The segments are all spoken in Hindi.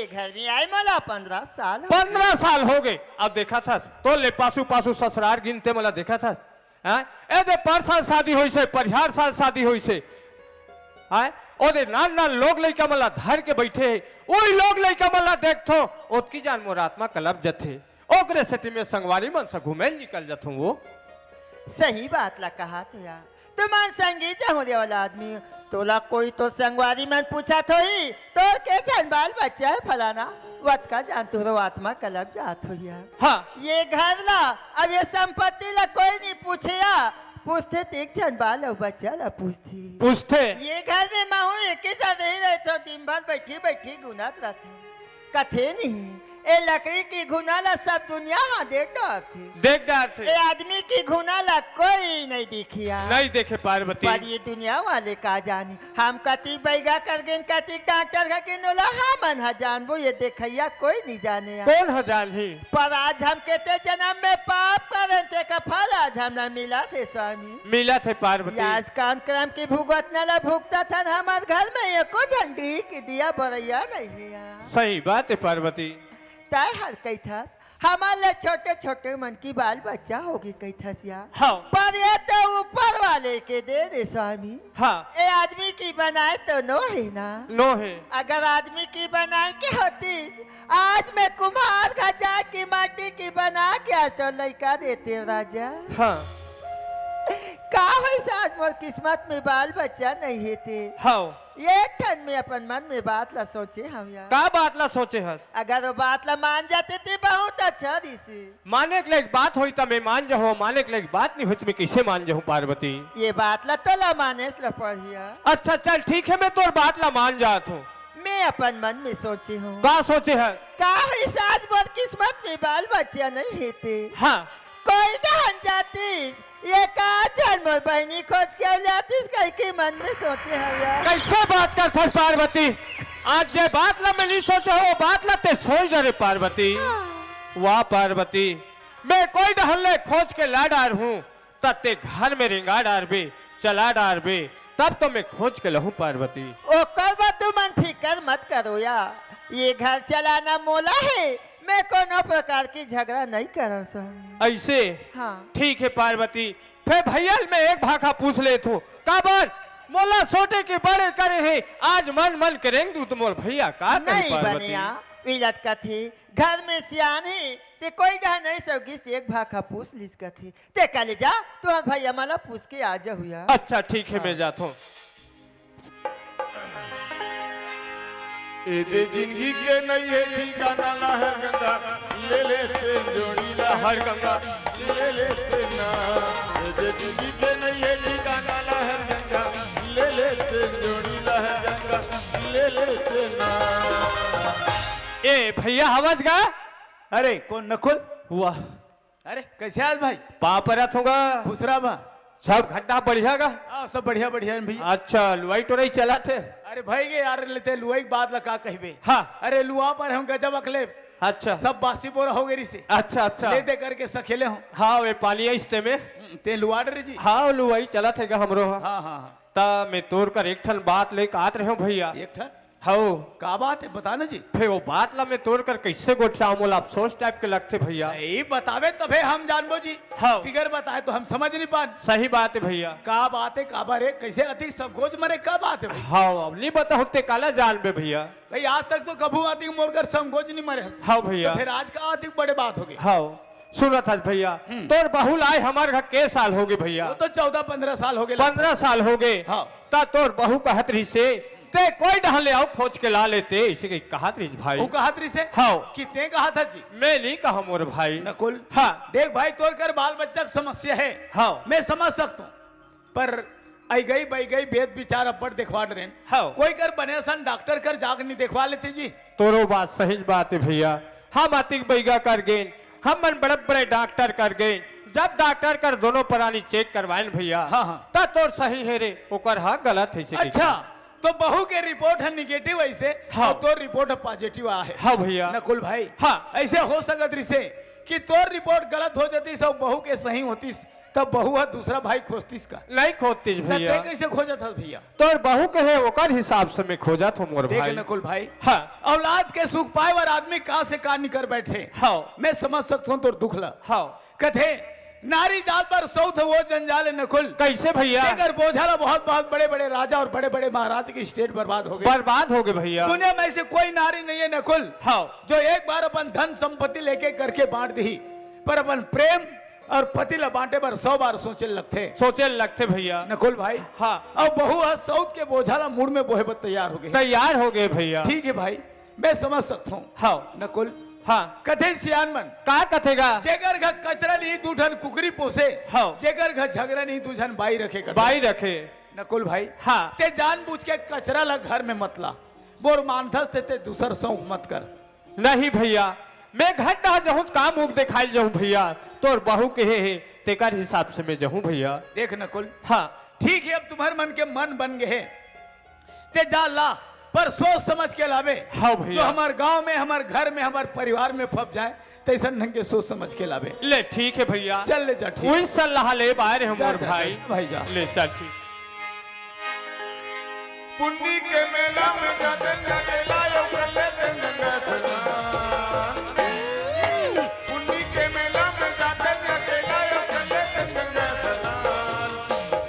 ये घर में आए मला 15 साल 15 साल हो गए। अब देखा था तो ले पासू पासू ससुराल गिनते मला देखा था ए दे 5 साल शादी हुई से 50 साल शादी हुई से ओदे नान नान लोग लइका मला धर के बैठे ओई लोग लइका मला देखथो ओतकी जान मोर आत्मा कलब जथे ओकरे सेटी में संगवारी मन से घूमे निकल जथू वो। सही बात ला कहा तो यार तुमान संगी चाहूरे वाला आदमी तोला कोई तो संगवारी में पूछा थोई तो के जान बाल बच्चा है फलाना वत का जान तुरो आत्मा कलब जात हो यार। हाँ ये घर ला अब ये संपत्ति ला कोई नहीं पूछेया पूछते एक जन बाल और बच्चा ला पूछते ये घर में मैं हूँ एक ही साथ नहीं रहते दिन भर बैठी बैठी गुनात रहते कथे नहीं ए लकड़ी की घुनाला सब दुनिया हाँ देख डार थे ए आदमी की घुनाला कोई नहीं दिखिया नहीं देखे पार्वती पर ये दुनिया वाले का जानी हम कति बैगा कर गए कति डॉक्टर का के नोला हम हा जानबो ये देखैया कोई नहीं जाने कौन है जान ही पर आज हम कहते जन्म में पाप करे थे का फल आज हम मिला थे स्वामी मिला थे पार्वती आज काम क्रम की भुगत न भुगता था हमारे घर में एको झंडी की दिया बरैया नहीं है। सही बात है पार्वती तय हर कई थस हमारे छोटे छोटे मन की बाल बच्चा होगी कई थस यार। हाँ पर ये तो ऊपर वाले के दे दे स्वामी। हाँ ए आदमी की बनाए तो नो है ना नो है अगर आदमी की बनाए के होती आज मैं कुम्हार का जा की माटी की बना के आज तो लड़का देते राजा। हाँ का आज मोर किस्मत में बाल बच्चा नहीं है थे। हाँ ये ठन में अपन मन में बात ला सोचे हम यार का बात ला सोचे हस अगर वो बात ला मान जाते थे बहुत अच्छा दिसे माने के लिए बात हुई तो मैं मान जाऊँ माने के लिए बात नहीं हुई तो मैं किसे मान जाऊँ पार्वती ये बात ला तो ला माने ला पढ़िया। अच्छा चल ठीक है मैं तोर बात ला मान जात हूँ। मैं अपन मन में सोची हूँ का सोचे है का आज मोर किस्मत में बाल बच्चा नहीं है थे। हाँ कोई डहन जाती ये का जन्म बहनी खोज के लातीस कई के मन में सोचे है यार कैसे बात कर सर पार्वती आज जे बात ला मैं नहीं सोचा वो बात ला ते सोच जा रे पार्वती। वाह पार्वती मैं कोई डहले खोज के ला डार हूँ तब ते घर में रिंगा डार बे चला डार बे तब तो मैं खोज के लहूँ पार्वती। ओ कल तू मन फिकर मत करो यार ये घर चलाना मोला है मैं कोनो प्रकार की झगड़ा नहीं कर स्वामी। ऐसे हाँ ठीक है पार्वती फिर भैया मैं एक भाखा पूछ ले तू काबर मोला छोटे के बड़े करे हैं आज मन मन करेंगे तो मोल भैया का नहीं बनिया विलत का थी घर में सियानी ते कोई जहाँ नहीं सौगिस एक भाखा पूछ लिस का थी ते कल जा तू भैया मला पूछ के आ जा हुआ। अच्छा ठीक है मैं जाता हूँ। एदे जिंदगी के नहीं है ठिकाना लहर गंगा ले लेते जोड़ी लहर गंगा ले लेते ना एदे जिंदगी के नहीं है ठिकाना लहर गंगा ले लेते जोड़ी लहर गंगा ले लेते ना। ए भैया आवाज गा अरे कौन नकुल हुआ अरे कैसे आज भाई पापरत होगा खुसरा बा सब घंटा बढ़िया गा सब बढ़िया बढ़िया है भैया। अच्छा लुआई तो नहीं चला थे अरे भाई गे यार लेते लुआ की बात लगा कहबे। हाँ अरे लुआ पर हम गजब अकले अच्छा सब बासी बोरा हो गई से अच्छा अच्छा ले दे करके सखेले हूँ हाँ वे पानी इसते में ते लुआ डरे जी। हाँ लुआई चला थे गा हमरो हाँ हाँ हाँ ता मैं तोड़ कर एक ठन बात लेकर आत रहे हूँ भैया एक ठन हाँ का बात है बता ना जी। फिर वो बात ला मैं तोड़ कर कैसे गोटा मोला अफसोस टाइप के लगते भैया यही बतावे तबे हम जानबो जी। हाँ फिगर बताए तो हम समझ नहीं पान सही बात है भैया का बात है का बारे कैसे अति संकोच मरे का बात है भाई। हाँ अब नहीं बता होते काला जान बे भैया भाई आज तक तो कभू आती मोरकर संकोच नहीं मरे। हाँ भैया तो फिर आज का आती बड़े बात हो गई। हाँ सुना था भैया तोर बहुल आए हमारे घर के साल हो गए भैया वो तो 14-15 साल हो गए 15 साल हो गए। हाँ ता तोर बहू कहत रही से ते कोई डहले आओ खोज के ला लेते इसी के कहत रही भाई वो कहा तरी से हाँ कितने कहा था जी। मैं नहीं कहा मोर भाई नकुल हाँ देख भाई तोड़ कर बाल बच्चा की समस्या है हाँ मैं समझ सकता हूँ पर आई गई बई गई वेद विचार अपर देखवा रहे हाँ कोई कर बने सन डॉक्टर कर जाग नहीं देखवा लेते जी। तोरो बात सही बात है भैया हम आतिक बैगा कर गए हम मन बड़े बड़े डॉक्टर कर गए जब डॉक्टर कर दोनों प्राणी चेक करवाए भैया हाँ हाँ तब तोर सही है रे ओकर हाँ गलत है से अच्छा तो बहू के रिपोर्ट है निगेटिव ऐसे हाँ। और तो रिपोर्ट पॉजिटिव आ है। हाँ भैया नकुल भाई हाँ ऐसे हो सकत रिसे कि तोर रिपोर्ट गलत हो जाती सब बहू के सही होती तब बहुआ दूसरा भाई खोजतीस का। नहीं खोजतीस तब भैया। ते कैसे खोजत हस भैया? तोर बहू के है ओकर हिसाब से मैं खोजत हूँ मोर देख भाई। नकुल भाई, हाँ औलाद के सुख पाए और आदमी कहाँ से कहाँ निकर बैठे। हाँ मैं समझ सकता हूँ तोर दुख ला। हाँ कथे नारी जात पर सौथ वो जंजाल नकुल। कैसे भैया? अगर बोझाला बहुत बहुत बड़े बड़े राजा और बड़े बड़े महाराज की स्टेट बर्बाद हो गई। बर्बाद हो गए भैया। दुनिया में ऐसे कोई नारी नहीं है नकुल हाँ जो एक बार अपन धन संपत्ति लेके करके बांट दी, पर अपन प्रेम और पति ला बांटे पर 100 बार सोचे लगते। सोचे लगते भैया। नकुल भाई हाँ अब बहु सौत के बोझाला मुड़ में बोहे पर तैयार हो गए। तैयार हो गए भैया। ठीक है भाई, मैं समझ सकता हूँ। हाँ नकुल हाँ कथे सियान मन का कथेगा? जेकर घर कचरा नहीं दूधन कुकरी पोसे, हाँ जेकर घर झगड़ा नहीं दूधन बाई रखे कथे। बाई रखे। नकुल भाई हाँ ते जानबूझ के कचरा ला घर में मत ला, बोर मानथस ते दूसर सौंप मत कर। नहीं भैया, मैं घर ना जाऊँ काम उग दिखाई जाऊँ भैया। तोर बहू के है तेकर हिसाब से मैं जाऊँ भैया। देख नकुल हाँ ठीक है, अब तुम्हारे मन के मन बन गए ते जा ला, पर सोच समझ के लावे। हाँ जो भैया। हमारे गांव में, हमारे घर में, हमारे परिवार में फप जाए तैसा ढंग के सोच समझ के लावे। ले ठीक है भैया। चल ले जा, ठीक वही सलाह ले बाहर हम जा, और जा, भाई। जा, भाई जा। ले चल ठीक। पुन्नी के मेला में गदन गदेला यो गले गंगा चला। पुन्नी के मेला में गदन गदेला यो गले गंगा चला।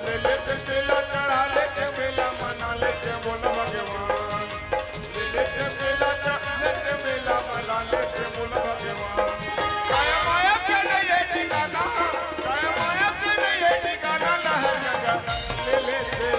ले ले के मेला चढ़ा ले के मेला मना ले के बोल भगवान। ले ले के मेला चढ़ा ले के मेला मना ले के बोल भगवान। काया माया के नहीं ठिकाना, काया माया के नहीं ठिकाना लहर गंगा। ले ले के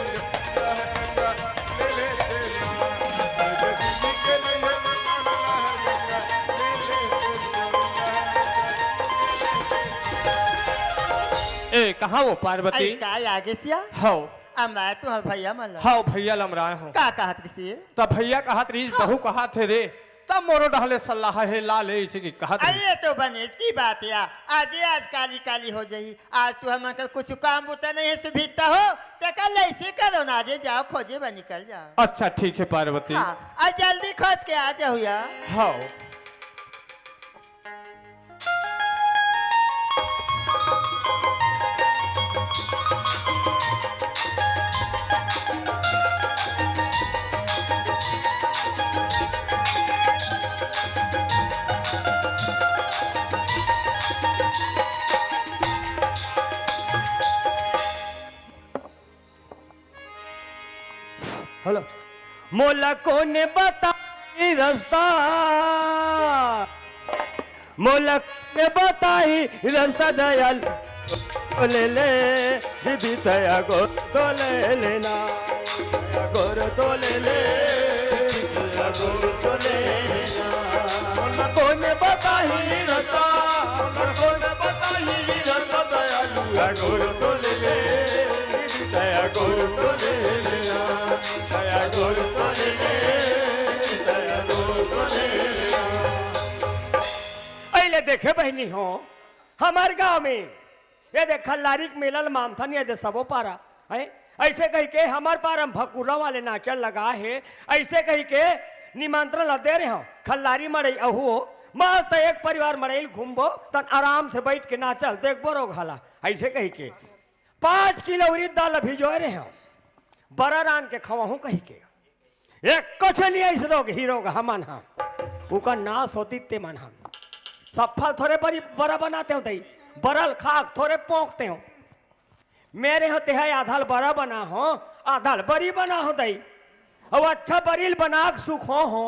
ए कहाँ वो पार्वती? अरे का आगे सिया हाँ हमरा तू हर भैया मन ला हाँ भैया लमराए हो। का कहत किसी? तब भैया कहत रही बहू कहा थे रे, तब मोरो डहले सलाह है ला ले इसी की कहत रही। अरे ये तो बनेज की बात है। आज काली काली हो जाई। आज तू हम कुछ काम बुता नहीं है, सुभिता हो तो कल ऐसे करो ना, आज जाओ खोजे बा निकल जाओ। अच्छा ठीक है पार्वती। हाँ आज जल्दी खोज के आ जाओ यार। हाँ हेलो मोला कोने बता रास्ता, मोला ने बताई रास्ता दयाल ले ले दीदी तया गो तो ले लेना, गोर तो ले ले तया गो तो ले लेना। मोला कोने बताई रास्ता, मोला कोने बताई रास्ता दयाल गोर तो ले ले दीदी तया गो तो ले लेना, तया गोर तो ले ले तया गोर तो ले लेना। अइले देखे बहनी हो हमारे गांव में ये देख खल्लारी के मिलल मामथन ये दे सबो पारा है, ऐसे कही के हमार पारा भकुरा वाले नाचल लगा है, ऐसे कही के निमंत्रण दे रहे हो खल्लारी मरई अहू माल तो एक परिवार मरई घूमबो तन आराम से बैठ के नाचल देखबो रो घाला। ऐसे कही के 5 किलो उड़द दाल भिजो रहे हो बड़ा रान के खवाहू कही के एक कुछ नहीं ऐसे रोग हीरो हमन हम उका नाश होती ते मन हम सब फल थोड़े बड़ी बड़ा बनाते हो तई बरल खाक थोड़े पोंखते हो मेरे होते है आधाल बड़ा बना हो आधाल बड़ी बना हो तई अब अच्छा बरील बना सुख हो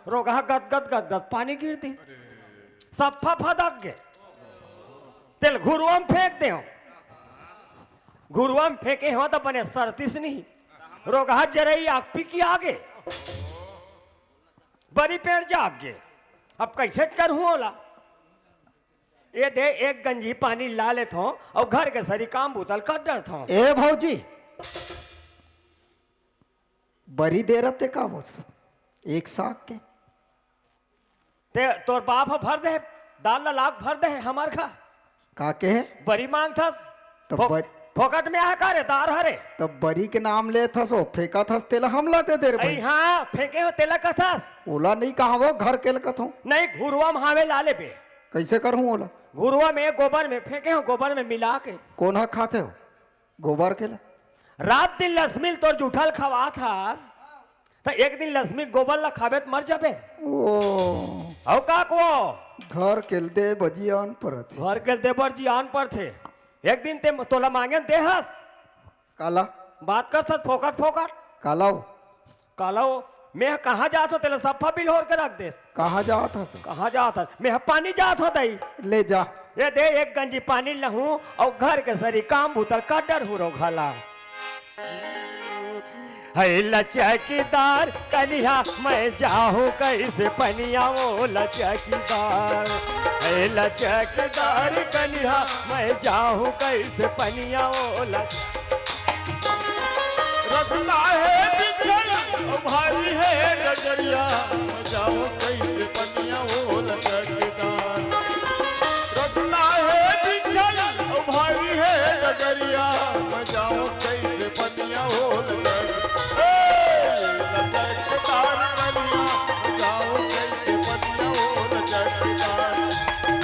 रोगा गद गद गद गद पानी गिर दी सफा फदक गे तेल घुरुआम फेंक दे हो घुरुआम फेंके हो तो बने सरतीस नहीं रोगा जरई आग पी की आगे बड़ी पेड़ जाग गे अब कैसे करूँ ओला ये दे एक गंजी पानी ला लेता हूँ और घर के सरी काम बुतल कर डरता हूँ। ए भौजी बरी दे रते का वो एक साग के ते तोर बाप भर दे दाल ला लाख भर दे हमार खा का के है बरी मांग था तो फोकट में आ करे दार हरे तब बरी के नाम ले था सो फेंका था तेला हमला दे दे रे ऐ भाई हाँ फेंके हो तेला कथास ओला नहीं कहा वो घर के लकत हूँ नहीं घुरुआ हावे लाले पे कैसे करूँ ओला घुरुआ में गोबर में फेंके हो, गोबर में मिला के। कौन हा खाते हो गोबर के ला? रात दिन लक्ष्मी तोर जूठल खवा था, तो एक दिन लक्ष्मी गोबर ला खाबे तो मर जाबे। ओ औ का को घर के दे बजियान परत घर के देवर जी आन पर थे, एक दिन ते तोला मांगे देहस, काला बात कर सत फोकट फोकट कालाओ कालो मैं कहाँ जात हो, तेरे सफा बिल होर के रख दे। कहाँ जाता था सब? कहाँ जात है? मैं पानी जात हो दई, ले जा ये दे एक गंजी पानी लहूं और घर के सरी काम भूतर का डर हो रो घाला। है लचकीदार कन्या मैं जाहूं कैसे पनिया, वो लचकीदार है लचकीदार कन्या मैं जाहूं कैसे पनिया, वो रखना है बिछड़ भारी है गजरिया, जाओ कैसे पनिया हो लचकदार। रखना है बिछड़ भारी है गजरिया, जाओ कैसे पनिया हो लचकदार। कनिया जाओ कैसे पनिया हो लचकदार,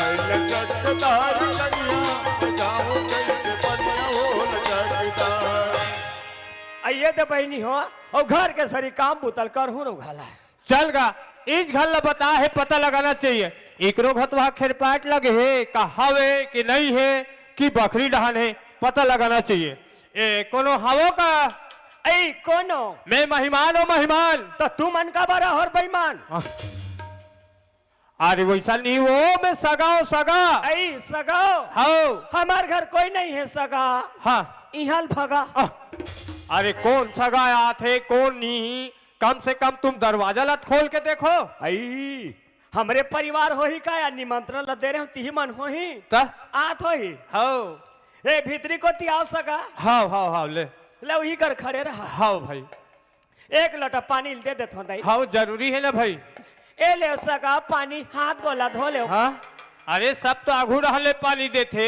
लचकदार कनिया जाओ कैसे पनिया हो लचकदार। आइए दे बहनी हो और घर के सरी काम बुतल कर हूं रो घाला। चल गा इस घर ला बता है, पता लगाना चाहिए एकरो घतवा खेरपाट लगे है कहावे कि नहीं है कि बकरी डहान है, पता लगाना चाहिए। ए कोनो हवो का ऐ कोनो मैं महिमान हो महिमान। तो तू मन का बड़ा और बेईमान। अरे वैसा नहीं वो मैं सगाओ सगा। ऐ सगाओ हाँ हमार घर कोई नहीं है सगा, हाँ इहाल भगा। अरे कौन सगाया थे कौन नहीं, कम से कम तुम दरवाजा लत खोल के देखो। आई हमरे परिवार हो ही का या निमंत्रण ल दे रहे हो तिही मन हो ही ता आत हो ही। हाँ ए भीतरी को तियाव सका हाँ हाँ हाँ ले ले वही कर खड़े रहा। हाँ भाई एक लोटा पानी दे देत हो दाई। हाँ जरूरी है ना भाई। ए ले सका पानी हाथ गोला धो ले। हाँ अरे सब तो आघू रहले पानी देते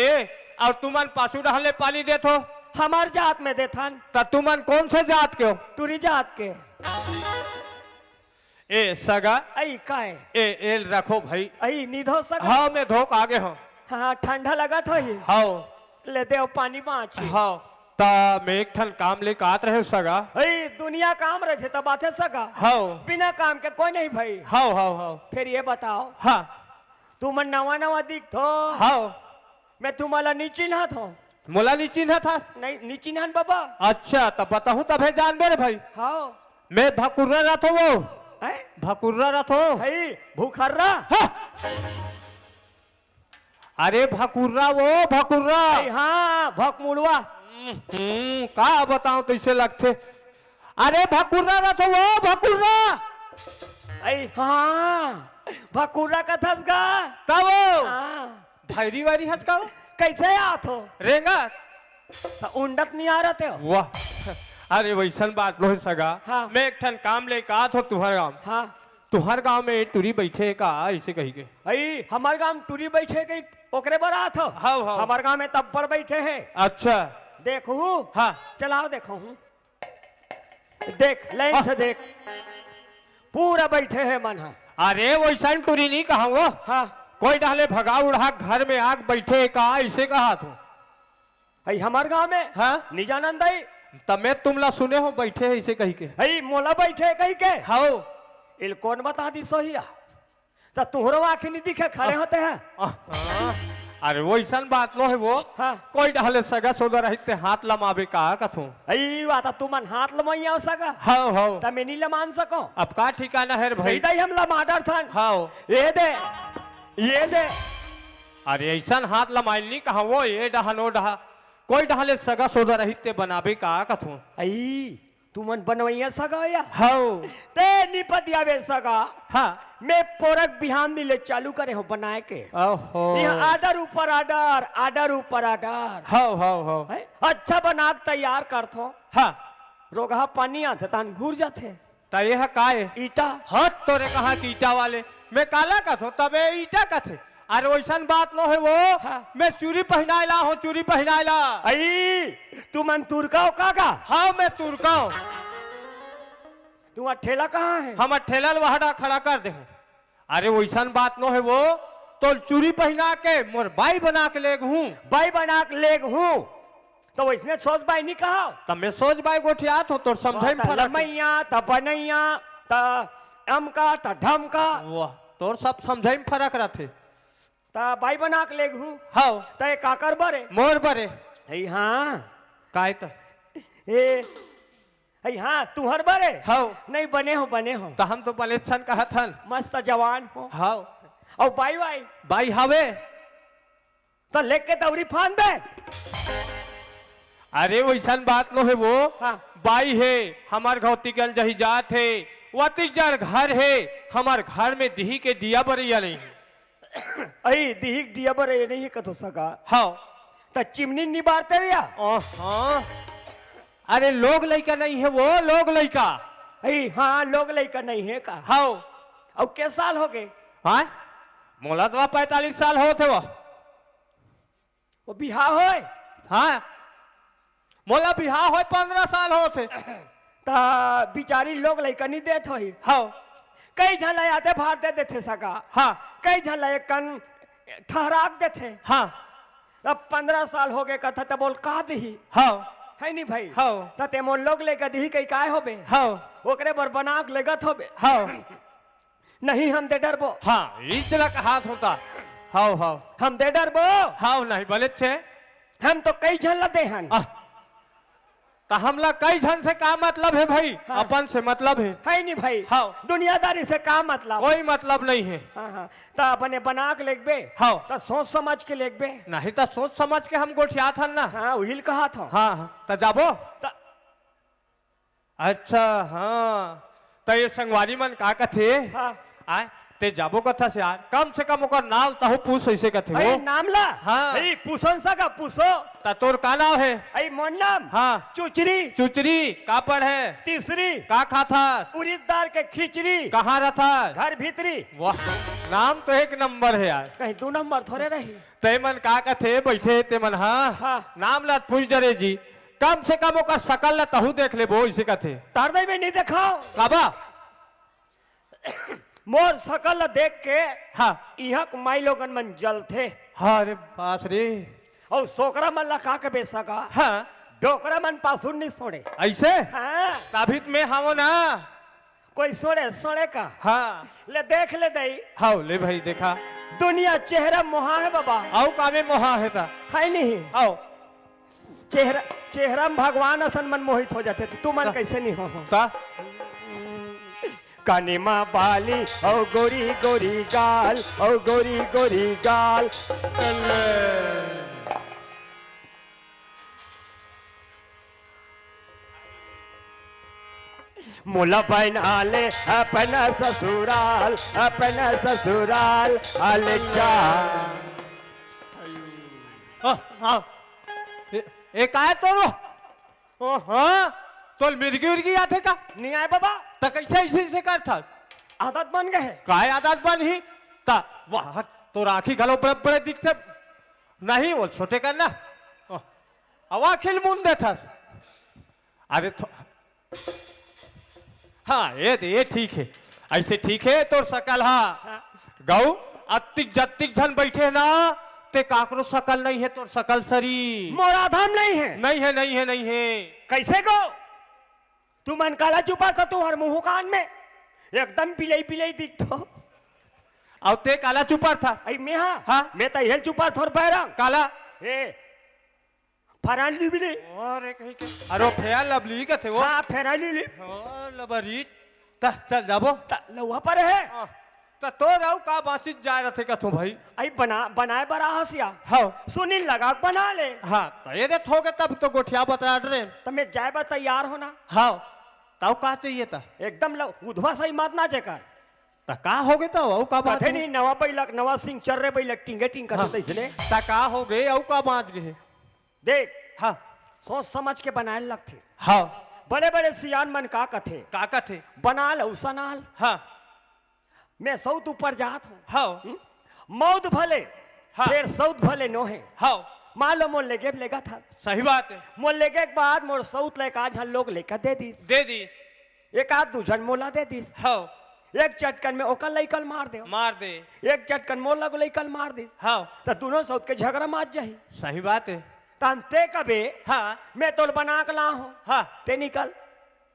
और तुमन पासू रहले पानी देथो। हमार जात में देथन। तो तुमन कौन से जात के हो? तुरी जात के। ए सगा आई काए ए एल रखो भाई। आई निधो सका। हाँ मैं धोक आगे हूँ। हाँ ठंडा लगा था ही। हाँ ले दे पानी पाँच। हाँ ता मैं एक ठन काम लेके आत रहे सगा। आई दुनिया काम रहे थे तब आते सका। हाँ बिना काम के कोई नहीं भाई। हाँ हाँ हाँ फिर ये बताओ हाँ तू मन नवा नवा दिख थो। हाँ मैं तुम्हारा नीची ना थो। मोला नहीं चिन्ह था। नहीं नीची नान बाबा। अच्छा तब बताऊँ तब जान मेरे भाई। हाँ मैं भकुर्रा रहा था वो है भकुर्रा रहा था। भाई भूखर्रा। हाँ। अरे भकुर्रा वो भकुर्रा। हाँ भक मुड़वा। का बताऊं तो इसे लगते। अरे भकुर्रा रहा था वो भकुर्रा। आई हाँ भकुर्रा का थसगा। तब वो हाँ भैरी वारी हंस का कैसे आत हो? रेंगा उंडत नहीं आ रहे थे। वाह अरे वैसन बात लो सगा। हाँ। मैं एक ठन काम लेके आत हो तुहर गाँव। हाँ तुहर गाँव में टूरी बैठे का ऐसे कही के। आई हमार गांव में टूरी बैठे गई ओकरे बर आत हो। हाँ, हाँ। हमार गांव में तब पर बैठे हैं। अच्छा देखू हाँ चलाओ देखो हूँ देख लाइन से देख पूरा बैठे है मन। हाँ अरे वैसन टूरी नहीं कहा वो। हाँ कोई डाले भगा उड़ा घर में आग बैठे का ऐसे कहा तू। आई हमार गांव में हाँ निजानंद आई तब मैं तुमला सुने हो बैठे है ऐसे कही के। आई मोला बैठे कही के। हाँ इल कौन बता दी सोहिया तो तुहरो आँखें नहीं दिखे खड़े होते हैं। अरे वो ऐसा बात लो है वो। हाँ कोई डाले सगा सोदा रहते हाथ लमावे का कथू। आई बात तू मन हाथ लमाइया हो सका हाँ हाँ तब मैं नहीं लमान सको। अब का ठिकाना है रे भाई। भाई हम लमाडर थन। हाँ ये दे ये दे। अरे ऐसा हाथ लमाइल नहीं कहा वो ये डहा नो डहा कोई डाले सगा सोदा रहते बनावे का कथू। आई तू मन बनवैया सगा या हाँ ते निपत आवे सगा। हाँ मैं पोरक बिहान दिले चालू करे हो बनाए के। ओहो यहाँ आर्डर ऊपर आर्डर आर्डर ऊपर आर्डर। हाँ हाँ हाँ है? अच्छा बना के तैयार करथो हाँ रोगा पानी आते तान घूर जाते तो यह काय ईटा। हाथ तोरे कहा कि ईटा वाले मैं काला कथो तबे ईटा कथे। अरे वैसा बात नो है वो। हाँ। मैं चूरी पहनायला हूँ चूरी पहनायला। आई तू मन तुरका हो काका। हाँ मैं तुरका हूँ। तू ठेला कहाँ है? हम ठेला वहां खड़ा कर दे। अरे वैसा बात नो है वो तो चूड़ी पहना के मोर बाई बना के ले हूँ बाई बना के लेग हूँ तो वैसने सोच बाई नहीं कहा तब मैं सोच बाई गोठियात हो तो समझे में फर्क है। लमैया त बनैया त अमका त ढमका वाह तोर सब समझे में फर्क रहते त बाई बना के लेग हूँ हाउ त काकर बरे मोर बरे है हाँ काय तो ए है हाँ तुहर बरे हाउ नहीं बने हो तो हम तो बलेच्छन कहत हन मस्त जवान हो हाउ और बाई बाई बाई हवे तो लेग के दौरी फान दे अरे वैसन बात नो है वो हाँ। बाई है हमार घौतिकल जही जात है वतिजर घर है हमार घर में दिही के दिया बरिया नहीं अई दिहिक दिया बरे नहीं कतो सका हाउ त चिमनी निबारते भैया हाँ अरे लोग लड़का नहीं है वो लोग लड़का अई हाँ लोग लड़का नहीं है का हाउ और के साल हो गए हाँ मोला तो 45 साल होते वो बिहार होए हाँ मोला बिहार हो 15 साल होते ता बिचारी लोग लड़का नहीं देत होई हाउ कई झन आते भार दे देते सका हाँ कई झन कन ठहराक देते हाँ अब 15 साल हो गए कथा त बोल का दही हाउ है नहीं भाई हाउ त ते मोन लोग लेकर दही कई काय होबे हाउ ओकरे बर बना के लेगत होबे हाउ नहीं हम दे डरबो हाँ इस तरह का हाथ होता हाउ हाउ हम दे डरबो हाउ नहीं बोले छे हम तो कई झन लदे हन तो हमला कई झन से का मतलब है भाई हाँ। अपन से मतलब है है नहीं भाई हाँ। दुनियादारी से का मतलब कोई मतलब नहीं है हाँ हाँ तो अपने बना के लेगबे हाँ। तो सोच समझ के लेगबे नहीं तो सोच समझ के हम गोठिया था ना हाँ वही कहा था हाँ हाँ तो जाबो त- अच्छा हाँ तो ये संगवारी मन का कथे हाँ आए ते जाबो कथा से यार कम से कम ओकर नाल तहु पूछ ऐसे कथे अरे वो नाम ला हाँ। अरे पूछन सा का पूछो ता तोर का नाम है अरे मोन नाम हाँ चुचरी चुचरी का पर है तीसरी का खा था उड़ीद दाल के खिचड़ी कहाँ रथा घर भीतरी वाह नाम तो एक नंबर है यार कहीं 2 नंबर थोड़े रही ते मन का कथे बैठे ते मन हाँ हाँ। नाम ला पूछ डरे जी कम से कम ओकर शकल ला तहु देख ले वो इसे कथे तारदे में नहीं देखाओ काबा मोर सकल देख के हाँ यहाँ माई लोगन मन जल थे हाँ अरे बास रे और सोकरा मन ला का के बेचा का हाँ डोकरा मन पासुन नहीं सोड़े ऐसे हाँ ताभित में हावो ना कोई सोड़े सोड़े का हाँ ले देख ले दई हाउ ले भाई देखा दुनिया चेहरा मोहा है बाबा आओ कामे मोहा है ता है नहीं आओ चेहरा में भगवान असन मन मोहित हो जाते तू मन कैसे नहीं हो ता कनिमा बाली ओ गोरी गोरी गाल ओ गोरी गोरी गाल मुला बहन आले अपना ससुराल आले क्या हाँ ए काय तोरो ओ हाँ तोल मिर्गी उर्गी आते का नहीं आए बाबा ता कैसे ऐसे ऐसे कर था आदत बन गए काय आदत बन ही ता वाह तो राखी घलो बड़े बड़े दिखते नहीं वो छोटे करना अवा खिल मुंड था अरे हाँ ये ठीक है ऐसे ठीक है तो सकल हाँ गौ अतिक जत्तिक झन बैठे ना ते काकरो सकल नहीं है तो सकल सरी मोराधाम नहीं है नहीं है नहीं है नहीं है कैसे गो तू मन काला चुपा कर तू हर मुंह कान में एकदम पिलई पिलई दिखतो और ते काला चुपर था आई मैं हाँ? मैं तो हेल चुपा थोर बैरंग काला ए फरान ली बिली और कहीं के अरे फेया लवली का थे वो हाँ फेरान ली ओ लबरी ता चल जाबो लौहा पर है ता तो राव का बातचीत जा रहे थे कथो भाई आई बनाए बड़ा हसिया हाँ सुनील लगा के बना ले हाँ तो ये दे थोगे तब तो गोठिया बता रहे तो मैं जाए बा तैयार होना हाँ तब का चाहिए था एकदम उधवा सही मत ना चेकर ता का हो गए तो वो का बात कथे नहीं नवा बैलक नवा सिंह चल रहे बैलक टिंगे टिंग करते इसने ता का हो गए औ का बाज गए देख हाँ सोच समझ के बनाए लगते हाँ बड़े बड़े सियान मन का कथे का थे बना लो सनाल हाँ मैं सऊत ऊपर जात हूँ हाँ मौत भले हाँ। फिर सऊत भले नो है हाँ मान लो मोल लेके लेगा था सही बात है मोल लेके के बाद मोर सऊत लेके आज हम लोग लेकर दे दीस दे दी एक आध दूजन मोला दे दीस हाँ एक चटकन में ओकर लइकल मार दे, मार दे। एक चटकन मोर लगो लइकल मार दे, हाँ तो दोनों सौत के झगड़ा मार जाही। सही बात है। तंते कबे हाँ मैं तोल बना के ला हूँ, हाँ ते निकल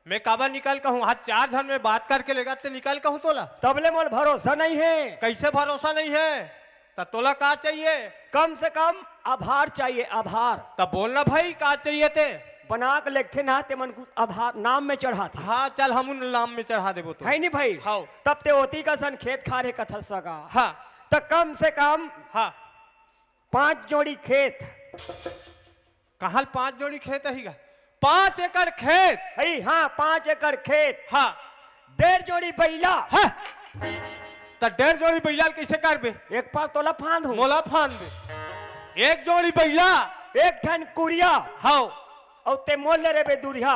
मैं काबा निकल कहूँ, हाथ 4 धन में बात करके लेगा ते निकल कहूँ तोला। तबले मोल भरोसा नहीं है। कैसे भरोसा नहीं है? तब तोला का चाहिए? कम से कम आभार चाहिए, आभार। तब बोलना भाई का चाहिए ते। बना के लिखते ना ते मन को आधार नाम में चढ़ाते हाँ चल हम उन नाम में चढ़ा देबो तो। है नहीं भाई? हाँ तब ते होती का सन खेत खारे कथल सका। हाँ तो कम से कम हाँ 5 जोड़ी खेत। कहाँ 5 जोड़ी खेत है? 5 एकड़ खेत। है हाँ 5 एकड़ खेत। हाँ 1.5 जोड़ी बैला। हाँ तो 1.5 जोड़ी बैला कैसे करबे? एक पार तोला फांद हूँ, मोला फान दे। 1 जोड़ी बैला, 1 ठन कुरिया हाँ और ते मोल ले रे बे दुरिया।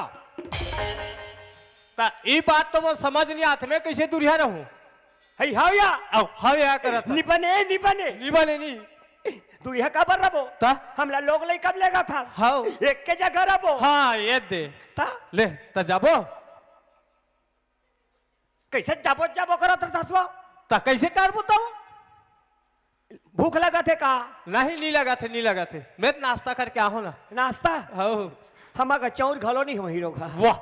ता ई बात तो वो समझ नहीं आते, मैं कैसे दुरिया रहूं? है हाँ या अब हाँ या करत निबने निबने निबले नहीं दुरिया का बर रबो ता हमला लोग ले कब लेगा था। हाँ एक के जगह रबो हाँ ये दे ता ले ता जाबो कैसे जाबो जाबो करत रहसवा। ता कैसे करबो तो? भूख लगा थे का? नहीं नहीं लगा थे मैं तो नाश्ता करके आहू ना। नाश्ता हाँ हमारा चौर घलो नहीं हो हीरो का। वाह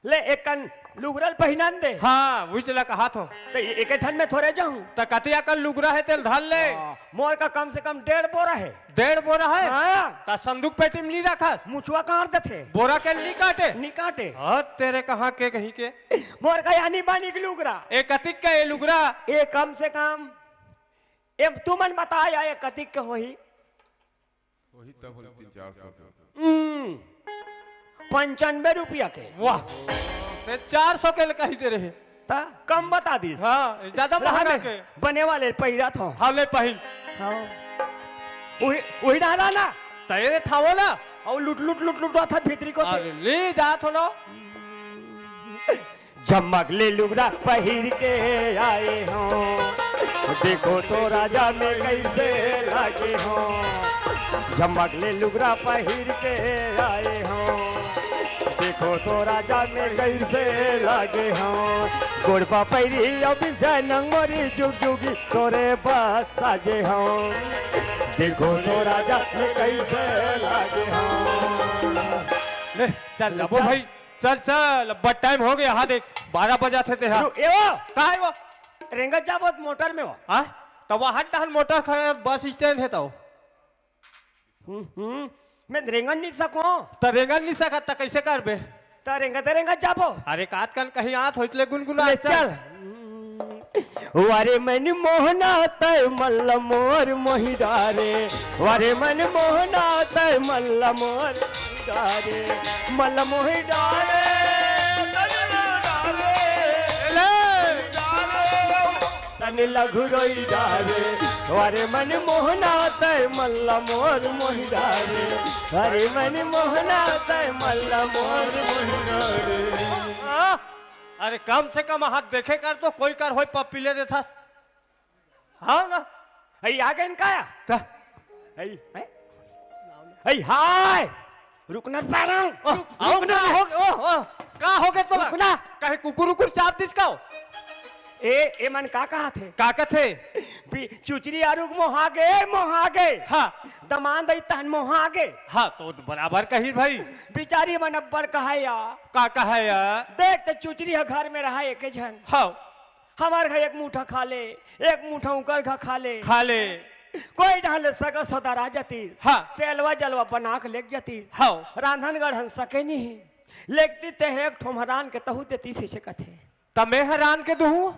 ले एक कन लुगरल पहिनन दे। हाँ वही चला कहा तो तो एक ठन में थोड़े जाऊं। ता कतिया कल लुगरा है तेल ढाल ले। मोर का कम से कम 1.5 बोरा है। 1.5 बोरा है? हाँ ता संदूक पेटी में नहीं रखा? मुछुआ कहाँ देते बोरा के नहीं काटे? नहीं काटे। हाँ तेरे कहाँ के कहीं के मोर का यानी बानी की लुगरा एक कतिक का ये लुगरा ये कम से कम ए तू मन बताया ये कतिक के होही वही तब होल 300-400 95 रुपया के। वाह ते 400 के कही दे रहे। ता कम बता दी। हाँ ज्यादा महंगा के बने वाले पहिरा था। हाँ ले पहिल वही डाला ना तेरे थावो ना और लुट लुट लुट लुट था भीतरी को। अरे ले जात हो ना झमक ले लुगड़ा पहिर के आए हो, देखो तो राजा में कैसे लागे हो। झमक ले लुगड़ा पहिर के आए हो, देखो तो राजा में कैसे लागे हो। गोड़पा पैरी अब जनंग मोरी जुग जुगी तोरे बस साजे हो, देखो तो राजा में कैसे लागे हो। ले चल जाबो भाई चल चल अब टाइम हो गया। हाँ देख 12 बजा थे ए वो का है वो रेंगत जाबो मोटर में हो। हाँ तो वहाँ टहन मोटर खड़े बस स्टैंड है तो मैं रेंगन नहीं सको तो रेंगन नहीं सकत तो कैसे करबे? तो रेंगत जाबो। अरे काट कन कहीं आत होइतले गुनगुना ले चल वारे मन मोहना तय मल्ल मोर मोहिदारे, वारे मन मोहना तय मल्ल मोर मोहिदारे, मल्ल मोहिदारे तन लघु रोई डारे। वारे मन मोहना तय मल्ल मोर मोहिदारे, वारे मन मोहना तय मल्ल मोर मोहिदारे। अरे कम से कम हाथ देखे कर तो कोई कर होई पप्पी ले देथा। हाँ ना आई आ गए इनका ता आई हाय रुकना पा रहा हूँ। आओ ना हो का हो गए तो रुकना। कहे कुकुर उकुर चाप दिस का ए मन का कहा थे का कथे चुचरी आरुग मोहा गए हाँ दमान दई तहन मोहा गए। हाँ तो बराबर कही भाई बिचारी मन अब्बर कहा या का कहा या देख तो चुचरी घर में रहा एक जन। हाँ हमार घर एक मुठा खा ले, एक मुठा उकर खा ले, खा ले कोई ढाल सगा सौदा रा जाती। हाँ तेलवा जलवा बना के लेक जाती। हाँ रांधन गढ़ सके नहीं लेकती ते एक ठोमहरान के तहु देती से कथे तब मैं हैरान के दूं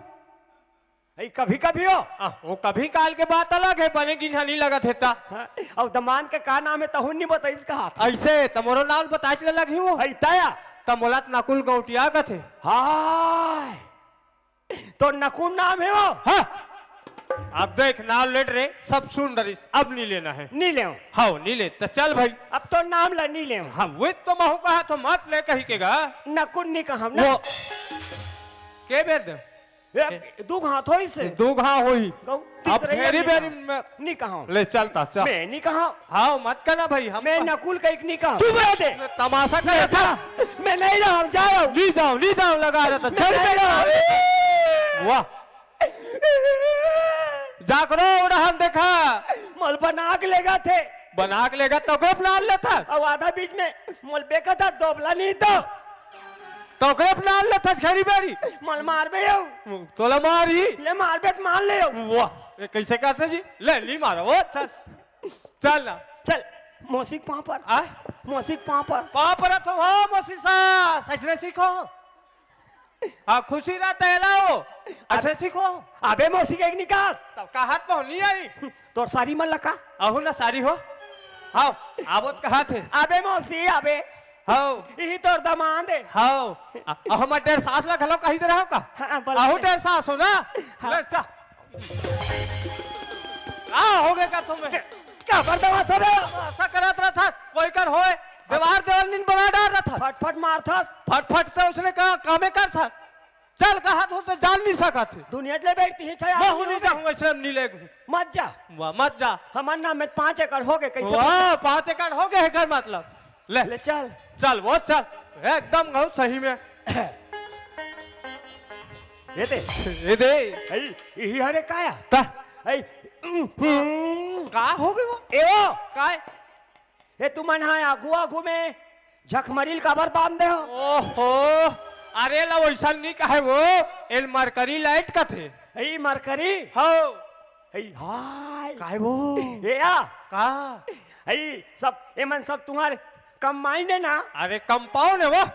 कभी कभी हो। वो कभी काल के बात अलग है बने की नहीं लगा था। हाँ, और दमान के का नाम है तहु नहीं बताइस कहा था। ऐसे तमोरो नाम बता चले लगी वो ऐताया तमोलत नकुल गौटिया का थे। हाय तो नकुल नाम है वो। हाँ अब देख नाम लेट रे सब सुन रही अब नहीं लेना है। नहीं ले हाँ नहीं ले तो चल भाई अब तो नाम ला नहीं ले। हाँ वो तो महू कहा तो मत ले कही के गा नकुल नहीं कहा ना वो के बेद दू हाथ हो इसे दो घा होई अब फेरी बेरी नहीं कहा ले चलता चल मैं नहीं कहा। हाँ मत करना भाई हम मैं नकुल का एक नहीं कहा। तू दे तमाशा कर मैं नहीं रहा, जा रहा हूँ। नहीं जाओ लगा रहा था मैं नहीं रहा। वाह जाकरो उड़हन देखा मोल बना के लेगा थे बना के लेगा तो अपना लेता अब आधा बीच में मोल बेका था दोबला नहीं तो तो अपना लेता घरी बारी मोल मार बे हो तोला मारी ले मार बे तो मार ले हो वाह ये कैसे करते जी ले ली मारो वो चल चल ना चल मौसिक पाँव पर आ मौसिक पाँव पर पापरा तो हो मोसीसा सचने सीखो हाँ खुशी रहता है लाओ अच्छे सीखो अबे मौसिक एक निकास तब कहा तो नहीं आई तोर सारी मन लका अहो ना सारी हो हाँ आवत कहा थे अबे मौसी अबे हाँ यही तोर दमाद है हाँ अहो मैं 1.5 सास ला खलो कहीं तरह का हाँ, बोल अहो दे। 1.5 सास हो ना ले चा हो गया का तुम्हें क्या कर दवा सब ऐसा करत रहा था कोई कर होए दीवार देवल नींद बना डाल रहा था फट फट मार था फट तो उसने कहा कामे कर था चल कहा तो जान नहीं सका थे दुनिया ले बैठती है छया मैं नहीं जाऊंगा इसलिए नहीं ले मत जा वाह मत जा हमार नाम में 5 एकड़ हो गए कैसे वाह 5 एकड़ हो गए घर मतलब ले ले चल चल वो चल एकदम गौ सही में ये दे ये दे यही हरे काया ता ऐ का हो गए वो एओ काय ये तू मन है आगू आगू में झकमरील काबर बांध दे हो ओहो अरे ला वैसा नहीं कहे वो एल मरकरी लाइट का थे ऐ मरकरी हो ऐ हाय काय वो ये आ का ऐ सब एमन सब तुम्हारे कमाई ना अरे कंपाउंड है वो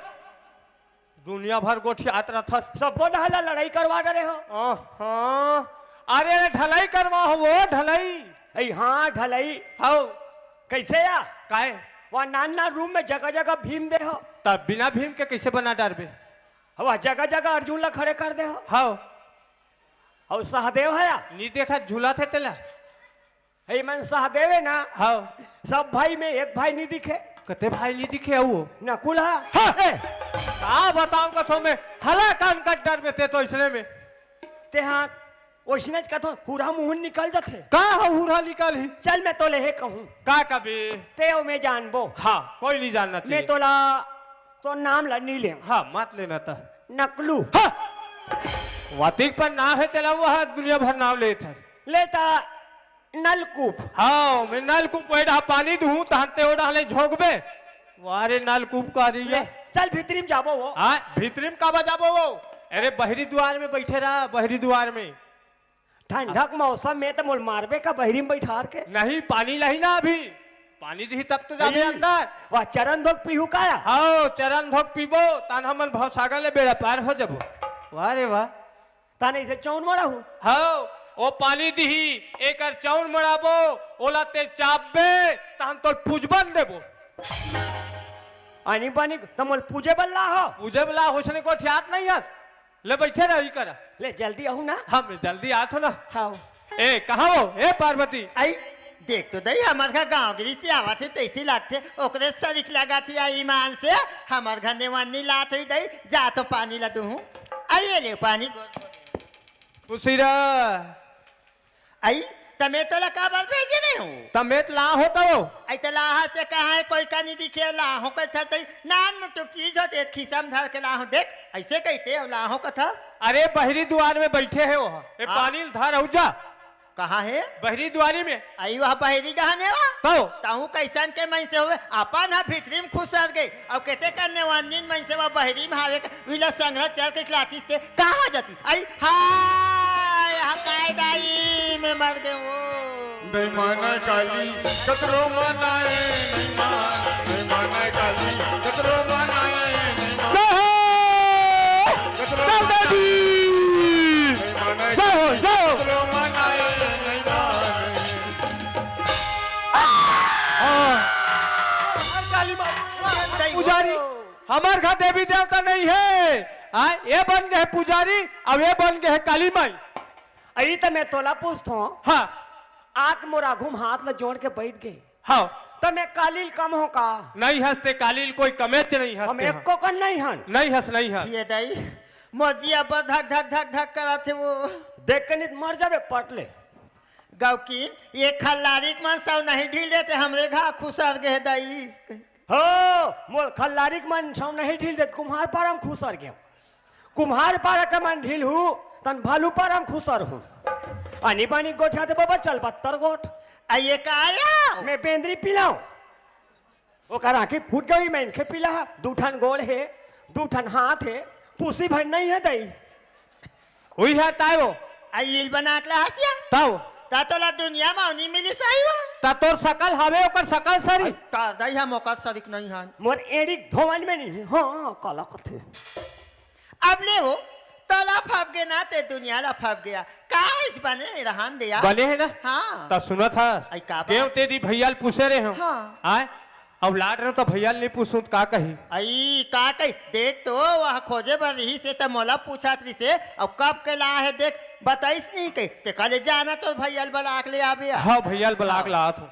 दुनिया भर गोठी आतरा था सब नहला लड़ाई करवा डरे हो ओहो अरे ढलाई करवा हो वो ढलाई ऐ हाँ ढलाई हो कैसे या काय वहाँ नाना रूम में जगह जगह भीम दे हो तब बिना भीम के कैसे बना डारबे वहाँ जगह जगह अर्जुन ला खड़े कर दे हो हाँ और सहदेव है या नहीं देखा झूला थे तेला ऐ मन सहदेव है ना हाँ सब भाई में एक भाई नहीं दिखे कते भाई नहीं दिखे वो नकुल है हाँ। का बताऊं कथो में हला कान कट डर में थे तो इसने में ते हाँ ओसने कथो पूरा मुंह निकल जाते का हुरा निकल ही चल मैं तोले हे कहूँ का कभी ते ओ मैं जानबो हाँ कोई नहीं जानना मैं चाहिए तोला तो नाम ला नी ले हाँ मत लेना था नकलू हाँ वातिक पर नाम है तेला वो दुनिया भर नाम ले था लेता नलकूप हाँ मैं नलकूप बैठा पानी दूं तहते हो डाले झोंकबे वारे नलकूप का रही ले है चल भीतरी में जाबो वो हाँ भीतरी में का बजाबो वो अरे बहरी द्वार में बैठे रहा बहरी द्वार में ठंडक मौसम में तो मोल मारबे का बहरी में बैठार के नहीं पानी लही ना अभी पानी दी तब तो जाबे अंदर वह चरण धोक पीहू काया हाँ चरण भोग पीबो तान हमन भवसागर ले बेड़ा पार हो जबो वाह रे वाह ताने इसे चौन मरा हूँ हाँ ओ पानी दिही एकर चौन मराबो ओला ते चापबे तान तो पूजबन देबो आनी पानी तो मोल पूजे बल्ला हो पूजे वाला होशने को याद नहीं है ले बैठे रही करा ले जल्दी आहू ना हम जल्दी आत हो ना हाँ ए कहाँ हो ए पार्वती आई देख तो दई हमार घर गाँव गिरी से आवा थे तैसी लागते ओकरे सरिक लगा थी आई ईमान से हमार घर ने वानी लात हुई दई जा तो पानी ला दूँ आइए ले पानी खुशी रह आई तमे तो लका बाल भेजे नहीं हूँ तमेत ला होता हो आई तो लाहा से कहा है कोई का नहीं दिखे लाहो का था तई नान में तो चीज होते खिसम धर के लाहो देख ऐसे कहते अब लाहो का था अरे बहरी द्वार में बैठे है वो ए हाँ। पानी धार हो जा कहाँ है बहरी द्वारी में आई वह बहरी गहने वा तो ताहू कैसन के मन से हुए अपन हा भीतरी में खुश रह गई और कहते करने वानिन मन से वह बहरी में हावे विला संग्रह चल के क्लातिस थे कहाँ जाती आई हाय हम काय दाई में मर गए वो नहीं माना काली कतरो मनाए नहीं माना काली कतरो मनाए नहीं कतरो जाओ जाओ कतरो मनाए नहीं पुजारी हमार घर देवी देवता नहीं है हाँ ये बन गए पुजारी अब ये बन गए काली माई अरे तो मैं तोला पूछता हूँ हाँ आग मोरा घूम हाथ ला जोड़ के बैठ गए हाँ तो मैं कालील कम हो का नहीं हंसते कालील कोई कमेच नहीं हम हंसते एक को कन नहीं हन नहीं हंस नहीं हंस ये दाई मोजिया पर धक धक धक धक करा थे वो देख के नहीं मर जाबे पट ले गाँव की ये खल्लारिक मन सब नहीं ढील देते हमरे घा खुसर गए दाई हो मोल खल्लारिक मन छौ नहीं ढील देत कुम्हार पारम खुसर गयो कुम्हार पारा का मन ढील हूँ तन भालू पर हम खुसर हूँ आनी बानी गोठा दे बाबा चल 72 गोठ आइए का आया मैं बेंद्री पिलाऊं ओकर आंखें फूट गई मैं इनके पिला दूठन गोल है दूठन हाथ है पूसी भर नहीं है दई हुई है तायो आइल बना के हसिया ताओ ता तोला दुनिया में नहीं मिली सही हुआ ता तोर सकल हवे ओकर सकल सरी ता दई हम औकात सरिक नहीं हन मोर एड़ी धोवन में नहीं है हाँ काला कथे अब ले हो तोला फप गए ना ते दुनिया ला फप गया का इस बने रहन दिया बने है ना हाँ ता सुना था आई का बात? केव तेरी भैया पूछे रहे हो हाँ। आए अब लाड रहे हो तो भैया नहीं पूछूं तो का कही आई का कही देख तो वह खोजे बर रही से तो मोला पूछा थी से अब कब के ला है देख बताइस नहीं कही ते कल जाना तो भैया बला के ले आवे हाँ भैया बलाक लात हूँ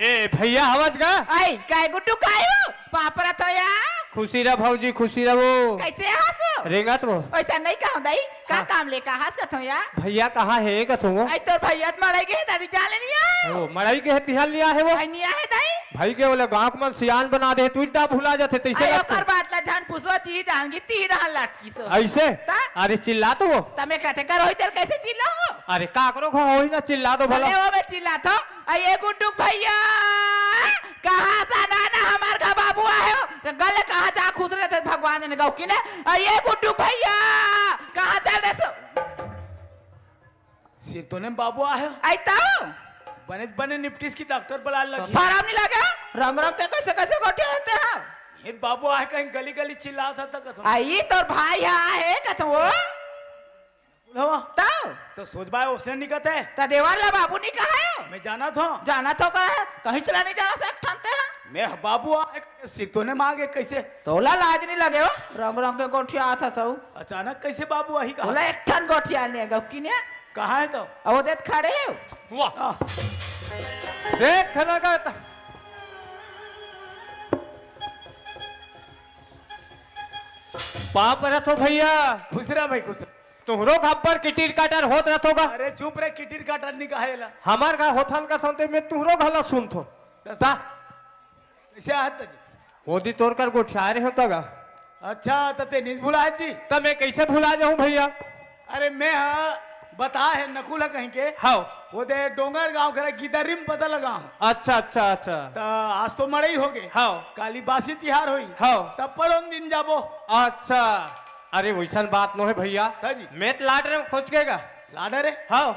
ए भैया हवज गा आई काय गुड्डू काय हो पापरा तो या खुशी रह भौजी खुशी रहो कैसे हंसो रेंगत वो ऐसा नहीं कहूं दई का हाँ। काम लेका हंस कथो या भैया कहाँ है कथो आई तोर भैया मराई गए दादी जाने नहीं आ वो मड़ाई के तिहार लिया है वो आई नहीं है दई भाई के बोले गाँव में सियान बना दे तू इतना भुला जाते तैसे आई लगते। ओकर बात ला जान पुसो ची डांगी ती रहन लटकी सो ऐसे ता? अरे चिल्ला तो वो तमे कहते कर होई तेर कैसे चिल्ला हो अरे काकरो खा हो ही ना चिल्ला तो भला भले वो में चिल्ला तो आई ये गुड्डू भैया कहां सा नाना हमार का बाबू आयो तो गले कहां जा खुद रहे थे भगवान ने गाँव की ने आई ये गुड्डू भैया कहां चल रहे सो सिर तो ने बाबू आयो आई ताऊ बने बने निपटिस की डॉक्टर बुला लगी शराब नहीं लगा रंग रंग के कैसे कैसे गोटे होते हैं ये बाबू आए कहीं गली गली चिल्ला था तक आई तोर भाई यहाँ है कथ वो ताऊ तो सोच बाय उसने नहीं कहते तो देवर ला बाबू नहीं कहा है मैं जाना था जाना तो कहा है कहीं चला नहीं जाना से ठानते हैं मैं बाबू आए सिर तो ने मांगे कैसे तोला लाज नहीं लगे हो रंग रंग के गोठिया आता सब अचानक कैसे बाबू आई तोला कहा एक ठन गोठिया ने गप की ने कहाँ है तो अब देख खड़े हो वाह देख खना का पाप रथो भैया खुश रहा भाई खुश रहा। तुहरो खबर किटिर काटर होत रथोगा अरे चुप रे किटिर काटर नहीं कहा है हमार का होथन का सुनते मैं तुहरो घला सुनथो ता कैसे आहत जी ओदी तोड़ कर गोठिया रहे होता गा अच्छा तो ते नहीं भुला है जी तब मैं कैसे भुला जाऊं भैया अरे मैं हाँ बता है नकुला कहीं के हाँ वो दे डोंगर गांव करे गिदरिम पता लगा अच्छा अच्छा अच्छा तो आज तो मड़ई हो गए हाँ काली बासी तिहार हुई हाँ तब पर दिन जाबो अच्छा अरे वैसा बात नो है भैया ता जी। मैं तो लाड रहे खोज के गा लाडर है हाँ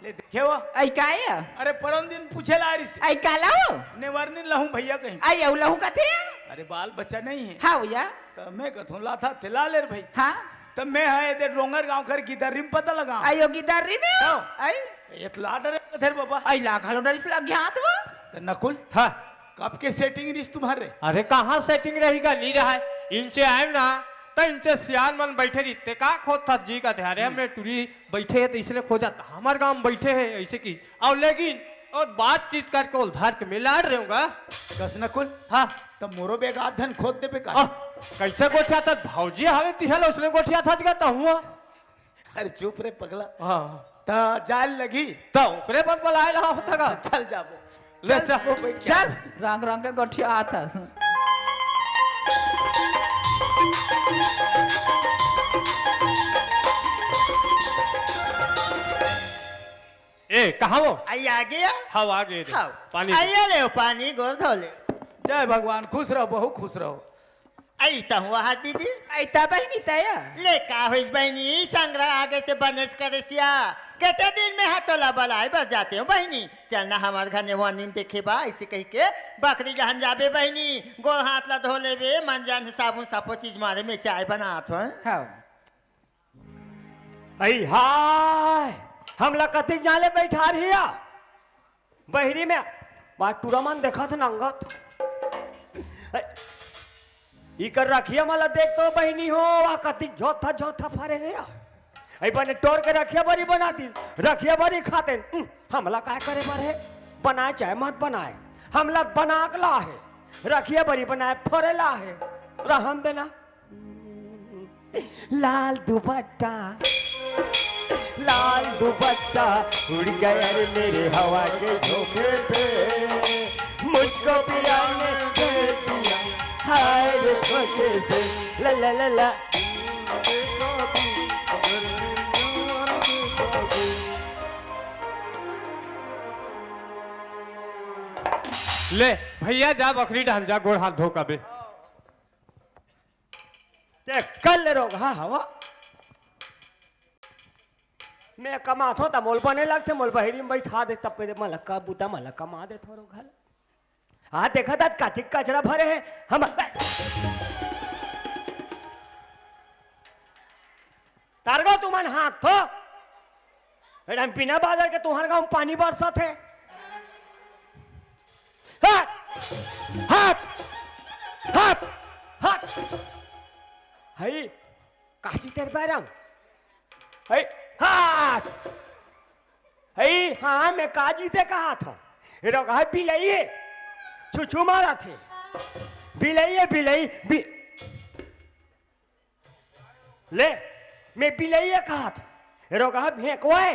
ले देखे वो आई काय है अरे परम दिन पूछे ला रही से आई काला हो नेवरनी लहूं भैया कहीं आई औ लहू कथे अरे बाल बच्चा नहीं है हाँ भैया तो मैं कथूं ला था तिला ले रे भाई हाँ तब मैं है दे डोंगर गांव कर गिदरिम पता लगा आई योगी दर्री में हो आई एक लाडर है कथेर बाबा आई लाख हलो डर से लग गया तो तो नकुल हाँ कब के सेटिंग रिश्त तुम्हारे अरे कहाँ सेटिंग रहेगा नहीं रहा है इनसे आए ना तो इनसे सियान मन बैठे रहते का खोद था जी का ध्यान हमने टूरी बैठे है तो इसलिए खोजा था हमारे गांव में बैठे है ऐसे की और लेकिन और बातचीत करके उधार के मिला रहे होगा कस नकुल हाँ तब मोरो बेग आध धन खोद दे पे का कैसे गोठिया था भौजी हवे तिहल उसने गोठिया था जगता हुआ अरे चुप रे पगला हाँ तो जाल लगी तो ऊपरे पद बुलाए रहा होता का चल जाबो ले चल। जाबो बैठ के। चल रंग रंग के गोठिया आता ए कहाँ वो आई आ गया हाँ आगे दे हाँ पानी दे। आइए ले पानी गोल धोले जय भगवान खुश रहो बहु खुश रहो आई तो हुआ हाथ दीदी आई तब नहीं तया ले का हुई बहनी संग्रह आगे से बनस करे सिया कहते दिन में हाथोला बलाए बस जाते हो बहनी चलना हमारे घर ने वो नींद देखे बा ऐसे कह के बकरी गहन जाबे बहनी गोल हाथ ला धो लेबे मन जान साबुन सापो चीज मारे में चाय बनात हो हाँ आई हाय हम लोग कतिक जाले बैठा रही है बहरी में बात पूरा मन देखा था नंगत इकर रखिए मला देख तो बहनी हो वहाँ कतिक जोथा जोथा फरे गया आई बने तोड़ के रखिए बड़ी बना दी रखिए बड़ी खाते हमला काय करे बारे बनाए चाहे मत बनाए हमला बना के ला है रखिए बड़ी बनाए फोरे ला है रहम देना लाल दुपट्टा उड़ गया रे मेरे हवा के झोंके पे मुझको पिया ने दे दिया हाय रे धोखे से ला ला ला ला ले भैया जा बकरी डाल जा गोड़ हाथ धो कबे ते कल रोग हाँ हवा मैं कमात हो मोल बने लगते मोल बहेरी में बैठा दे तब पे मलक्का बूता मलक्का मा दे थोरो घर हाँ देखा था काचिक कचरा भरे हैं हम तारगो तुमन हाथ थो एकदम बिना बादल के तुम्हारे गाँव पानी बरसा थे हाथ हाथ हाथ हाथ हई काची तेरे पैरम हई हाथ हई हाँ मैं काजी ते कहा था ये कहा बिलई छुछू मारा थे बिलई ले मैं बिलई कहा था ये कहा भेंकवाए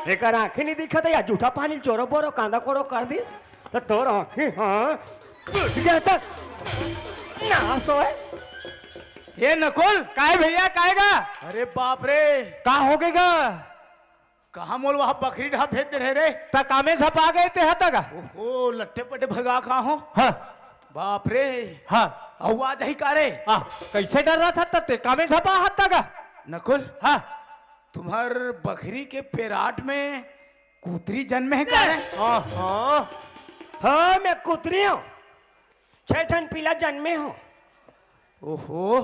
एक आंखें नहीं दिखा था या जूठा पानी चोरो बोरो कांदा कोड़ो कर दी तो तोर आंखें हाँ टूट गया था ना सोए ये नकुल काय भैया काएगा अरे बाप रे का हो गएगा कहाँ मोल वहां बकरी ढा भेजते रहे रे ता कामे झपा गए थे हतगा ओहो लट्टे पट्टे भगा कहाँ हो हाँ बाप रे हाँ आवाज ही का रे हाँ कैसे डर रहा था तते कामे झपा हतगा नकुल हाँ तुम्हार बकरी के पेराट में कूतरी जन्म है का रे हाँ हाँ हाँ मैं कुतरी हूँ छह ठन पीला जन्मे हूँ ओहो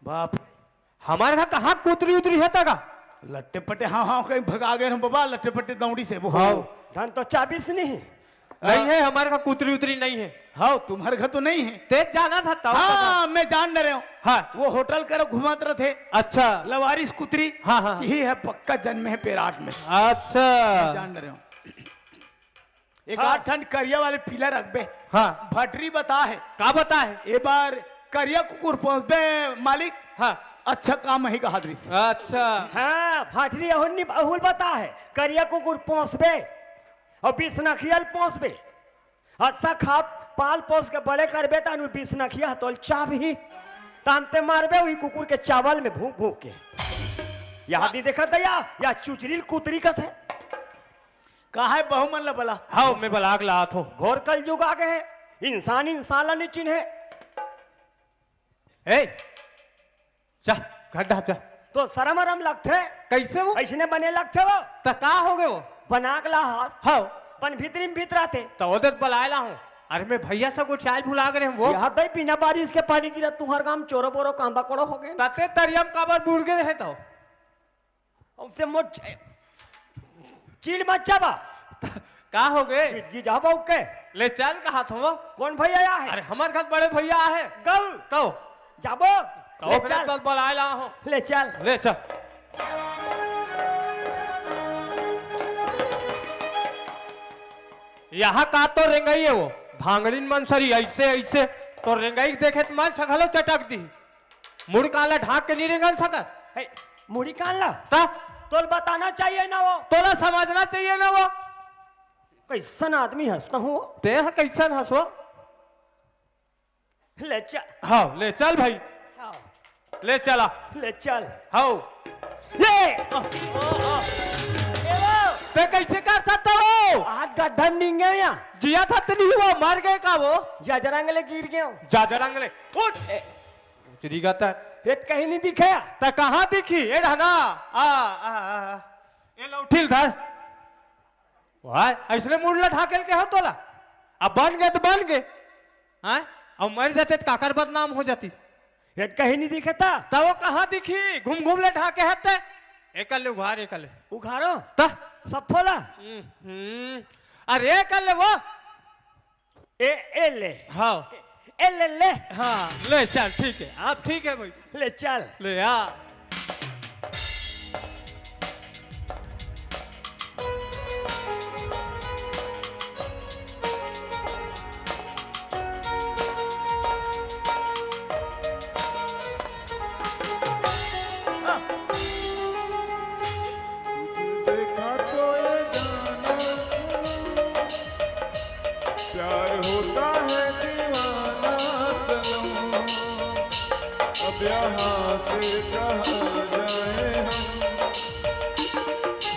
बाप हमारे यहाँ कहाँ कुतरी उतरी हतगा लट्टे पट्टे हाँ हाँ कहीं भगा गए हम बाबा लट्टे पट्टे दौड़ी से वो हाँ धन तो 24 नहीं नहीं है हमारे यहाँ कुतरी उतरी नहीं है हाँ तुम्हारे घर तो नहीं है तेज जाना था तब हाँ मैं जान रहे हूँ हाँ वो होटल करो घुमाते रहे थे अच्छा लवारिस कुतरी हाँ, हाँ। यही है पक्का जन्म है पेराट में अच्छा जान रहे हो एक हाँ। 8 ठंड करिया वाले पीला रखबे हाँ भटरी बता है का बता है ए बार करिया कुकुर पहुंचबे मालिक हाँ अच्छा काम है कहा दृश्य अच्छा हाँ भाटरी अहुल अहुल बता है करिया कुकुर पहुंचबे और बिसनखियल पहुंचबे अच्छा खा पाल पोस के बड़े करबे तानु बिसनखिया तोल चाबी तानते मारबे वही कुकुर के चावल में भूख भूख के यहाँ दी देखा था या चुचरील कुतरी का थे कहा है बहुमन ला बला हाँ मैं बलाक ला हूँ घोर कल जुग आ गए इंसान इंसान ला नहीं चिन्हे ए जा गड्ढा जा तो शरम अरम लगते कैसे वो ऐसने बने लगते वो तो का हो गए वो बना के ला हाथ हाँ पन भीतरी में भीतरा थे तो उधर बलायला हूँ अरे मैं भैया सब कुछ चाल भुला गए हैं वो यहाँ तो बिना बारिश के पानी गिरा तुम्हारे गांव चोरो बोरो कांदा कोड़ो हो गए तते तरियम काबर बुड़ गए रहे तो हमसे मोट चील मत जाबा का हो गए इतकी जा बाऊ के ले चल कहा था वो कौन भैया आया है अरे हमारे घर बड़े भैया है गौ तो जाबो ले कहो चल कल बलायला हूँ ले चल ले चल यहाँ का तो रेंगई है वो भांगड़ीन मनसरी ऐसे ऐसे तो रेंगई देखे तो मार छगलो चटक दी मुड़ काला ढाक के नहीं रेंगन सकत हे, मुड़ी कान ला ता तोल बताना चाहिए ना वो तोला समझना चाहिए ना वो कैसन आदमी हंसता हूँ ते कैसन हंसो ले चल हाँ ले चल भाई हाँ, ले चला ले चल हाँ ले ते कैसे कर सकता हो आज गड्ढा में नहीं गए यहाँ जिया था तो नहीं हुआ मर गए का वो जजरंगले गिर गए हो। जा जरंग ले उठ उतरी गाता ये कहीं नहीं दिखे ता कहाँ दिखी ए रहना आ ए लौठिल धर वाह ऐसने मुड़ला ढाकेल के हो तोला अब बन गए तो बन गए हैं अब मर जाते तो काकर बदनाम हो जाती ये कहीं नहीं दिखे था तब वो कहाँ दिखी घूम घूम ले ढाके हते एकल ले उघार एकल ले उखारो ता सब फोला अरे एकल ले वो ए ले हाँ ए ले हाँ ले चल ठीक है आप ठीक है भाई ले चल ले आ यहाँ से कहाँ जाए हम,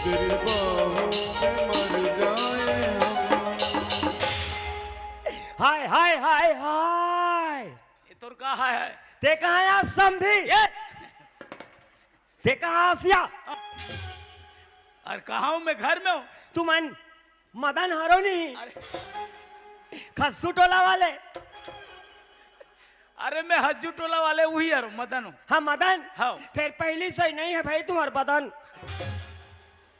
तेरी बाहों में मर जाए हम। हाय हाय हाय हाय, ये तो कहा है ते कहाँ या समझी, ते कहाँ आसिया, और कहा हूं मैं, घर में हूं। तू मन मदन हरो नहीं, अरे खस्सू टोला वाले। अरे मैं हज्जू टोला वाले वही यार मदन हूं। हाँ मदन, हाँ। फिर पहली सही नहीं है भाई तुम्हार बदन।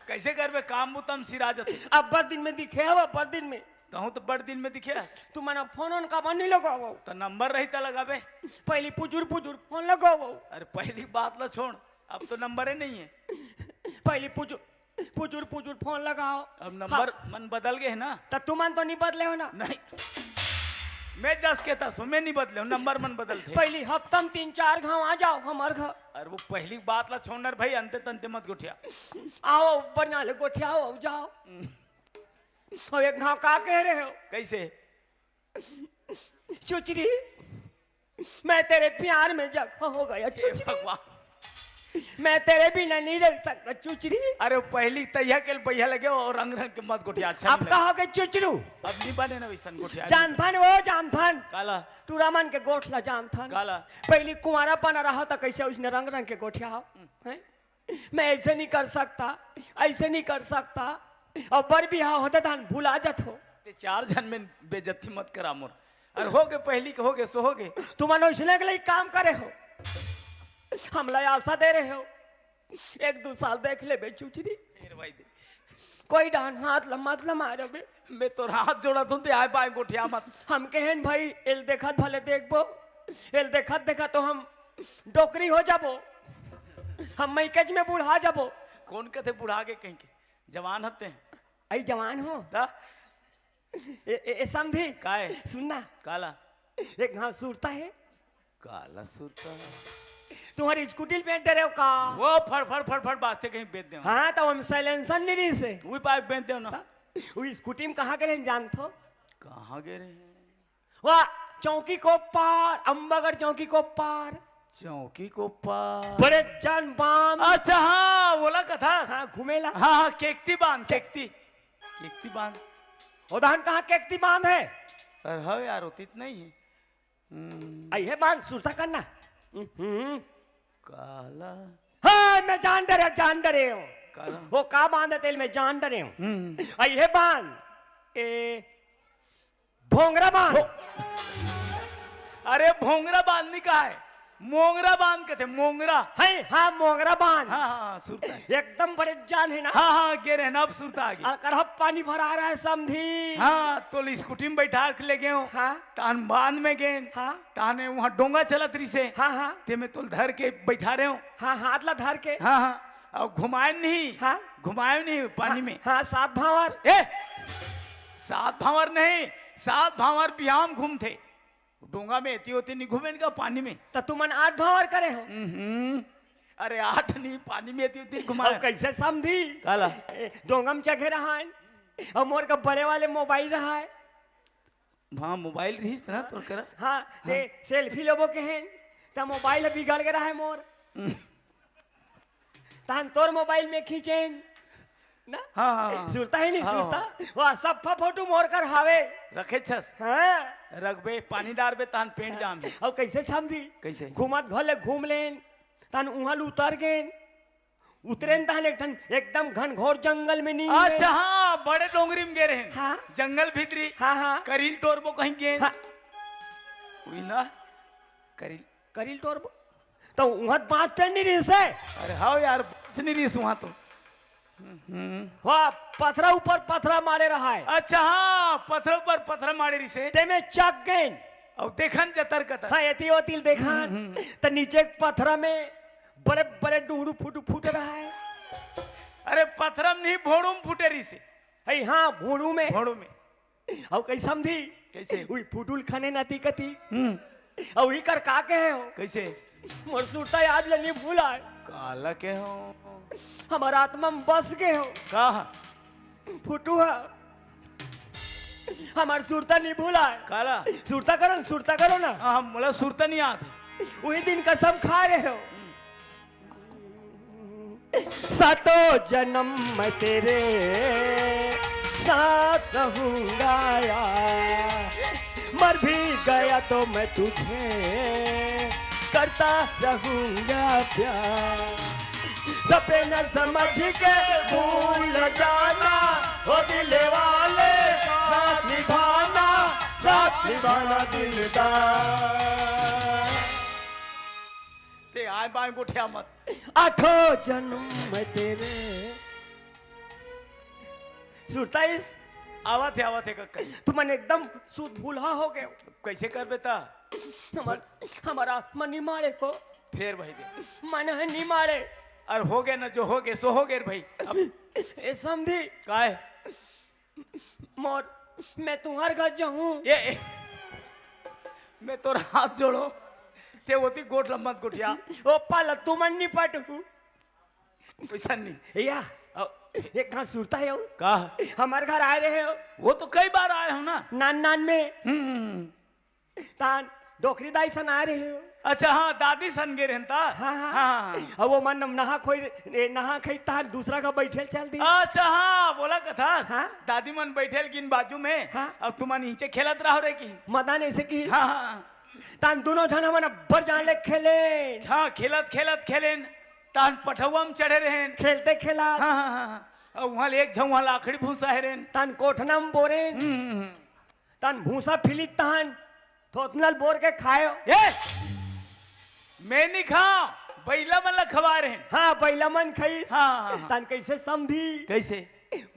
कैसे कर में काम बुतम सिराजत अब बड़ दिन में दिखे हो, बड़ दिन में कहूं तो बड़ दिन में दिखे। तू मना फोन ऑन का बन नहीं लगाओ, तो नंबर रही था लगाबे। पहली पुजुर पुजुर फोन लगाओ, अरे पहली बात ला छोड़, अब तो नंबर ही नहीं है। पहली पुजुर पुजुर पुजुर फोन लगाओ। अब नंबर मन बदल गए है ना। तो तुम मन तो नहीं बदले हो ना। नहीं मैं जस कहता सो मैं नहीं बदले हूं, नंबर मन बदलते। पहली हफ्तम 3-4 गाँव आ जाओ हमार घर। अरे वो पहली बात ला छोड़ना भाई, अंते तंते मत गुठिया। आओ बढ़िया ले गोठिया हो जाओ। और एक गाँव का कह रहे हो, कैसे? चुचरी मैं तेरे प्यार में जगह हो गया हे चुचरी, भगवान, मैं तेरे बिना नहीं रह सकता चुचरी। अरे वो पहली तैया के पहिया लगे और रंग रंग के मत गुठिया। अच्छा अब नहीं लगे। कहोगे चुचरू, अब नहीं बने ना वैसन गुठिया। जानथन वो जानथन, काला तू रामन के गोठला जानथन। काला पहली कुंवारा पना रहा था, कैसे उसने रंग रंग के गोठिया हो हैं? मैं ऐसे नहीं कर सकता, ऐसे नहीं कर सकता। और बर बिहार होता था भूला जात हो। ते 4 जन में बेइज्जती मत करा मोर। अरे हो गए पहली के, हो गए सो हो गए। तुम अनुष्ने के लिए काम करे हो, हमला आशा दे रहे हो। 1-2 साल देख ले बे चुचरी, फिर भाई दे। कोई डान हाथ लम्मा मारे बे। मैं तो हाथ जोड़ा तुम ते आए बाय गोठिया मत। हम कहें भाई एल देखत भले देखबो, एल देखत देखा तो हम डोकरी हो जाबो, हम मैकेज में बुढ़ा जाबो। कौन कहते बुढ़ा के कहीं के जवान हते हैं। आई जवान हो ता ए समझी काहे? सुनना, काला एक हाँ सुरता है, काला सुरता तुम्हारी स्कूटी पे रहे हो का? वो फड़ फड़ फड़ फड़ बास्ते कहीं बेच दे। हाँ तो हम साइलेंसर नहीं रही से वही पाइप बेच दे ना। वो स्कूटी में कहाँ गए जानते हो? कहाँ गए रे? वाह चौकी को पार, अम्बागढ़ चौकी को पार, चौकी को पार। बड़े जान बाम। अच्छा हाँ बोला कथा। हाँ घूमेला। हाँ हाँ केकती बांध, केकती केकती बांध। उदाहरण कहाँ केकती बांध है? अरे हाँ यार उतित नहीं है। आई है बांध सुरता करना। काला हाँ मैं जान डरे हूँ। काला वो का बांध है तेल में जान डरे हूँ। आई है बांध ए भोंगरा बांध। अरे भोंगरा बांधनी का है, मोंगरा बांध के थे मोंगरा। है हाँ मोंगरा बांध। हाँ हाँ सुरता है। एकदम बड़े जान है ना। हाँ हाँ गे रहे ना, अब सुरता आ गई। अगर पानी भरा रहा है समझी। हाँ तो स्कूटी में बैठा के ले गए हो। हाँ तान बांध में गए। हाँ ताने वहाँ डोंगा चला तरी से। हाँ हाँ ते में तो धर के बैठा रहे हो। हाँ हाथ ला धर के। हाँ हाँ और घुमाए नहीं। हाँ घुमाए नहीं पानी में। हाँ 7 भावर। ए 7 भावर नहीं, 7 भावर बिहार में घूमते। डोंगा में एती होती नहीं घूमे का पानी में। तो तुमन 8 भावर करे हो। अरे 8 नहीं, पानी में एती होती घुमा। अब कैसे समझी? काला डोंगम चघे रहा है और मोर का बड़े वाले मोबाइल रहा है। हाँ मोबाइल रही ना तो करा। हाँ ते सेल्फी लेबो के हैं तो मोबाइल बिगड़ के रहा है मोर। तान तोर मोबाइल में खींचें ना। हाँ हाँ सुरता ही नहीं हाँ, सुरता। वाह सब फोटो मोर कर हावे। रखे छस हाँ रखबे पानी डालबे तान पेंट जाम है। अब कैसे समझी? कैसे? घूमत भले घूम लेन तान उहल उतर गए, उतरेन तान एकदम घनघोर जंगल में नहीं। अच्छा हाँ बड़े डोंगरी में गे रहे हैं। हाँ जंगल भीतरी। हाँ हाँ करील टोरबो कहीं गे। हाँ हुई ना करील। करील टोरबो तो उहत बात पे नहीं रही से। अरे हाँ यार बस नहीं रही वहां तो। वाह पथरा ऊपर पथरा मारे रहा है। अच्छा हाँ पत्थरों पर पत्थर मारे रही से। ते में चक गए। और देखन जतर कतर। हाँ एती ओतिल देखा तो नीचे पथरा में बड़े बड़े डूंगरू फूट रहा है। अरे पत्थरम नहीं भोड़ू में फूटे रही से। अरे हाँ भूड़ू में। भोड़ू में और कैसे समझी? कैसे? वही फुटुल खाने नती कती और वही कर का के हो। कैसे? मोर सुरता याद ले नहीं भूला है। काला के हो हमारा आत्मा में बस गए हो। कहा फुटू है हमार सुरता नहीं भूला है। काला सुरता करो ना हाँ मोला सुरता नहीं आती। वही दिन कसम खा रहे हो। सातों जन्म मैं तेरे साथ रहूंगा यार, मर भी गया तो मैं तुझे करता रहूंगा प्यार। सपना समझ के भूल जाना, ओ दिल वाले साथ निभाना दिलदार। ते आए बाएं गोठिया मत। आठों जन्म में तेरे सुनता इस आवत है कक्का। तुमन एकदम सूद भूला हो गए। कैसे कर बेटा? हमारा आत्मा निमाड़े को फिर भाई दे मन है निमाड़े। और हो गए ना जो हो गए सो हो गए भाई। अब ए समझी काय मोर मैं तुम्हारे घर जाऊं। ये मैं तोरा हाथ जोड़ो ते होती गोट लम्बत गोटिया। ओ पाला तुमन निपट हूं पैसा नहीं या एक कहाँ सुरता है का हमारे घर आए रहे हो। वो तो कई बार आए हो ना। नान नान में तान डोकरी दाई सन आ रहे हो। अच्छा हाँ दादी सन गे रहता। हाँ हाँ हाँ अब वो मन नहा खई तान दूसरा का बैठे चल दी। अच्छा हाँ बोला कथा। हाँ? दादी मन बैठेल किन बाजू में। हाँ? अब तुम नीचे खेलत रहो रे की। मदान ऐसे की हाँ हाँ तान दोनों जन हमन अब्बर जान ले खेले। हाँ खेलत खेलेन तान पठवा में चढ़े रहेन। खेलते खेला हाँ हाँ हाँ और वहाँ एक झ वहाँ लाखड़ी भूसा है रेन। तान कोठना में बोरे तान भूसा फिली तान थोतनल बोर के खायो। ये मैं नहीं खाऊं बैला मन ला खवा रहे। हाँ बैला मन खाई। हाँ तान कैसे समझी कैसे?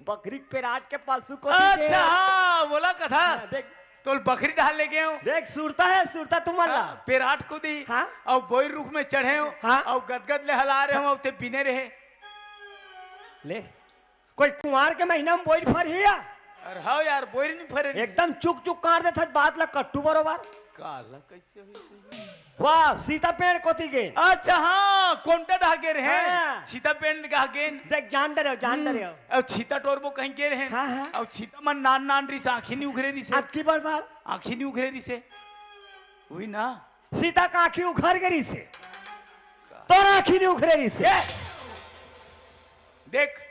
बकरी पे रात के पासू को अच्छा हाँ बोला कथा। देख तो बकरी डाल ले गए हो। देख सुरता है सुरता तुम्हारा। पेराट को दी। हाँ? और बोई रुख में चढ़े हो। हाँ? और गदगद ले हला रहे हो ते बिने रहे। ले कोई कुंवार के महीना में बोई फर हिया अरे हाँ यार बोई नहीं फरे एकदम चुक चुक काट दे था बात ला कट्टू बरोबर। काला कैसे हुई? वाह सीता पेड़ कोती गे। अच्छा हाँ कोंटा ढाके रहे हाँ। छीता पेड़ ढाके। देख जान डरे हो और छीता टोर वो कहीं गे रहे। हाँ, हाँ। और छीता मन नान नान रही से आँखी नहीं उघरे रही से। अब की बार बार आँखी नहीं उघरे रही से हुई ना। सीता का आँखी उखड़ गई से तो आँखी नहीं उखरे रही से। देख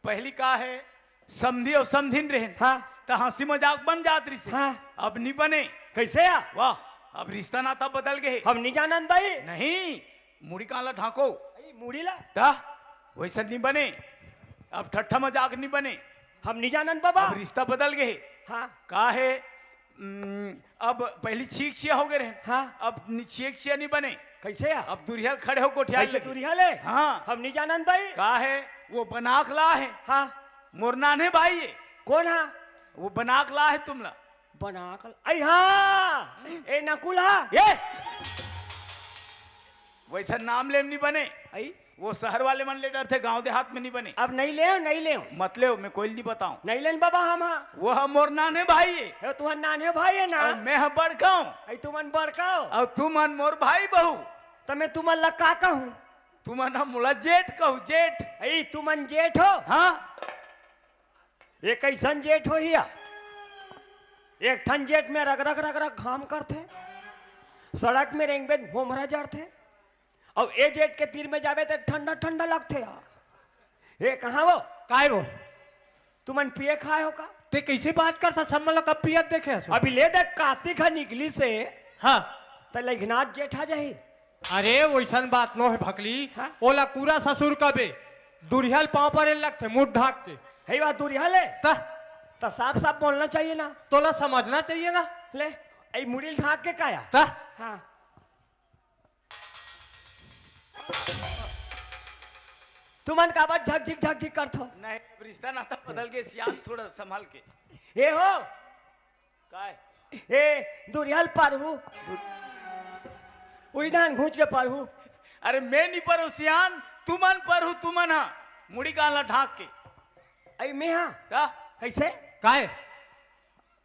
पहली का है समझी और समझिन रहे। हाँ तो हंसी मजाक बन जात रही से। हाँ अब नहीं बने। कैसे या वाह अब रिश्ता नाता बदल गए। हम नहीं जानन दई नहीं मुड़ी काला ढाको मुड़ी ला ता वैसा नहीं बने। अब ठट्ठा मजाक नहीं बने। हम नहीं जानन बाबा। अब रिश्ता बदल गए। हाँ का है अब पहली छीक छिया हो गए रहे। हाँ अब छीक छिया नहीं बने। कैसे या अब दुरिया खड़े हो गोठिया कैसे दूरिया ले। हाँ हम नहीं जानन दई। का है वो बनाक ला है। हाँ मोरना ने भाई है कौन है वो बनाक ला है तुमला। बना कर आई हाँ ए नकुला ये वैसा नाम ले नहीं बने। आई वो शहर वाले मन ले डर थे गांव देहात में नहीं बने। अब नहीं ले मत ले मैं कोई नहीं बताऊं। नहीं लेन बाबा हम हाँ वो हम मोर नाने भाई है। ए तुहर नाने भाई है ना और मैं हम बड़काऊं आई तुमन बड़काओ और तुम मन मोर भाई बहू। तो मैं तुमन ला का कहूं। तुम हम मुला जेठ कहू जेठ। आई तुमन जेठ हो। हाँ ये कैसन जेठ हो हिया एक ठन जेठ में रग रग घाम करते सड़क में रेंग बेद घोमरा जड़ते और ए जेठ के तीर में जावे तो ठंडा ठंडा लगते यार। ये कहाँ वो काय वो तुमन पिए खाए हो का। ते कैसे बात करता सब मतलब कब पियत देखे हसो? अभी ले देख कार्तिक है निकली से हाँ तो लघनाथ जेठ आ जाही। अरे वैसन बात नो है भकली। हाँ? ओला पूरा ससुर कबे दुरिहल पाँव पर लगते मुंह ढाक के। है बात दूरिया ले ता तो साफ साफ बोलना चाहिए ना। तोला समझना चाहिए ना। ले आई मुड़ी ढाक के काया। ता हाँ तुमन का बात झक करथो। नहीं रिश्ता नाता बदल गए सियान थोड़ा संभाल के। ए हो काय ए दुरियाल पारहू उइडान घूंच के पारहू। अरे मैं नहीं पर सियान तुमन पर हूँ तुमन हाँ मुड़ी काला ढाक के। आई मैं हाँ का कैसे काय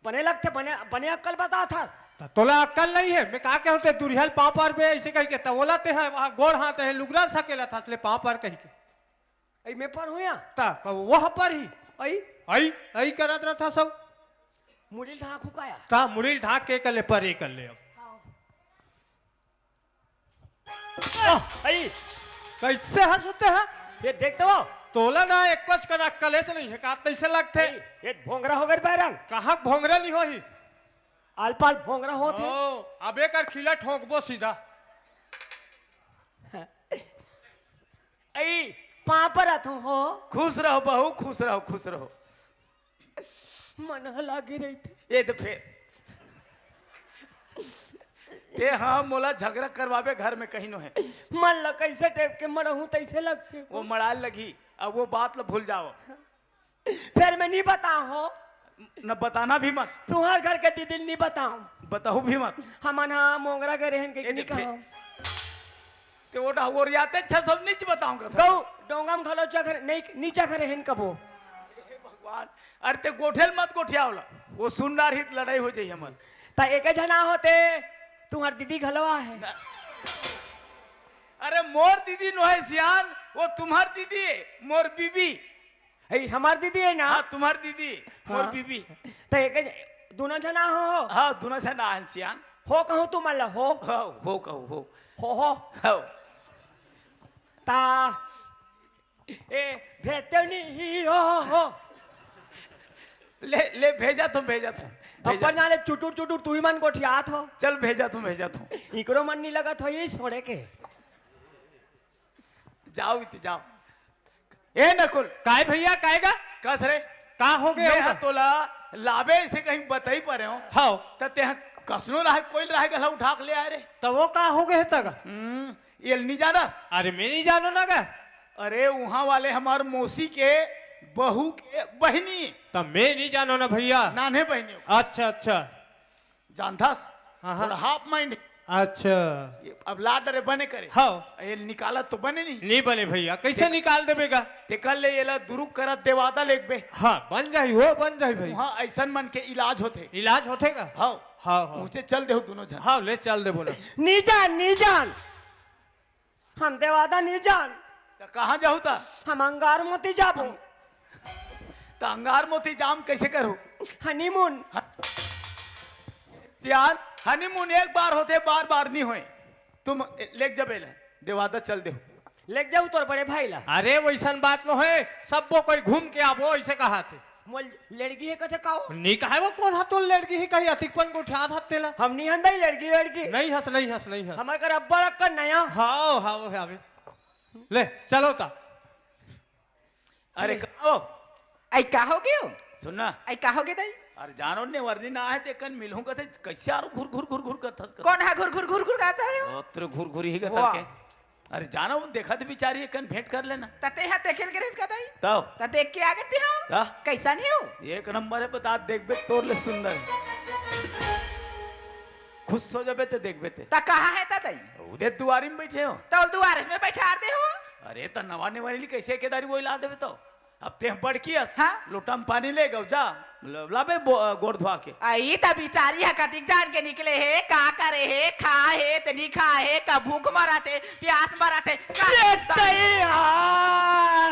बने लगते बने अक्कल बता था। ता तोला अक्कल नहीं है। मैं कहा के होते दुरिहल पाँव पर पे ऐसे कह के तवलाते हैं वहाँ गोड़ हाथ है लुगरा सकेला था इसलिए पाँव पर कह के आई मैं पर हूँ यहाँ ता वह पर ही आई आई आई करत रहा था सब। मुड़ी ढाकू काया। ता मुरील ढाक के कर ले पर कर ले अब कैसे हंसते हैं ये देखते हो तोला ना एक कुछ करा कलेस नहीं है का तैसे लगते ये भोंगरा हो गए बैरंग कहाँ भोंगरे नहीं होही आलपाल भोंगरा होते ओ अबे कर खिला ठोकबो सीधा आई पापर आतो हो खुश रहो बहू, खुश रहो, खुश रहो। मन लागे रही थी ये तो फिर ये हाँ मोला झगड़ा करवावे घर में कहीं नो है। मन ल कैसे टेप के मरहूं तैसे लगते वो मड़ाल लगी, अब वो बात ला भूल जाओ। फिर मैं नहीं बताऊं हो न बताना भी मत, तुम्हार घर के दीदी नहीं बताऊं बताओ भी मत। हमन हाँ मोंगरा के रहन के ये नहीं देखे। कहूं तो वो डोरियाते अच्छा सब नहीं बताऊंगा गौ डोंगम खलो चखर नहीं नीचा खरे रहन कबो भगवान। अरे ते गोठेल मत गोठियावला, वो सुननार हित लड़ाई हो जाई हमन। ता एक जना होते तुम्हार दीदी घलवा है अरे मोर दीदी नो है सियान, वो तुम्हार दीदी है, मोर बीबी। है हमार दीदी है ना हाँ तुम्हार दीदी, मोर हाँ। बीबी। ता एक दोनों जना हो हाँ दोनों से ना है सियान। हो कहूं तुम अल्लाह हो हो कहो हो हो हो। ता ए भेजते नहीं हो ले ले भेजा तुम, भेजा तुम, भेजा। अपन नाले चुटुर चुटुर तू ही मन गोठियात हो चल भेजा तुम, भेजा तुम। इकरो मन नहीं लगा तो ये छोड़े के जाओ इत जाओ। ए नकुल काय भैया कायगा कस रे का हो गए मैं तोला लावे इसे कहीं बताई पा रहे हो हाँ तते कसनो रहा कोई रहा गला उठा के ले आए रे। तो वो का हो गए तक ये नहीं जानस। अरे मैं नहीं जानो ना का अरे वहाँ वाले हमार मौसी के बहू के बहनी, तो मैं नहीं जानो ना भैया नाने बहनी अच्छा अच्छा जानथस। हाँ। थोड़ा हाफ माइंड, अच्छा अब लाड रे बने करे। हाँ ये निकाला तो बने नहीं नहीं बने भैया कैसे निकाल देबेगा ते कल ले येला दुरुक करत देवादा लेक बे। हाँ बन जाई हो बन जाई भाई वहाँ ऐसन मन के इलाज होते। इलाज होते का हाँ हाँ हाँ मुझे चल दे दोनों जन। हाँ ले चल दे बोला नहीं जान हम देवादा नहीं जान तो कहाँ जाऊँ ता? हम अंगार मोती जाबो तो अंगार मोती जाम कैसे करूँ? हनीमून सियान हनीमून एक बार होते, बार बार नहीं हुए। तुम लेक जबे ले देवादा चल दे। ले जाऊ तोर बड़े भाई ला अरे वैसन बात न है सबको कोई घूम के आवो ऐसे कहा थे मोल लड़की है कथे काओ नहीं कहा वो कौन हाथ तो लड़की ही कही अतिकपन को उठा हाथ तेला हम नहीं हंदाई लड़की लड़की नहीं हंस नहीं हंस नहीं हंस हमारे घर अब्बा रखकर नया हाँ हाँ वो है अभी ले चलो ता अरे कहो आई का हो गयो सुनना, आई का हो गए तई अरे जानो ने वर्णी ना है ते कन मिलूं कथे कैसे आरो घुर घुर घुर घुर करत कौन है घुर घुर घुर घुर गाता है ओत्र घुर घुर ही वाह। करत के। अरे जानो देखा तो बेचारी कन भेंट कर लेना तते है तेखेल के रेस का तई तो त देख के आगे ती हो ता कैसा नहीं हो एक नंबर है बता देख बे तोर ले सुंदर खुश हो जाबे ते देख बे ते त कहाँ है तई उधर दुआरी में बैठे हो। तो दुआरे में बैठा दे हो अरे तो नवाने वाली कैसे केदारी वो ला देवे तो अब ते बड़की हस हाँ। लोटा में पानी ले गौ जा लाबे गोड़ धोआ के। आई त बिचारी है कटिक जान के निकले है का करे है खा है त नहीं खा है का भूख मराते प्यास मराते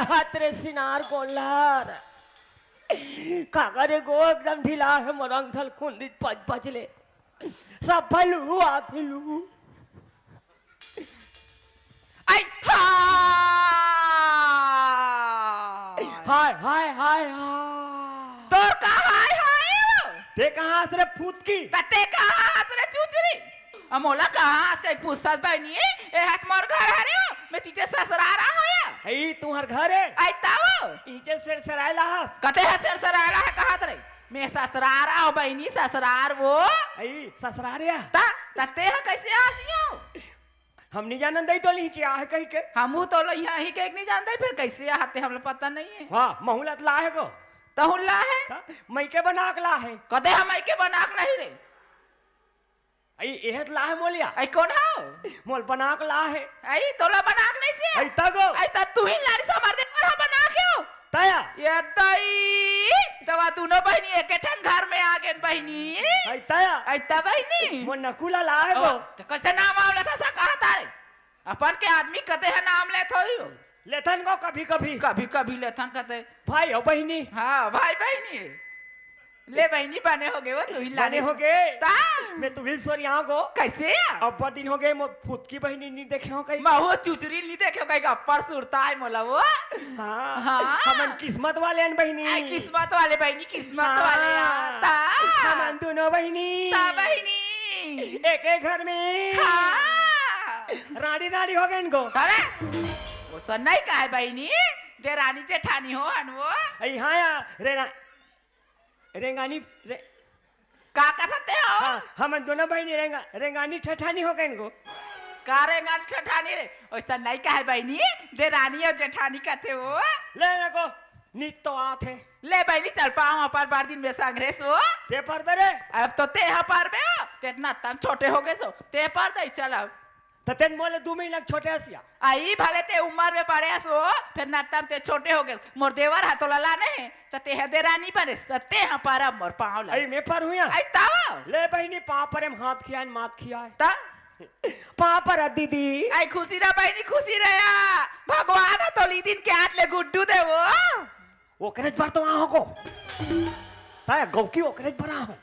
हाथरे सिनार कोलार कागरे गो एकदम ढीला है मरंग ढल खुंदित पच पचले सब फलू आथिलू आई हाय हाय हाय हाय तो का हाय हाय वो ते कहाँ से रे फूट की तते कहाँ हंस रे चूचरी अमोला कहाँ हंस के पूछताछ बनी है ए हाथ मोर घर आ रहे हो मैं तीते ससुरा रहा हूँ या हई तुम्हार घर है आई ताओ ईचे सिर सरायला हस कते है सिर ससुरा रहा है कहाँ तरे मैं ससुरा रहा हूँ बहनी ससुरार वो हई ससुरारिया ता तते है कैसे हंसियो हम नहीं जानन दई तो लीचे आहे कही के हमू तो यहाँ ही के नहीं जानते फिर कैसे आते हम लोग पता नहीं है हाँ महूलत ला है को तहुल्ला है मई के बना के ला है कते हम आई के बना के नहीं रे आई एहत ला है मोलिया आई कौन हो मोल बना के ला है आई तोला बना के नहीं से आई तगो आई त तू ही लारी से मार दे और बना के हो तया ये तई तवा दोनों बहनी एक ठन घर में आ गए बहनी आई तया आई त बहनी मोल नकुला ला है को तो कैसे नाम आवला था सा कहा तारे अपन के आदमी कते है नाम ले थोई हो लेथन को कभी कभी कभी कभी लेथन कते भाई हो बहिनी हाँ भाई बहनी ले बहनी बने हो गए वो तू ही बने लाने हो गए ता मैं तू भी सोर यहाँ को कैसे अब बहुत दिन हो गए मो खुद की बहनी नहीं देखे हो कहीं महू चुचरी नहीं देखे कहीं अप्पर सुरता है मोला वो हाँ हाँ। हमन किस्मत वाले हैं बहनी आई किस्मत वाले बहनी किस्मत हाँ। वाले हैं। ता हमन दोनों बहनी ता बहनी एक एक घर में हाँ रानी रानी हो गए इनको अरे वो सुन नहीं का है बहनी दे रानी जेठानी हो हन वो अई हाँ यार रेंगानी का कहते हो हाँ हमन दोनों बहनी रेंगानी ठठानी हो गए इनको का रे गानी जेठानी रे वैसा नहीं का है बहनी दे रानी और जेठानी कहते हो ले को नित तो आते ले बहनी चल पाऊँ पर बार दिन में संग्रेस हो ते पर बेरे अब तो ते पर में हो ते इतना तम छोटे हो गए सो ते पर दे चल अब ततेन मोले 2 महीना छोटे हसिया आई भले ते उम्र में पड़े सो फिर नातम ते छोटे हो गए मोर देवर हाथों लला नहीं तो ते है देरानी बने सते हाँ पर मोर पाँव ला अई मैं पर हुआ आई तावा ले बहनी पा पर हम हाथ खियान मात खियाए ता पा पर दीदी आई खुशी रहा बहनी खुशी रहा भगवान तो ली दिन के हाथ ले गुड्डू दे वो ओकरेज पर तो आहो को ताया गौकी ओकरेज पर आहो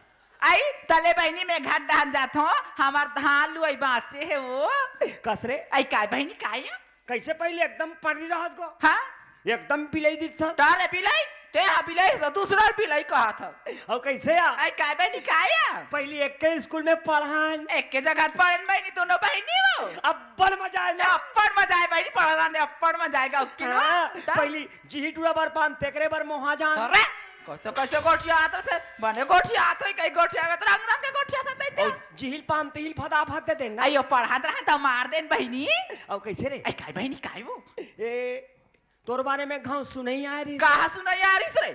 आई तले बहनी में घाट डाल जात हो हमार धान लुई बाचे है वो कसरे आई काय बहनी काय कैसे पहले एकदम पड़ी रहत को हाँ एकदम पिलाई दिखता ताले पिलाई ते हाँ पिलाई से दूसरा पिलाई कहा था और कैसे आ आई काय बहनी काय पहले एक के स्कूल में पढ़ान एक के जगह पढ़न बहनी दोनों बहनी हो अब्बल मजा आया अप्पड़ मजा आए बहनी पढ़ा दे अप्पड़ मजा आएगा उसकी नो हाँ, पहली जी टूरा बार पान तेकरे बार मोहा जान अरे कैसे कैसे गोठिया आते थे बने गोठिया आते कई गोठिया में रंग रंग के गोठिया आते थे और जिहिल पान तिहिल फदा फद दे ना आयो पढ़ात रहा तो मार देन बहनी और कैसे रे आई काय बहनी काय वो ए तोर बारे में गाँव सुनई आ रही कहा सुना यार इस रे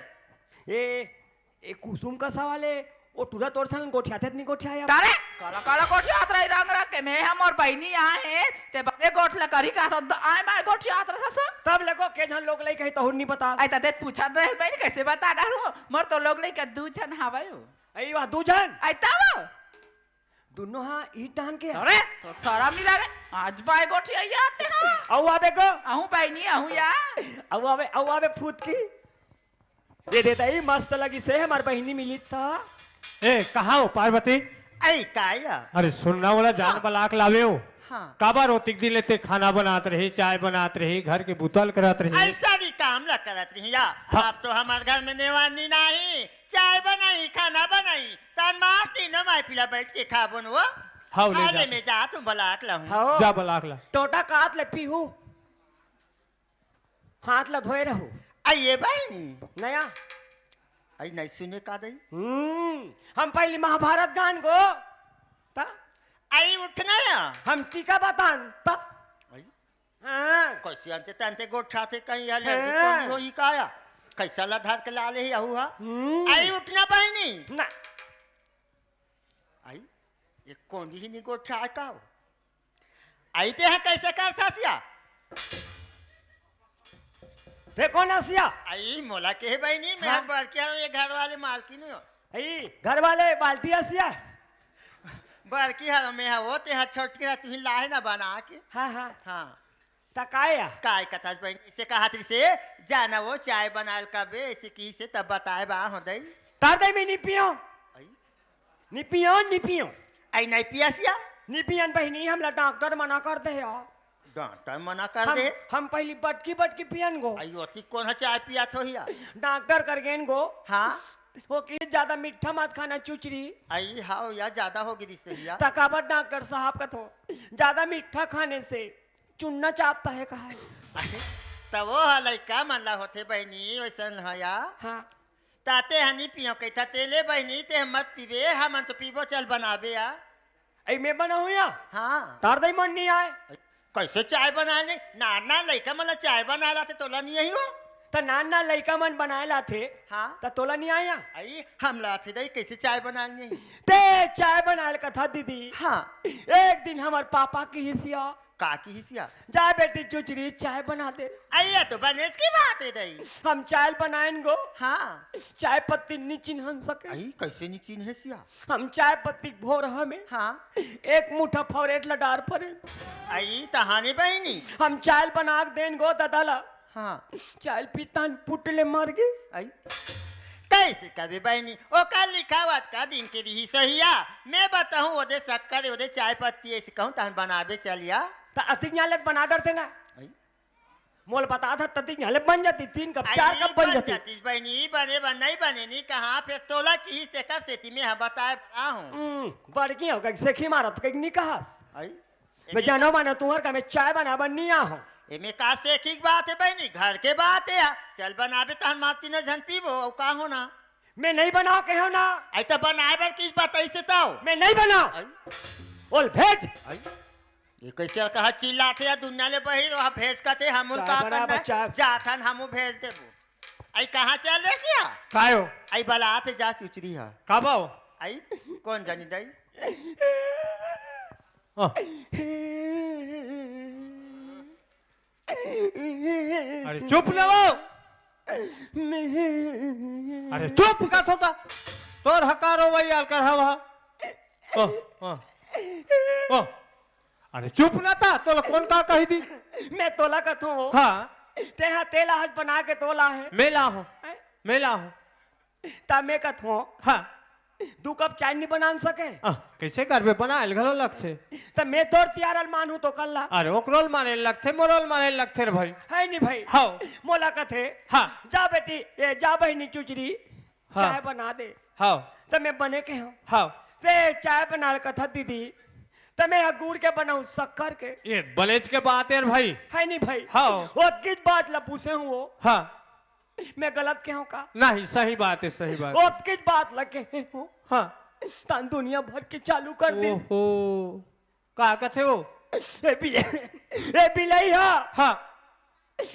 ए कुसुम का सवाल है ओ टूरा तोर सन गोठिया थे नहीं गोठिया या तारे काला काला गोठिया आत रही रंग रंग के मैं हम और बहनी यहाँ है ते बने गोठला करी का तो आए मैं गोठिया आत रहा सब तब लगो के जन लोग लई कही तो नहीं बता आई तते पूछा दे बहनी कैसे बता डालू मर तो लोग नहीं का दू जन हवायो आई वाह दू जन आई तब दोनों हाँ ईट डान के अरे तो शर्म नहीं लगे आज बाय गोठिया ये आते हैं औ आबे को आहू बहनी आहू या औ आबे फूट की दे देता ही मस्त लगी से हमार बहनी मिली था ए कहाँ हो पार्वती आई काया अरे सुनना वाला जान बलाक लावे हो हाँ काबा रोटिक दिन लेते खाना बनात रही चाय बनात रही घर के बुतल करत रही ऐसा भी काम ला करत रही या हाँ। आप तो हमारे घर में नेवानी नहीं चाय बनाई खाना बनाई तन मार तीनों माई पिला बैठ के खा बन वो हाँ, ले हाले जा। में जा तुम बलाक लाऊं हाँ जा बलाक ला टोटा काट ले पीहू हाथ ला धोए रहू आइए बहनी नया आई नहीं सुने का दई हम पहली महाभारत गान को ता आई उठना या हम टीका बतान ता आई हाँ कैसे अंते तंते गोठा थे कहीं या ले हाँ। हो ही काया कैसा ला धार के लाले ही आहू हा हम्म। आई उठना बहनी ना आई ये कौन ही नहीं गोठा है का आई ते हैं कैसे करता सिया देखो ना सिया आई मोला के है बहनी मैं हाँ। बार क्या ये घर वाले मालकिन हो आई घर वाले बाल्टी सिया बार की हर में है वो ते हाथ छोट के तू ही लाहे ना बना के हाँ हाँ हाँ ता काया काय कथा बहनी इसे कहा थी से जाना वो चाय बनाल का बे ऐसे की से तब बताए बा हो दई तार दे में नहीं पियो आई नहीं पियो आई नहीं पिया सिया नहीं पियन बहनी हमला डॉक्टर मना करते है डॉक्टर मना कर दे हम पहली बटकी पियन गो आई ओती कौन चाय पिया थो हिया डॉक्टर कर गेन गो हाँ वो की ज्यादा मीठा मत खाना चुचरी आई हाँ या ज्यादा होगी दिस हिया तकावत डॉक्टर साहब का तो ज्यादा मीठा खाने से चुनना चाहता है कहा है तब वो हलाई का मनला होते बहनी वैसन हया हाँ ताते हनी पियो कहता तेले बहनी ते मत पीबे हम तो पीबो चल बनाबे या ऐ मैं बना हुआ हाँ तार दई मन नहीं आए कैसे चाय बनाने नाना लड़का मतलब चाय बना लाते तोला नहीं यही हो तो नाना लड़का मन बनाए ला थे हाँ तो तोला नहीं आया आई हम लाते दई कैसे चाय बनानी ते चाय बनाए का था दीदी हाँ एक दिन हमारे पापा की हिस्सा का की हिसिया जा बेटी चुचरी चाय बना दे आइया तो बनेस की बात है दई हम चाय बनाएन गो हाँ चाय पत्ती नहीं चिन्हन सके आई कैसे नहीं चिन्ह सिया हम चाय पत्ती भोर हमें हाँ एक मुठा फौरेट लडार पड़े आई तहानी बहनी हम चाय बना के देन गो दादाला हाँ चाय पीता पुटले मर गए आई कैसे कभी बहनी ओ कल लिखावत का दिन के रही सहिया मैं बताऊं ओदे शक्कर ओदे चाय पत्ती ऐसे कहूं तहन बनाबे चलिया तो अति न्याले बना डरते ना आई? मोल बता था तति न्याले बन जाती 3 कप 4 आई, कप बन जाती बहनी बने बन नहीं बने नहीं कहाँ फिर तोला की हिस्से का सेती में हम बताए हूँ बड़की हो कहीं सेखी मारा तो कहीं नहीं कहा आई मैं जानो मानो तुम्हार का मैं चाय बना बन्नी हूँ एमे का सेखी की बात है बहनी घर के बात है चल बनाबे तहन माती न झन पीबो औ का होना मैं नहीं बनाओ कहो ना आई तो बनाए बर किस बात ऐसे ताओ मैं नहीं बनाओ आई बोल भेज आई ये कैसे कहा चिल्लाते या दुनिया ले बही वहाँ भेज का थे हम चाय का बना करना बच्चा। जाथन हम भेज देबो आई कहाँ चल रहे सिया कायो आई बलाते जा सुचरी है कब आओ आई कौन जानी दई अरे चुप ना वो अरे चुप का होता तोर हकारो वही आल कर हवा ओ अरे चुप ना था तो कौन का कही दी मैं तोला का थू हाँ ते हाँ तेला हाथ बना के तोला है मेला हूँ मेला हूँ ता मैं का थू हाँ 2 कप चाय नहीं बना सके कैसे करबे बनाए घलो लगथे तो मैं तोर तैयार मान हूँ तो कल ला अरे ओकरोल माने लगथे मोरोल माने लगथे रे भाई है नहीं भाई हाँ मोला का थे हाँ जा बेटी ये जा बहनी चुचरी हाँ। चाय बना दे हाँ तो मैं बने के हूँ हाँ ते चाय बना का था दीदी तो मैं गुड़ के बनाऊं शक्कर के ये बलेज के बात है रे भाई है नहीं भाई हाँ। वो किस बात ला पूछे हूँ वो हाँ मैं गलत के हूँ का नहीं सही बात है सही बात वो किस बात लगे हूँ हाँ तान दुनिया भर की चालू कर दी ओहो का कथे वो ए बिलई हा हाँ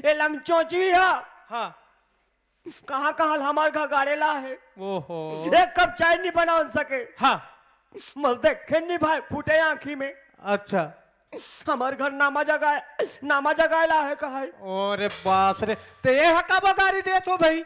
ए लमचोचवी हा हाँ कहाँ कहाँ हमारे घर गाड़ेला है ओहो 1 कप चाय नहीं बना सके हाँ मल देखे नहीं भाई फूटे आंखी में अच्छा हमारे घर नामा जगाएला है कहा है अरे बाप रे ते ये हकाबा गाड़ी दे तो भाई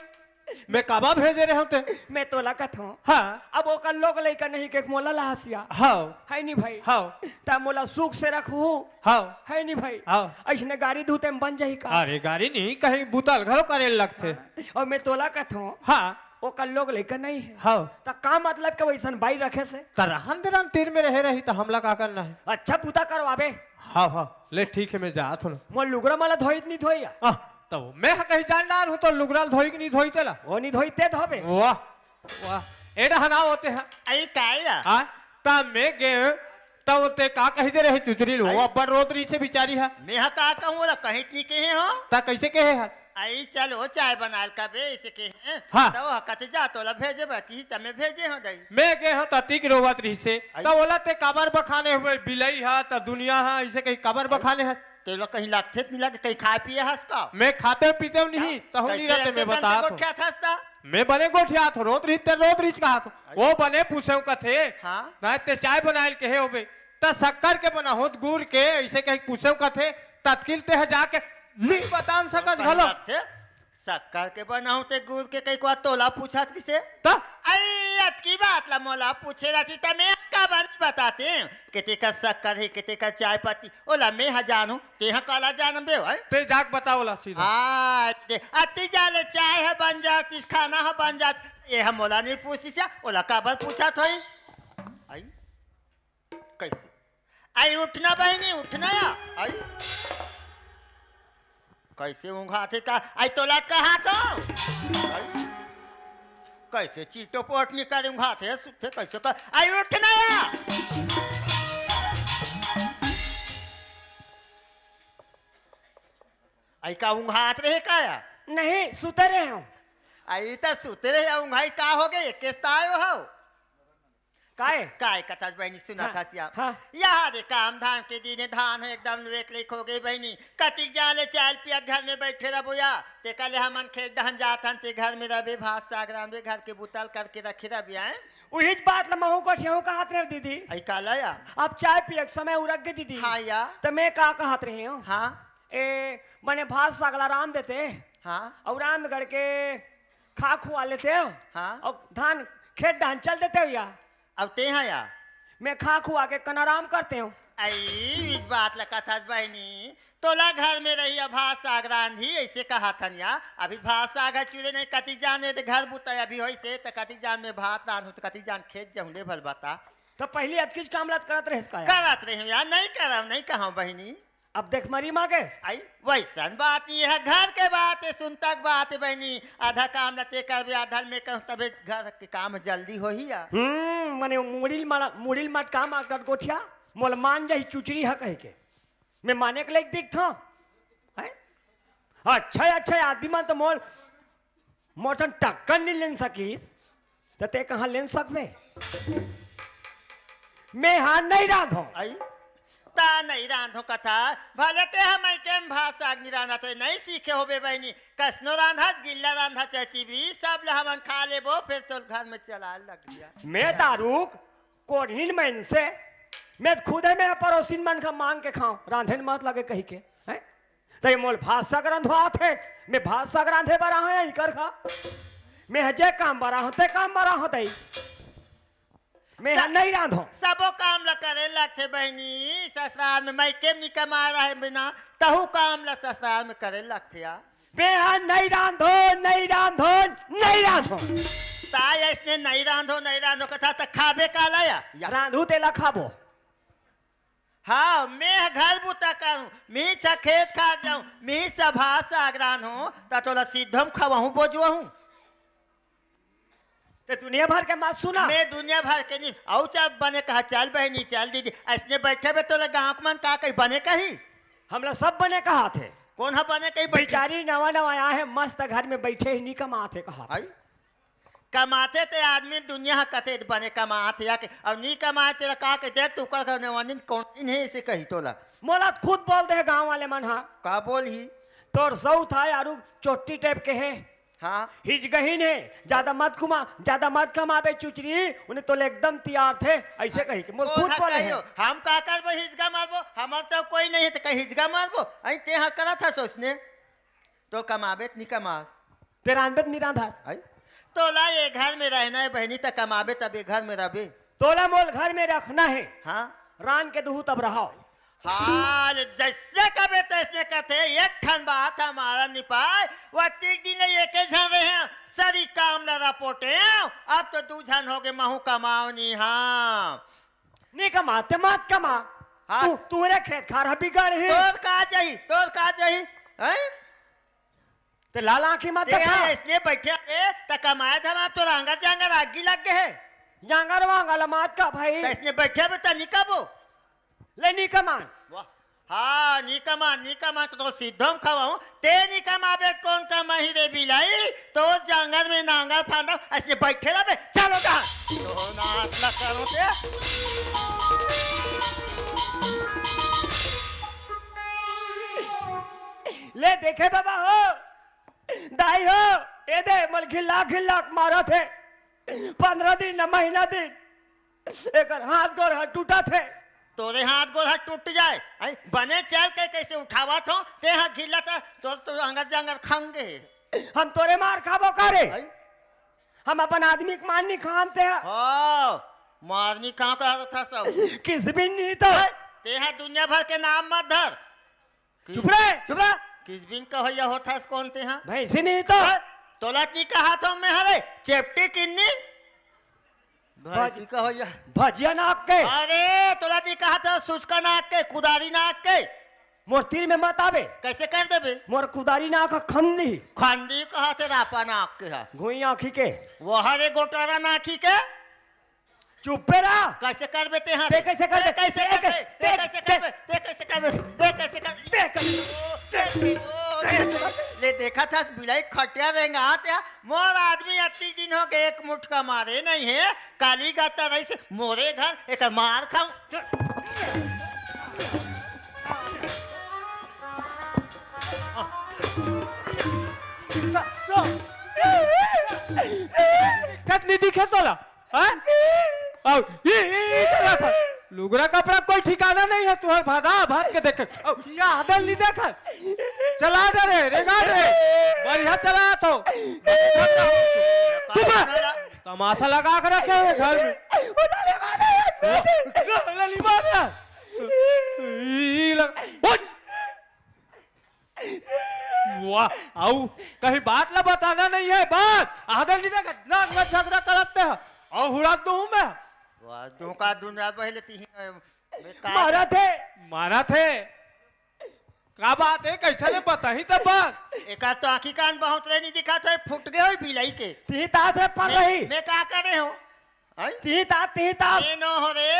मैं काबा भेजे रहे होते मैं तो लगत हूँ हाँ अब वो कल लोग लेकर नहीं के मोला लहसिया हाँ है नहीं भाई हाँ ता मोला सुख से रखू हाँ है नहीं भाई हाँ ऐसने गाड़ी धूते में बन जाही का अरे गाड़ी नहीं कहीं बुतल घरो करे लगते और मैं तोला कहत हूँ हाँ वो कल लोग लेकर नहीं है हाँ ता का मतलब के वैसन भाई रखे से तरहन दरन तीर में रहे रही तो हमला का करना है अच्छा पूता करवाबे हाँ हाँ ले ठीक है मैं जा थो मोल लुगड़ा माला धोई नहीं धोइया तो मैं कहीं जानदार हूँ तो लुगराल धोई कि नहीं धोई तेला वो नहीं धोईते धोबे वाह वाह एडा हना होते हैं आई काया हाँ ता मैं गए तब ते का कही दे रहे चुचरी लो अब्बर रोतरी से बिचारी है मैं का कहूँ बोला कहीं नहीं कहे हो ता कैसे कहे है आई चलो चाय बनाल का बे इसे कहे हाँ। तो हकत जा तोला भेजे बाकी तमे भेजे हो दई मैं गए हूँ ततीक रोवत रही से तो बोला ते कबर बखाने हुए बिलई है तो दुनिया है ऐसे कहीं कबर बखाने है ते लोग कहीं लगते नहीं लगे कहीं खा पिए हंस का मैं खाते पीते हूँ नहीं तो हम नहीं रहते मैं बता तो क्या था मैं बने गोठिया तो रोत रही कहा तो वो बने पूछे कथे हाँ ना ते चाय बनाए कहे हो त शक्कर के बना होत गुड़ के ऐसे कहीं पूछे कथे तत्किल ते है जाके नहीं बता सकत घलो शक्कर के बनाऊ ते गुड़ के कई को तोला पूछा किसे त अरे अतकी बात ला मोला पूछे रहती त मैं का बन बताते किते का शक्कर है किते का चाय पत्ती ओला मैं हा जानू ते हा काला जानम बे भाई ते जाक बताओला सीधा हाँ अति जाले चाय है बन जाती खाना है बन जाती ये हम मोला नहीं पूछती से ओला का बल पूछा थोड़ी आई कैसे आई उठना बहनी उठना या आई कैसे ऊँघा थे का आई तोला कहा तो आई कैसे चीटो पोट निकाले ऊँघा थे सुते कैसे कर आई उठना या आई का ऊँघात रहे का या नहीं सुते रहे हूँ आई तो सुते रहे ऊँघाई का हो गए किस्ता आयो हो काय कथा बहनी सुना हाँ, था सिया हाँ। यहाँ रे काम धाम के दिन धान है एकदम वेक लेक हो गई बहनी कटिक जाले चाल पिया घर में बैठे रहो या ते कले हमन खेत दहन जाथन ते घर में रहे भात साग राम रे घर के बुतल करके रखे रह आए वही बात ला महू को ठेहू कहत रहे दीदी आई काला या अब चाय पियक समय उरक गई दीदी हाँ या तो मैं का कहत रही हूँ हाँ ए बने भात सागला राम देते हाँ और रांद गड़ के खा खुआ लेते हो हाँ और धान खेत धान चल देते हो या अब ते हाँ या मैं खा खुआ के कनाराम करते हूँ आई इस बात लगा था बहनी तोला घर में रही भात साग रांधी ऐसे कहा थनिया अभी भात साग चूल्हे नहीं कति जाने तो घर बुता अभी हो से तो कति जान में भात रांधू तो कति जान खेत जाऊँ ले भल बता तो पहले अतकिस काम लात करत रहे का करत रही यार नहीं करम नहीं कहा बहनी अब देख मरी मांगे आई वैसन बात नहीं है घर के बात है सुनतक बात है बहनी आधा काम लते कर आधा में कहूँ तबे घर के काम जल्दी हो ही या मने मुड़िल मट काम आकर गोठिया मोल मान जाही चुचरी है कह के मैं माने के लायक दिख था अच्छा आदमी मान तो मोल मोटन टक्कर नहीं लेन सकीस तो ते कहाँ लेन सकबे मैं हाँ नहीं रांधो आई ता नहीं रांधो कथा भले ते हम केम भात साग नहीं रांधा थे नहीं सीखे होबे बहनी कसनो रांधा गिल्ला रांधा चचीबी सब ल हमन खा लेबो फिर तो घर में चला लग गया मैं तारुक कोढ़ीन मन से मैं खुदे में पड़ोसिन मन का मांग के खाऊं रांधे मत लगे कही के हैं तो ये मोल भात साग रांधवा थे मैं भात साग रांधे बरा हूं यही कर खा मैं हजे काम बरा होते काम बरा होते मैं नहीं रांधो सबो काम ला करे लगते बहनी ससुराल में मैं केम नहीं कमा रहा है बिना तहु काम ला ससुराल में करे लगते या मैं हाँ नहीं रांधो नहीं रांधो नहीं रांधो ताय इसने नहीं रांधो कथा तो खाबे का लाया रांधू तेला खाबो हाँ मैं घर बुता करूँ मैं सा खेत खा जाऊँ मैं सा भात साग रांधूं ता तोला सीधम खवाऊं बोझवा हूँ ते दुनिया भर के बात सुना मैं दुनिया भर के नहीं औ चल बने कहा चल बहनी चल दीदी ऐसने बैठे बे तो गाँव मन का कहीं बने कहीं हम लोग सब बने कहा थे कौन है बने कहीं बैठे बेचारी नवा नवा आया है मस्त घर में बैठे ही नहीं कमाते कहा आई कमाते ते आदमी दुनिया कते बने कमाते या के अब नहीं कमाते का के देख तू कर ने कौन नहीं इसे कही तोला मोला खुद बोल दे गांव वाले मन हाँ का बोल ही तोर सौ था यारू चोटी टाइप के है हाँ हिज गहीन है ज्यादा मत कमाबे चुचरी उन्हें तो एकदम तैयार थे ऐसे कही के मोल खुद बोले हैं। हम का करबो हिजगा मारबो हमार तो कोई नहीं है तो कहीं हिजगा मारबो आई ते हाँ करा था सोचने तो कमाबे नहीं कमा तेरा अनबत नहीं रांधा आई तोला ये घर में रहना है बहनी तक कमाबे तब ये घर में रहे तोला मोल घर में रखना है हाँ रान के दूह तब रहा हाल जैसे कबे तैसे कहते एक ठन बात हमारा निपाय वो तीन दिन एक झन रहे हैं सरी काम लड़ा पोटे अब तो दू झन हो गए महू कमाओ नहीं हाँ नहीं कमाते मत कमा हाँ। तू रे खेत खार बिगड़ है तोर का चाहिए हैं ते लाल आंखी मत देखा इसने बैठे तो कमाए थे आप तो रांगा जांगा आगी लग गए है जांगर वांगा मात का भाई तो इसने बैठे बता निकाबो ले नहीं कमान हाँ निकमा तो सीधम खवाऊं ते निकमाबे कौन कमा ही रे बिलाई तो जंगल में नांगल फांडा ऐसे बैठे रहे चलो का तो नाच लग करो ते ले देखे बाबा हो दाई हो ये दे मल खिल्ला मारा थे 15 दिन न महीना दिन एक हाथ गोर हाथ टूटा थे तोरे हाथ गोर हाथ टूट जाए आई बने चल के कैसे उठावा थो ते हाथ घिला था तो अंगर जंगर खंगे हम तोरे मार खाबो करे आई हम अपन आदमी के मारनी खानते हैं ओ मारनी कहाँ का था सब किस भी नहीं तो ते हाथ दुनिया भर के नाम मत धर चुप रहे किस बिन का भैया होता कौन ते हाँ भैंसी नहीं तो तोलत नहीं कहा था मैं हरे चेपटी किन्नी भैंसी का भैया भजिया नाक के अरे तोला नहीं कहा था सुचका नाक के कुदारी नाक के मोर तीर में मत आवे कैसे कर देबे मोर कुदारी नाक खंदी खंडी कहा थे रापा नाक के है घुई आँखी के वो हरे गोटारा नाखी के चुप पे रहा कैसे कर बेते हैं ते कैसे कर बे? कैसे कर बे? ते कैसे कर बे? ते कैसे कर बे? ते कैसे कर ले देखा था बिलाई खटिया देंगे आते मोर आदमी अति दिन हो गए एक मुठ का मारे नहीं है काली गाता रही से मोरे घर एक मार खाऊं कितनी दिखे तोला हाँ अब ये तेरा था लुगरा कपड़ा कोई ठिकाना नहीं है तुम्हारे भागा भाग के देख या आदल नहीं देखा चला दे रे रेगा रे बढ़िया चला तो तमाशा लगा कर रखे हुए घर में लाली मारा वाह आओ कहीं बात ला बताना नहीं है बात आदर लीजिए ना झगड़ा करते हैं और हुड़ा दूं मैं वाह धोखा दुनिया पहले मारा थे का बात है कैसे ने बताही तब बात एक तो आखी कान बहुत नहीं दिखा तो फुट गए हो बिलाई के ती तात है पर रही मैं क्या करे हो ती तात ये नो हो रे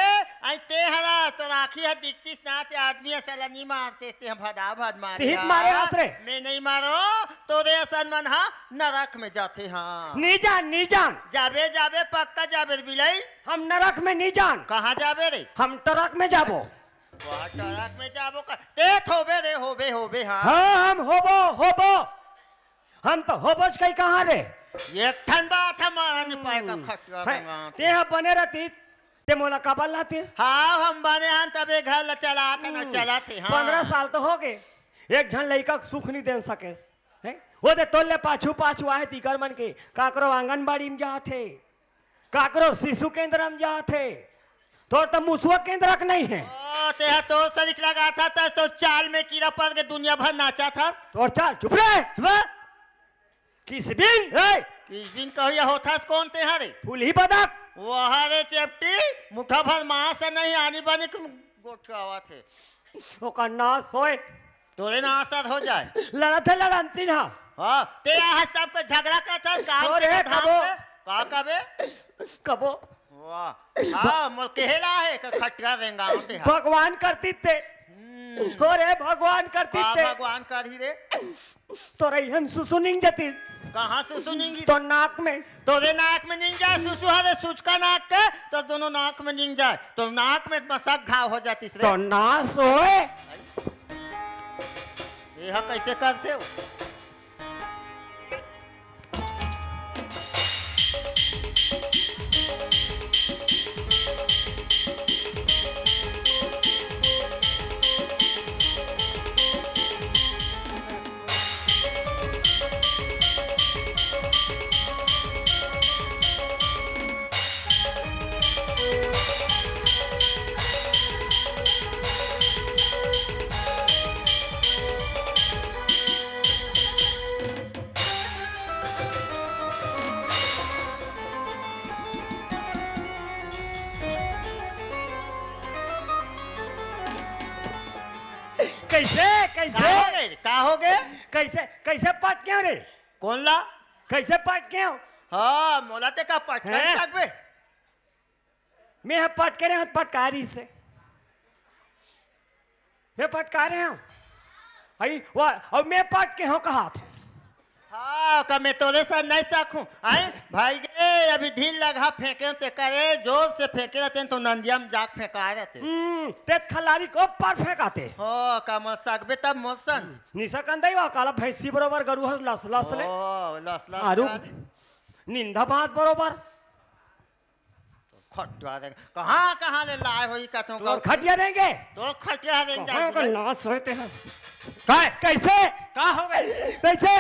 आई ते हरा तो राखी है दिखतीस ना ते आदमी असल नहीं मारते ते हम भदा भद मारे तीत मारे आसरे मैं नहीं मारो तो रे असन मन हा नरक में जाते हाँ नहीं जान जाबे जाबे पक्का जाबे बिलाई हम नरक में नहीं जान कहाँ जाबे रे हम ट्रक में जाबो वहाँ ट्रक में जाबो का ते होबे रे होबे हाँ हाँ हम होबो हम तो होबोच कहीं कहाँ रे एक ठन बात है मान पाए का खटका ते हम बने रहती ते मोला कबल लाती हाँ हम बने हैं तबे घर चला थे ना चला थे हाँ 15 साल तो हो गए एक झन लड़का सुख नहीं दे सके वो दे तोले पाछू आए तीकर मन के काकरो आंगनबाड़ी में जाते काकरो शिशु केंद्र में जाते तो मुसुआ केंद्र नहीं है ते तो सरिक लगा था तो चाल में कीड़ा पड़ के दुनिया भर नाचा था तो चाल चुप रहे किस दिन किस दिन कहो होता कौन ते हरे फूल ही बदक वो हरे चेपटी मुठा भर मां से नहीं आनी बनी गोठवा थे वो करना सोए तोरे ना असर हो जाए लड़ती ना हाँ ते आज तब का झगड़ा का था काम अरे के कबो। का कबे कबो वाह हाँ मोर कहला है कि खटका रेंगा होते हैं भगवान करती थे अरे भगवान करती थे भगवान कर ही रे तो रही हम सुसुनिंग जती कहाँ से सुनेंगी तो नाक में तोरे नाक में निंग जाए सुसु हरे सुचका नाक के तो दोनों नाक में निंग जाए तो नाक में मसक घाव हो जाती रे तो नाश होए यह कैसे करते हो कैसे का हो गए कैसे पट क्यों रे कौन ला कैसे पट क्यों हाँ मोला ते का पट कर हैं? सकबे मैं पट के रहे हूँ पटकारी से मैं पटका रहे हूँ आई वाह और मैं पट के हूँ कहा था हाँ का मैं तोरे से नहीं सकूं आए भाई गे अभी ढील लगा फेंके ते करे जोर से फेंके रहते तो नंदिया में जाग फेंका रहते ते खलारी को पर फेंकाते हो का मोर सकबे तब मोसन निशा कंदई वा काला भैंसी बरोबर गरु हस लस लस ले ओ लस लस आरु निंदा बात बरोबर खटवा दे कहाँ कहाँ ले लाए होई का तो खटिया देंगे तो खटिया दे कहाँ का जा नाश होते हैं काय कैसे का हो गए कैसे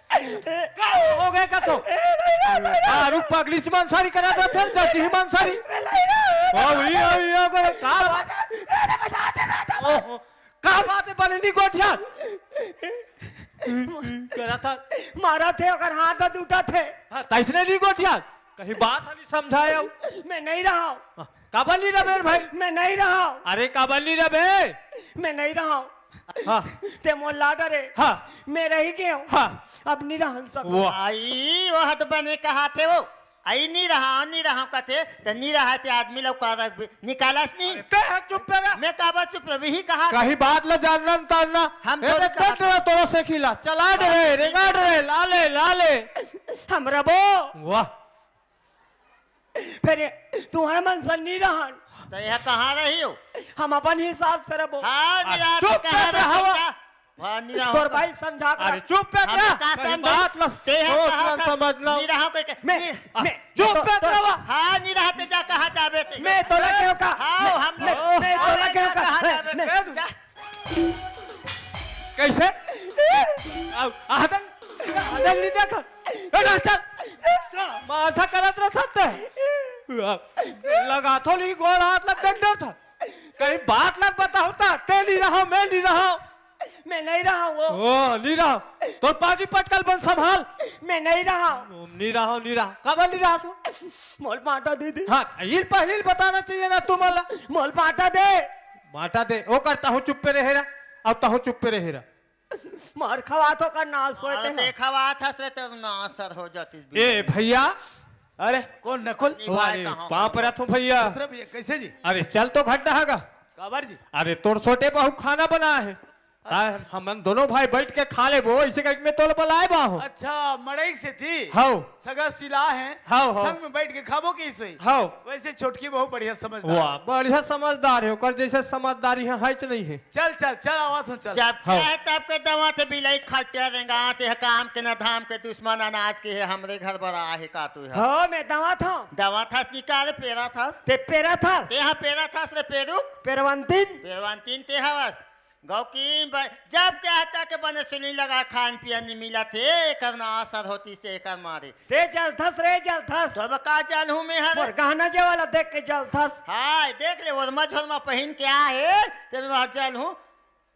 हो गए का तो रुक पगली से मांसारी करा था फिर जाती ही मांसारी का बात है बने गोठिया करा था मारा थे अगर हाथ उठा थे तैसने नहीं गोठिया कहीं बात हमें समझाया मैं नहीं रहा हूँ काबली रबे भाई मैं नहीं रहा हूँ अरे काबली रबे मैं नहीं रहा हूँ हाँ ते मोला डरे हाँ मैं रह गया हूँ हाँ अब नहीं रह सकूँ वो आई वो हद बने कहा थे वो आई नहीं रहा कथे तो नहीं रहा थे आदमी लोग का रख निकालस नहीं ते चुप पे रह मैं काबा चुप रही ही कहा कहीं बात ल जानना तारना हम ए, थोड़ी कट रहा तोरा से खिला चला डरे रेगाड़ रे लाले लाले हम रबो वाह फिर तुम्हारा मंजर नहीं रहा तो यह कहाँ रही हो हम अपन हिसाब से रबो हाँ निरा चुप तो कहाँ पे रही हवा। का वहाँ निरा तोर भाई समझा कर अरे चुप पे हम रह का कहीं समझ बात ल ते है सोच कहा न था समझना निरा हो के मैं चुप पे रह हाँ निरा ते जा कहाँ जाबे ते मैं तोला क्यों का हाँ हम मैं तोला क्यों का कहाँ जाबे मैं- जा कैसे आदम आदम नहीं देखा ए डॉक्टर माथा लगा तो नहीं गोड़ हाथ लग डर था कहीं बात लग पता होता ते नहीं रहा मैं नहीं रहा मैं नहीं रहा वो ओ नहीं रहा तो पानी पटकल बन संभाल मैं नहीं रहा नहीं रहा कब नहीं रहा तू मोल पाटा दे दे हाँ ये पहले ही बताना चाहिए ना तुम्हारा मोल पाटा दे माटा दे वो करता हूँ चुप पे रहेरा अब तो हूँ चुप पे रहेरा मार खवा तो का नाश और होते हैं देखा बात है से तो ना असर हो जाती ए भैया अरे कौन नकुल अरे वहां पर आ तू भैया दूसरा भैया कैसे जी अरे चल तो घट रहा काबर जी अरे तोर छोटे बहू खाना बना है हम दोनों भाई बैठ के खा ले वो इसी का में तोल बलाए बाहू अच्छा मड़ई से थी हाउ सगा सिला है हाउ हाउ संग में बैठ के खाबो की सही हाउ वैसे छोटकी बहुत बढ़िया समझदार वाह बढ़िया समझदार है ओकर जैसे समझदारी है कि नहीं है चल चल चल आवाज चल जब हाँ। चाहे तब के दवा थे बिलाई खट्टे रेंगा ते काम के न धाम के दुश्मन अनाज के है हमरे घर बड़ा है का तू है हाँ मैं दवा था दवा था निकाल पेरा था ते पेरा था ते हाँ पेरा था रे पेरुक पेरवंतिन पेरवांतीन ते हवस गौकीन जब कहता के बने सुनी लगा खान पियन नहीं मिला थे करना असर होती से कर मारे ते जल थस रे जल थस तो का चल हूँ मैं और हर गहना जे वाला देख के जल थस हाय देख ले वर्मा झोरमा पहन के आ है ते मैं चल हूँ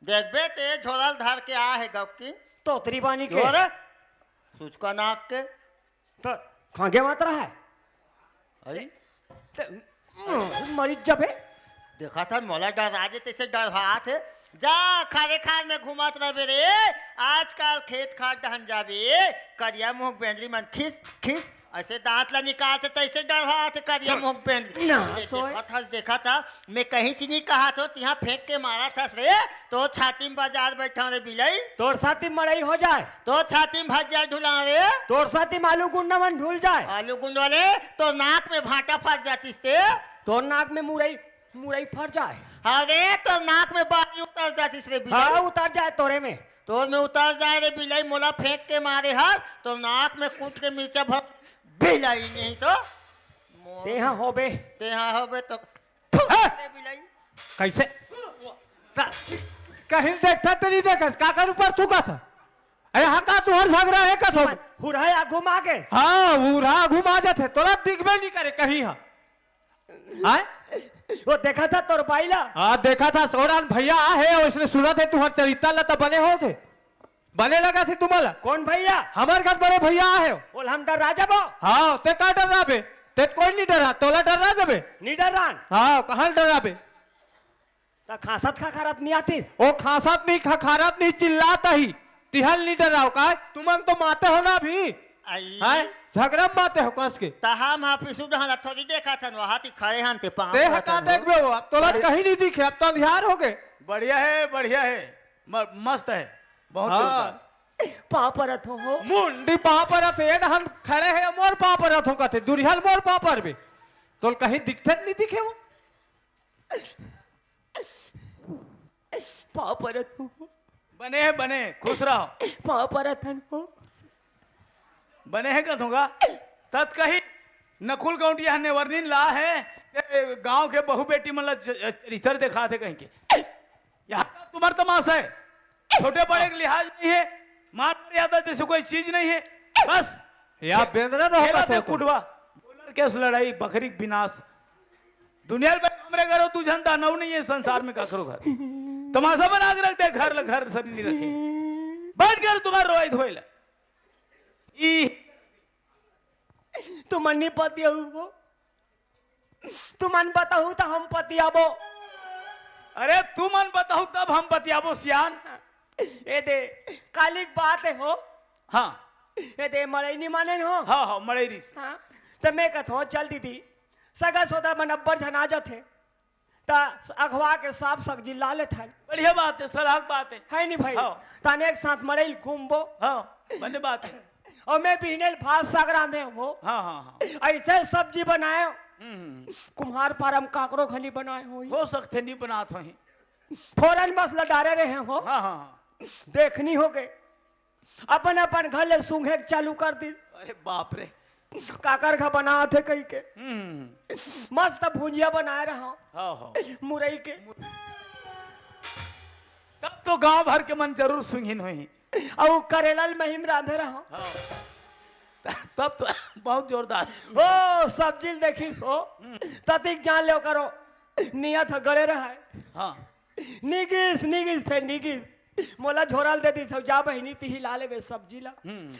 देखबे ते झोरल धर के आ है गौकीन तोतरी बानी के झोर सूचका नाक के तो खागे मात्रा है अरे मरीज जब है देखा था मोला डर राजे तैसे डर हाथ है जा खारे खाल में घुमात रहे रे आजकल खेत खाद डहन जाबे करिया मुंह बेंदरी मन खिस खिस ऐसे दांत ला निकालते तैसे डर हाथ करिया मुंह बेंदरी ना, सोए। देखा था मैं कहीं चीज नहीं कहा तो यहाँ फेंक के मारा था रे तो छाती में बाजार बैठा रे बिलाई तोर साथी मड़ई हो जाए तो छाती में भजिया ढुला रे तोर साथी मालू गुंडा मन ढूल जाए आलू गुंड वाले तो नाक में भाटा फंस जाती ते तोर नाक में मुरई मुरई फर जाए अरे तो नाक में बाली उतर जाती रे हाँ बिलाई उतर जाए तोरे में तो में उतर जाए रे बिलाई मोला फेंक के मारे हस तो नाक में कूट के मिर्चा भर बिलाई नहीं तो ते हाँ होबे ते हाँ होबे तो रे बिलाई कैसे कहीं देखता तो नहीं देखा काकर ऊपर थूका था अरे हाँ का तू हर झगड़ा है का थोड़ा हुरहाया घुमा के हाँ बूढ़ा घुमा जाते तोरा दिखबे नहीं करे कहीं हाँ वो देखा था तोर बाइला हाँ देखा था सोरान भैया है उसने सुना थे तुम्हार चरित्र लता बने हो थे बने लगा थे तुम्हारा कौन भैया हमारे घर बड़े भैया है बोल हम डर राजा बो हाँ ते का डर रहा बे ते कोई नहीं डरा तोला डर रहा जबे नीडर रान हाँ कहाँ डर रहा बे ता खासत खा खरात नहीं आतीस वो खासात नहीं खखारात नहीं चिल्लाता ही तिहल नहीं डर रहा का तुम तो माते हो ना अभी आई हैं झगड़ा माते हो कस के तहा मा पिसु डहला थोड़ी देखा था वहां ती खड़े हन ते पांव ते हका देख बे वो तोला कहीं नहीं दिखे अब तो अंधियार हो गए बढ़िया है मस्त है बहुत जोरदार। पाँव परत हो मुंडी पाँव पर थे हम खड़े हैं मोर पाँव पर हो कहते दुरिहल मोर पाँव पर भी तो कहीं दिखते नहीं दिखे वो पाँव परत हो बने खुश रहो पाँव परत हो बने हैं कथूंगा तत् कही नकुल गौंटिया ने वर्णिन ला है गांव के बहु बेटी मतलब चरित्र दिखा थे कहीं के यहाँ का तुम्हारा तमाशा है छोटे बड़े के लिहाज नहीं है मार मर्यादा जैसे कोई चीज नहीं है बस या बेंद्रा रहो खेला कथे थे कुटवा बोलर केस लड़ाई बकरी विनाश दुनिया में हमरे घरों तू जनता नव नहीं है संसार में का करो घर तमाशा बना के रखते घर सब नहीं रखे बैठ कर तुम्हारा रोई धोइला तू मन नहीं पतियाबो तू मन बताऊ तो हम पतियाबो अरे तू मन बताऊ तब हम बतियाबो सियान ए दे कालिक बात है हो हाँ ए दे मड़ई नहीं माने हो हाँ मड़ेरी से हाँ तो मैं कथो चल दीदी सगा सोदा मनब्बर जनाजा थे ता अखवा के साफ सब्जी ला ले था बढ़िया बात है सलाह बात है नहीं भाई हाँ। ताने एक साथ मड़ई घूमबो हाँ बने बात है और मैं पीने भात सागरा में हो हाँ ऐसे सब्जी बनाए हम्म, कुम्हार पारम काकरो खली बनाए हो सकते नहीं बनात वही फौरन मसला डारे रहे हो हाँ देखनी हो गए अपन अपन घर ले सूंघे चालू कर दी अरे बाप रे काकर खा बना थे कहीं के हम्म, मस्त भुजिया बनाए रहा हाँ मुरई के तब तो गांव भर के मन जरूर सुंघिन हुई और करेलल महिम रांधे रहा हाँ तब तो बहुत जोरदार। ओ सब्जी देखी सो ततिक जान लो करो नियत ह गड़े रहा है। हाँ निगिस निगिस फिर निगिस मोला झोराल दे दी सो जा बहिनी ती ला लेबे सब्जी ला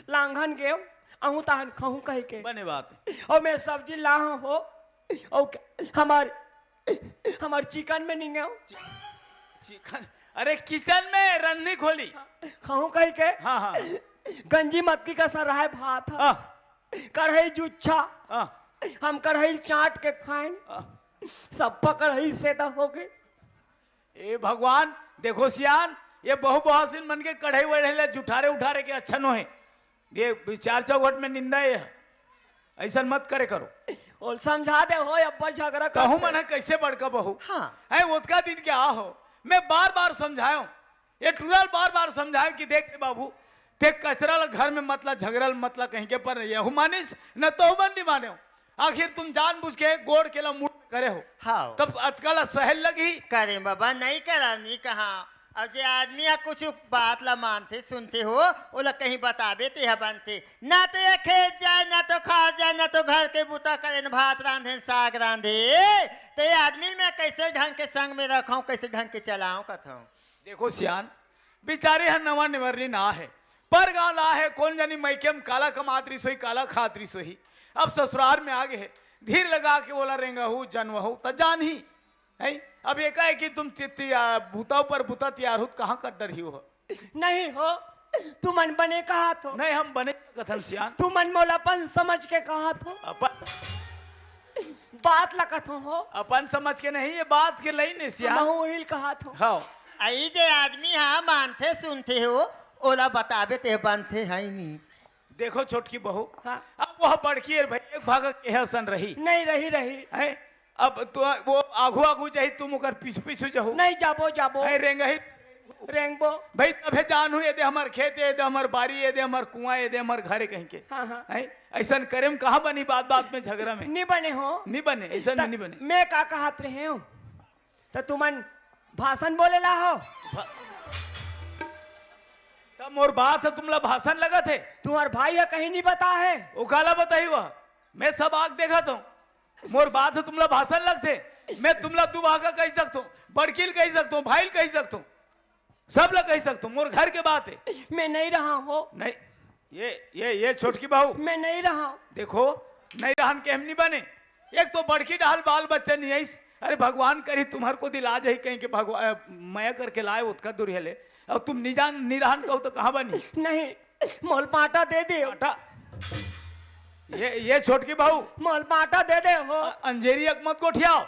लांघन के अहू ताहन खहू कह के बने बात। और मैं सब्जी ला हो और हमार चिकन में नहीं गया चिकन अरे किचन में रन्नी खोली। खहू कह के हाँ हाँ गंजी मटकी का सर रहा है भात हाँ कढ़ाई जुच्छा हाँ हम कढ़ाई चाट के खाएं सब कढ़ाई से तो हो गए। ए भगवान देखो सियान ये बहु बहासिन मन के कढ़ाई वढ़े जुठारे उठारे के अच्छा नो है। ये चार चौघट में निंदा है ऐसा मत करे करो। और समझा दे हो अब्बा झगड़ा कहूँ मन कैसे बड़का बहू हाँ है उतका दिन क्या हो मैं बार बार समझायो ये टूरल बार बार समझायो कि देख रे बाबू ते कचरल घर में मतलब झगड़ल मतलब कहीं के पर यहू मानिस न तो मन नहीं माने हो। आखिर तुम जानबूझ के गोड़ के मुठ करे हो हाँ तब अटकल सहल लगी। करे बाबा नहीं करा नहीं कहा अब जे आदमी या कुछ बात ला मानते सुनते हो ओला कहीं बताबे ते बनते ना तो ये खेत जाए ना तो खा जाए ना तो घर के बुता करे न भात रांधे साग रांधे ते आदमी में कैसे ढंग के संग में रखाऊं कैसे ढंग के चलाऊं कथाऊं। देखो सियान बेचारे हर नवा निवरनी ना है पर गाँव ला है कौन जानी मैकेम काला कमातरी सोई काला खातरी सोई अब ससुराल में आगे है धीर लगा के बोला रेंगा हूँ जन्म हो त जान ही है। अब एक है कि तुम भूताओं पर भूता तैयार हो कहाँ कर डर ही हो नहीं हो तू मन बने कहा तो नहीं हम बने कथन सियान तू मन मोलापन समझ के कहा तो अपन बात लगत हो अपन समझ के नहीं ये बात के लई ने सियान महू हिल कहा तो हाँ आई जे आदमी हाँ मानते सुनते हो ओला बताबे ते बनते है नहीं। देखो छोटकी बहू हाँ। अब वह बड़की है भाई एक भाग के हसन रही नहीं रही रही है अब तो वो आगू आगू जाही तुम ओकर पीछू पीछू जाहू नहीं जाबो जाबो है रेंगही रेंगबो भाई तभे जानू ये दे हमार खेत ये दे हमार बारी ये दे हमार कुआं ये दे हमार घरे कहीं के हाँ हाँ है ऐसा करे में कहाँ बनी बात बात में झगड़ा में नहीं बने हो नहीं बने ऐसा नहीं बने। मैं का कहत रहे हूँ तो तुमन भाषण बोले ला हो तब मोर बात है तुमला भाषण लगा थे तुम्हार भाई है कहीं नहीं बता है वो काला बताई वह मैं सब आग देखा तो मोर बात है तुमला भाषण लगते मैं तुमला दू भागा कह सकता हूँ बड़कील कह सकता हूँ भाई कह सकता हूँ सब लोग कह सकता हूँ मोर घर के बात है। मैं नहीं रहा हो नहीं ये छोटकी बहू मैं नहीं रहा देखो नहीं रहन के हम नहीं बने एक तो बड़की डाल बाल बच्चा नहीं है अरे भगवान करी तुम्हारे को दिला जाए कहीं के भगवान मया करके लाए उसका दुर्हेले और तुम निजान निराहन कहो तो कहाँ बनी नहीं मोल पाटा दे दे आटा ये छोटकी बहू मोल पाटा दे दे हो अंजेरी अकमत को ठियाओ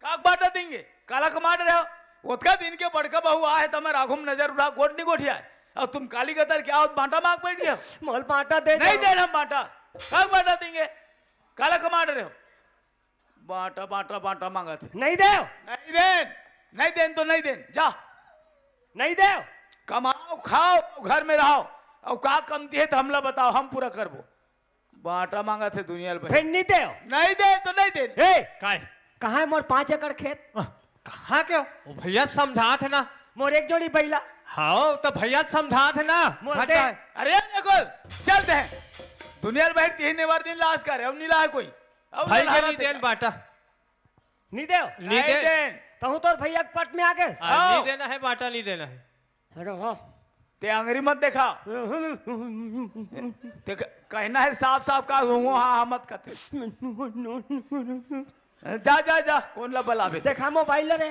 काक बाटा देंगे काला कमाट रहे हो उतका दिन के बड़का बहू आए तो मैं राघुम नजर उठा गोट नहीं गोठिया और तुम काली कतर क्या हो बांटा मांग बैठ गया मोल पाटा दे नहीं देना हम बांटा काक बाटा देंगे काला कमाट रहे हो बांटा बांटा बांटा मांगा थे नहीं दे नहीं देन तो नहीं देन जा नहीं दे कमाओ खाओ घर में रहो और का कमती है तो हमला बताओ हम पूरा करबो बांटा मांगा थे दुनिया में फिर नहीं दे नहीं दे तो नहीं दे ए काय कहाँ है मोर 5 एकड़ खेत कहाँ के हो? ओ भैया समझा थे ना। मोर एक जोड़ी बैला हाँ तो भैया समझा थे ना। मोर हाँ, दे। क्या है? अरे निकोल चलते हैं दुनिया में बैठ तीन बार दिन लाश करे अब नीला है कोई अब भाई लहरा के नहीं थे देन बाटा नहीं दे नहीं दे देन तहु तोर भैया के पट में आ गए नहीं देना है बाटा नहीं देना है। अरे हाँ ते अंगरी मत देखा ते कहना है साफ साफ का हूँ हाँ मत कहते जा जा जा कौन ला बला भी देखा मोबाइल रे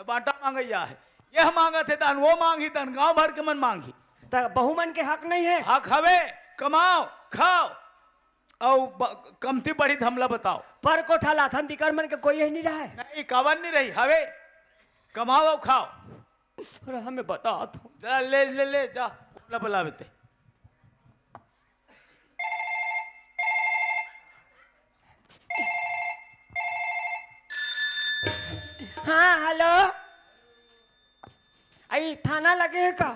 बाटा मांगैया है यह मांगा थे तन वो मांगी तन गांव भर के मन मांगी तो बहुमन के हक नहीं है हक हवे कमाओ खाओ और कमती बढ़ी तो हमला बताओ पर कोठा लाथन दिकर मन के कोई है नहीं रहा है नहीं कवन नहीं रही हवे कमाओ और खाओ अरे हमें बता तो चला ले ले ले जा कौन ला बला बेते हाँ हेलो आई थाना लगे है का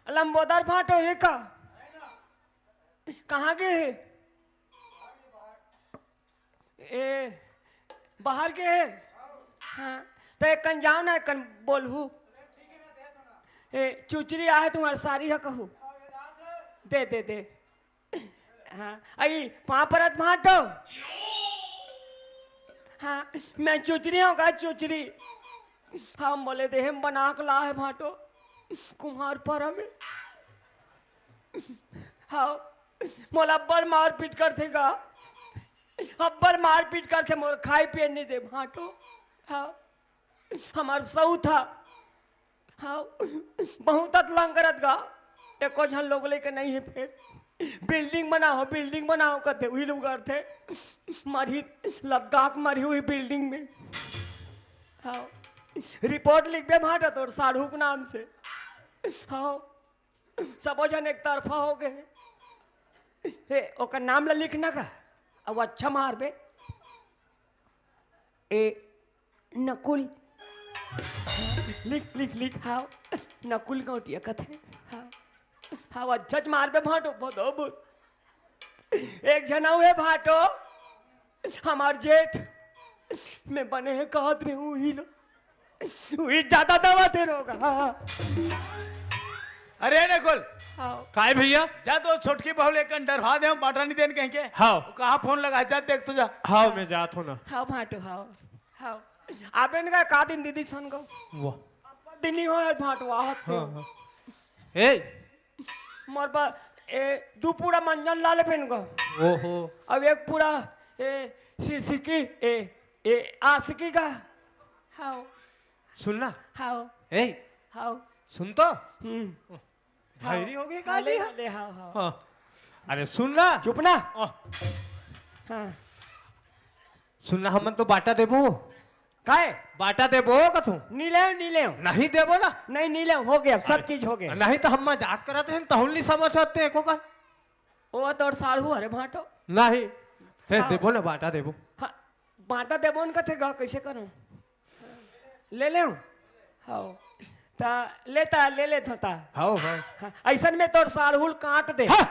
लंबोदर फाटो है का कहाँ के है बाहर के है हाँ तो एक कन जाओ ना कन बोलू ए चुचरी आए तुम्हारी सारी है कहू दे दे दे हाँ आई वहां पर भाटो हाँ मैं चुचरी हूँ का चुचरी हम बोले दे हम बना के ला है भाटो कुम्हार पर हमें हाँ मोला अब्बर मार पीट कर थे का अब्बर मार पीट कर थे मोर खाई पिए नहीं दे भाटो हाँ हमार सऊ था हाँ बहुत लंगरत गा एको झन लोग लेके नहीं है फिर बिल्डिंग बनाओ कहते वही लोग थे मरी लद्दाख मरी हुई बिल्डिंग में हाँ रिपोर्ट लिख बे भाटा तोर शाहरुख नाम से हाँ सबो जन एक तरफा हो गए हे ओकर नाम ला लिखना का अब अच्छा मार बे ए नकुल लिख लिख लिख हाँ नकुल गौटिया कथे हाँ हाँ अच्छा मार बे भाटो बहुत एक जना हुए भाटो हमार जेठ में बने हैं कहत रहे हूँ ही लो वही ज्यादा दवा दे रोगा हाँ अरे नकुल हाँ काय भैया जा तो छोटकी बहू लेकर डरवा दे बाटा नहीं देन कहीं के हाँ कहाँ फोन लगा जा देख तो जा हाँ मैं जात हूँ ना हाँ भाटो हाँ हाँ आपने कहा का दिन दीदी सन को वाह दिन ही हो भाटो आहत हाँ, ए मोर बा ए दू पूरा मंजन लाल पेन को ओहो अब एक पूरा ए सिकी ए आशिकी का हाँ सुनना हाँ ए हाँ सुन तो हम्म भाईरी हो गई हाले काली हाले हाँ हाँ हाँ अरे सुनना चुप ना ओह, हाँ सुनना हमन तो बाटा देबो काहे बाटा देबो कथू नीले नहीं देबो ना नहीं नीले हो गया सब चीज हो गया नहीं तो हम मजाक करते हैं तहुन नहीं समझ सकते एको का वो तोर साड़ू अरे भाटो नहीं हे हाँ। देबो ना बाटा देबो हाँ बाटा देबो न कथे गा कैसे करूं ले ले हाँ ता लेता ले थोता हाँ हाँ हाँ, ऐसन में तोर साड़हुल काट दे हाँ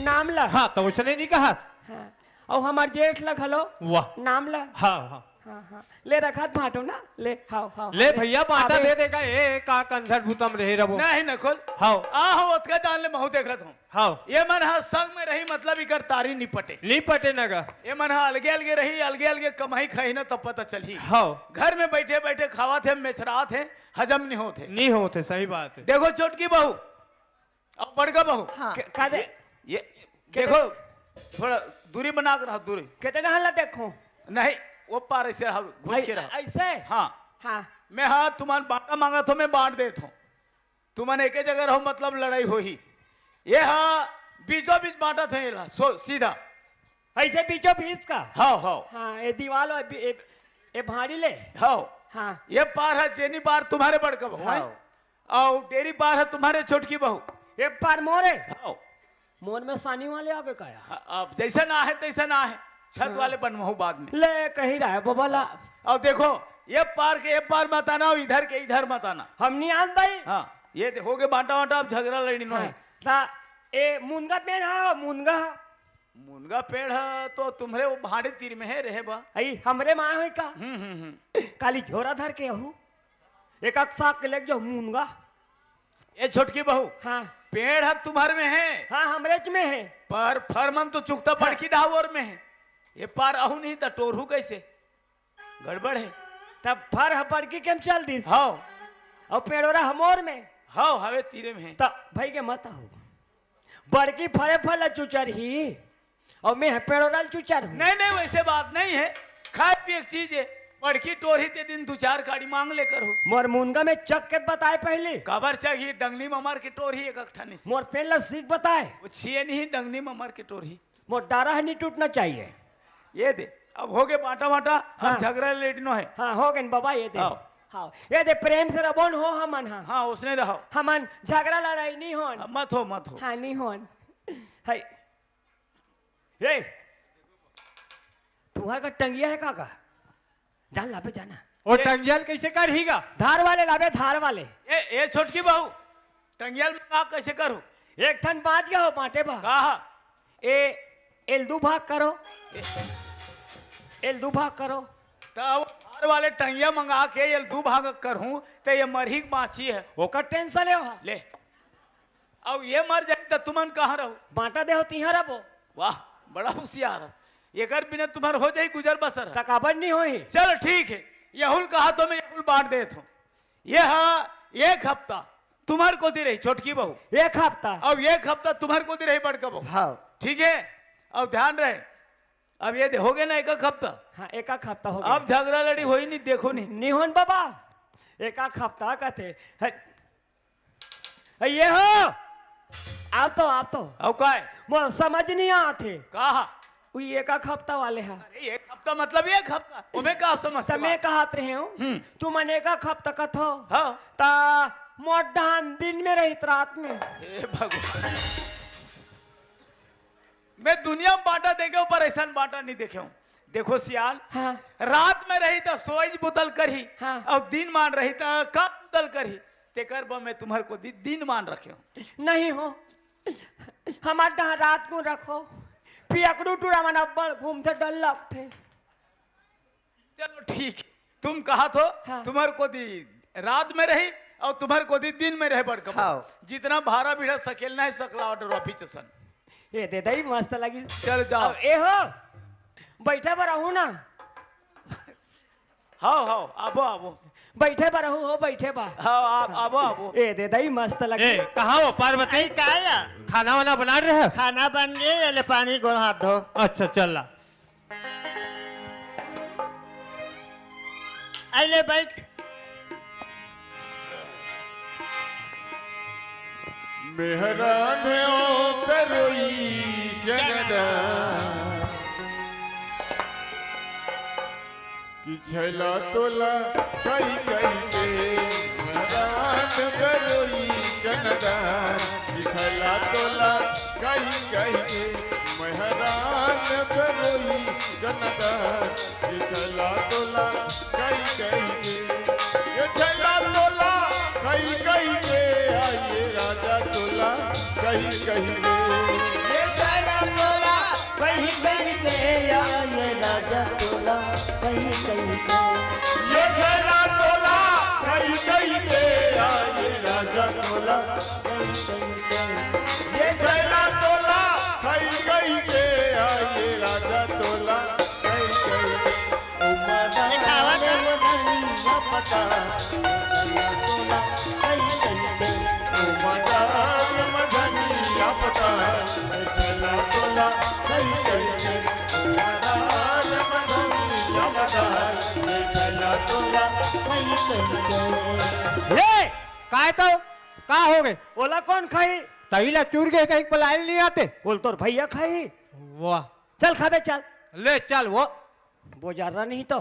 नाम ला हाँ तो उसने नहीं कहा हाँ और हमार जेठ लग हलो वाह नाम ला हाँ हाँ हाँ हाँ ले रखा भाटो ना ले हाँ हाँ ले भैया बाटा आबे- दे देगा ए का कंसर्ट भूतम रहे रबो नहीं नकुल हाँ आहो ओतका जान ले महू देखत हूँ हाँ ये मन हा संग में रही मतलब इकर तारी निपटे नहीं पटे नगा ये मन हा अलगे अलगे रही अलगे अलगे कमाई खाई ना तब पता चली हाँ घर में बैठे बैठे खावा थे मेचरात है हजम नहीं होते नहीं होते सही बात है देखो छोटकी बहू अब बड़का बहू हाँ का दे ये देखो थोड़ा दूरी बना कर रहो दूरी कितना हल्ला देखो नहीं वो पार ऐसे रहो घुस के रहो ऐसे हाँ हाँ मैं हाँ तुम्हारा बांटा मांगा तो मैं बांट देता हूँ तुम्हारे एक ही जगह रहो मतलब लड़ाई हो ही ये हाँ बीचों बीच बांटा था ये सीधा ऐसे बीचों बीच का हाँ हाँ हाँ ये दीवाल और ये भाड़ी ले हाँ हाँ ये पार है जेनी पार तुम्हारे बड़का बहू है और डेरी पार है तुम्हारे छोटकी बहू ये पार मोरे हाँ मोर में सानी वाले आगे का आया अब जैसा ना है तैसा ना है छत वाले बनवाऊ बाद में ले कहीं रहा है बबला अब देखो ये पार के ये पार मत आना और इधर के इधर मत आना हम नहीं आन भाई हाँ ये देखोगे बांटा बांटा अब झगड़ा लड़ी नो है ता ए मुनगा पेड़ हा मुनगा मुनगा पेड़ है तो तुम्हारे वो भाड़े तीर में है रहे बा आई हमरे माँ हुई का हम्म। काली झोरा धर के हूँ एक अक्सा के लेके जो मुनगा ये छोटकी बहू हाँ पेड़ है तुम्हारे में है हाँ हमरे च में है पर फरमन तो चुकता पड़की डावर में है ये पार आहू नहीं था टोरू कैसे गड़बड़ है तब फर हपड़ की केम चल दी हाँ और पेड़ोरा हमोर में हाँ हवे तीरे में है तब भाई के मत हो बड़की फरे फल चुचर ही और मैं पेड़ोरा चुचर हूँ नहीं नहीं वैसे बात नहीं है खाए पिए एक चीज है पड़की टोरी ते दिन दो चार गाड़ी मांग लेकर हो मोर मुनगा में चक के बताए पहले काबर चाहिए डंगली में मार के टोरी एक अखठानी से मोर पेन ला सीख बताए वो छिए नहीं डंगली में मार के टोरी मोर डारा नहीं टूटना चाहिए ये दे अब हो गए बांटा बांटा हाँ। हम झगड़ा लेटनो है हाँ हो गए बाबा ये दे आओ। हाँ ये दे प्रेम से रबोन हो हमन हाँ हाँ उसने रहो हमन झगड़ा लड़ाई नहीं होन मत हो मत हो हाँ नहीं होन हाय ये तुहार का टंगिया है काका जान लाबे जाना और टंगियल कैसे करेगा धार वाले लाबे धार वाले ये छोटकी बहू टंगियल में का कैसे करूं एक ठन पाँच के हो पाटे बा कहा ए एल दू भाग करो एल दू भाग करो तो बाहर वाले टंगिया मंगा के ये 2 भाग कर हूं तो ये मरही बाँची है ओकर टेंशन है वहाँ ले अब ये मर जाए तो तुमन कहाँ रहो बांटा दे हो तिहारा वो वाह बड़ा होशियार है एकर बिना तुम्हार हो जाए गुजर बसर है। तकाबर नहीं होई चलो ठीक है यहुल कहा तो मैं यहुल बांट देता हूँ ये है 1 हफ्ता तुम्हार को दी रही छोटकी बहू 1 हफ्ता अब 1 हफ्ता तुम्हार को दी रही बड़का बहू हाँ ठीक है अब ध्यान रहे अब ये हो गए ना 1 हफ्ता हाँ 1 हफ्ता हो गया अब झगड़ा लड़ी होई नहीं देखो नहीं निहोन बाबा 1 हफ्ता कहते ये हो आप तो अब का है वो समझ नहीं आते कहा वही 1 हफ्ता वाले हैं अरे 1 हफ्ता मतलब 1 हफ्ता तुम्हें क्या समझ समय कहत रहे हो तू मन 1 हफ्ता कथो हाँ ता मोर डान दिन में रही रात में हे भगवान मैं दुनिया में बांटा देखे हूं पर ऐसा बांटा नहीं देखे हूं देखो सियाल हाँ रात में रही तो सोच बुतल करी हाँ। और दिन मान रही तो कब बुतल करी तेकर बा मैं तुम्हारे को दिन मान रखे हूं नहीं हो हमार डहा रात को रखो पियकड़ू टूरा मन अब्बड़ घूमते डर लगते चलो ठीक है तुम कहा तो हाँ। तुम्हारे को दी रात में रही और तुम्हारे को दी दिन में रहे बड़का हाँ। जितना भाड़ा भीड़ा सकेलना है सकला ऑर्डर ऑफिस सन ये दे दई मस्त लगी चल जाओ अब ए हो बैठे पर रहूं ना हाँ हाँ आबो आबो बैठे पर रहूं हो बैठे बा हाँ आबो आबो ए दे दई मस्त लगी ए कहाँ हो पार्वती आई का या खाना वाना बना रहे हो खाना बन गए ले पानी को हाथ धो अच्छा चल ला आइले बैठ मेहरान हो तरोई जगदा कि छला तोला कई कई के मेहरान तरोई जगदा कि छला तोला कई कई के मेहरान तरोई जगदा कि छला तोला कई कई के ये छला तोला कई कई के आइए राजा तोला कहीं कहीं के ये सारा तोला कहीं कहीं से आए राजा तोला कहीं कहीं से ये छला तोला कहीं कहीं के आइए राजा तोला कहीं कहीं से ये छला तोला कहीं कहीं के आइए राजा तोला कहीं कहीं दिखावा दे वो नहीं पता तोला कहीं कहीं से मदार मधनिया पता छला तोला कहीं कहीं के मदार मधनिया पता छला तोला कहीं कहीं से ए काय तो का हो गए ओला कौन खाई तहीला चूर गए कहीं पलायल नहीं आते बोल तोर भैया खाई वाह चल खाबे चल ले चल वो जा रहा नहीं तो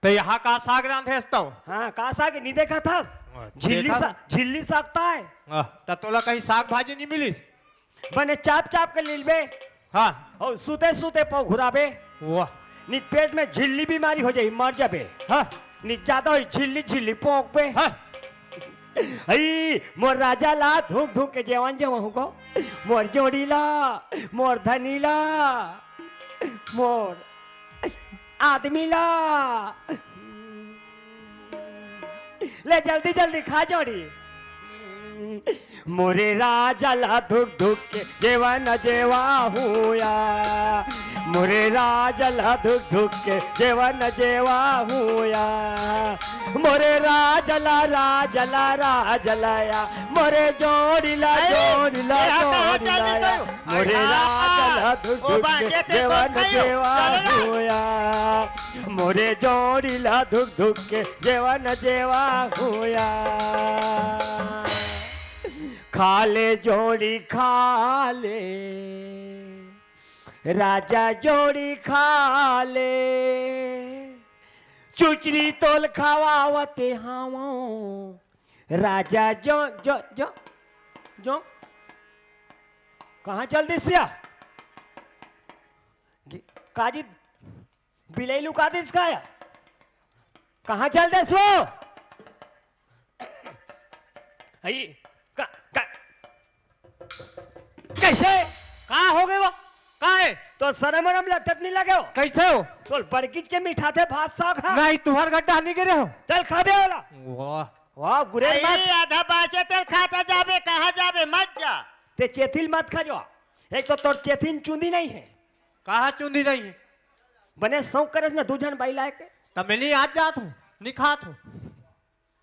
यहाँ का साग रांधेस्ता हूँ हाँ कहा साग नहीं देखा था झिल्ली सागता है तो तोला कहीं साग भाजी नहीं मिली बने चाप चाप के लीलबे हाँ और सूते सूते पाव घुराबे वाह नि पेट में झिल्ली बीमारी हो जाई मर जाबे हाँ नि ज्यादा हो झिल्ली झिल्ली पोक पे हाँ हई मोर राजा ला धूक धूक के जवान जवान को मोर जोड़ी ला मोर धनी ला मोर आदमी ला ले जल्दी जल्दी खा जोड़ी मोरे राजा ला धुक धुक के जेवा न जेवा हुआ मोरे राजा ला धुक धुक के जेवा न जेवा हुआ मोरे राजला राजलाया मोरे जोड़िला जोड़िला जोड़िला मोरे राजला धुक धुक के जेवा न जेवा हुआ मोरे जोड़िला धुक धुक के जेवा न जेवा हुआ खाले जोड़ी खाले राजा जोड़ी खाले चुचरी तोल खावावते हावो राजा जो जो जो जो कहाँ चल दिसिया काजी बिलाई लुका दिस खाया कहाँ चल दिस वो कैसे कहाँ हो गए वो कहाँ है तो शर्म वरम लगत नहीं लगे हो कैसे हो तो बड़किच के मिठाते भात साग खा नहीं तुम्हार गड्ढा नहीं गिरे हो चल खाबे वाला वाह वाह गुरेर मत आई आधा बाचे तेल खाता जाबे कहाँ जाबे मत जा। ते चेथिल मत खा जो एक तो तोर चेथिन चुंदी नहीं है कहा चुंदी नहीं है बने सौंक करस ना दूजन बाई लाए के तब मैं नहीं आज जात हूँ नहीं खात हूँ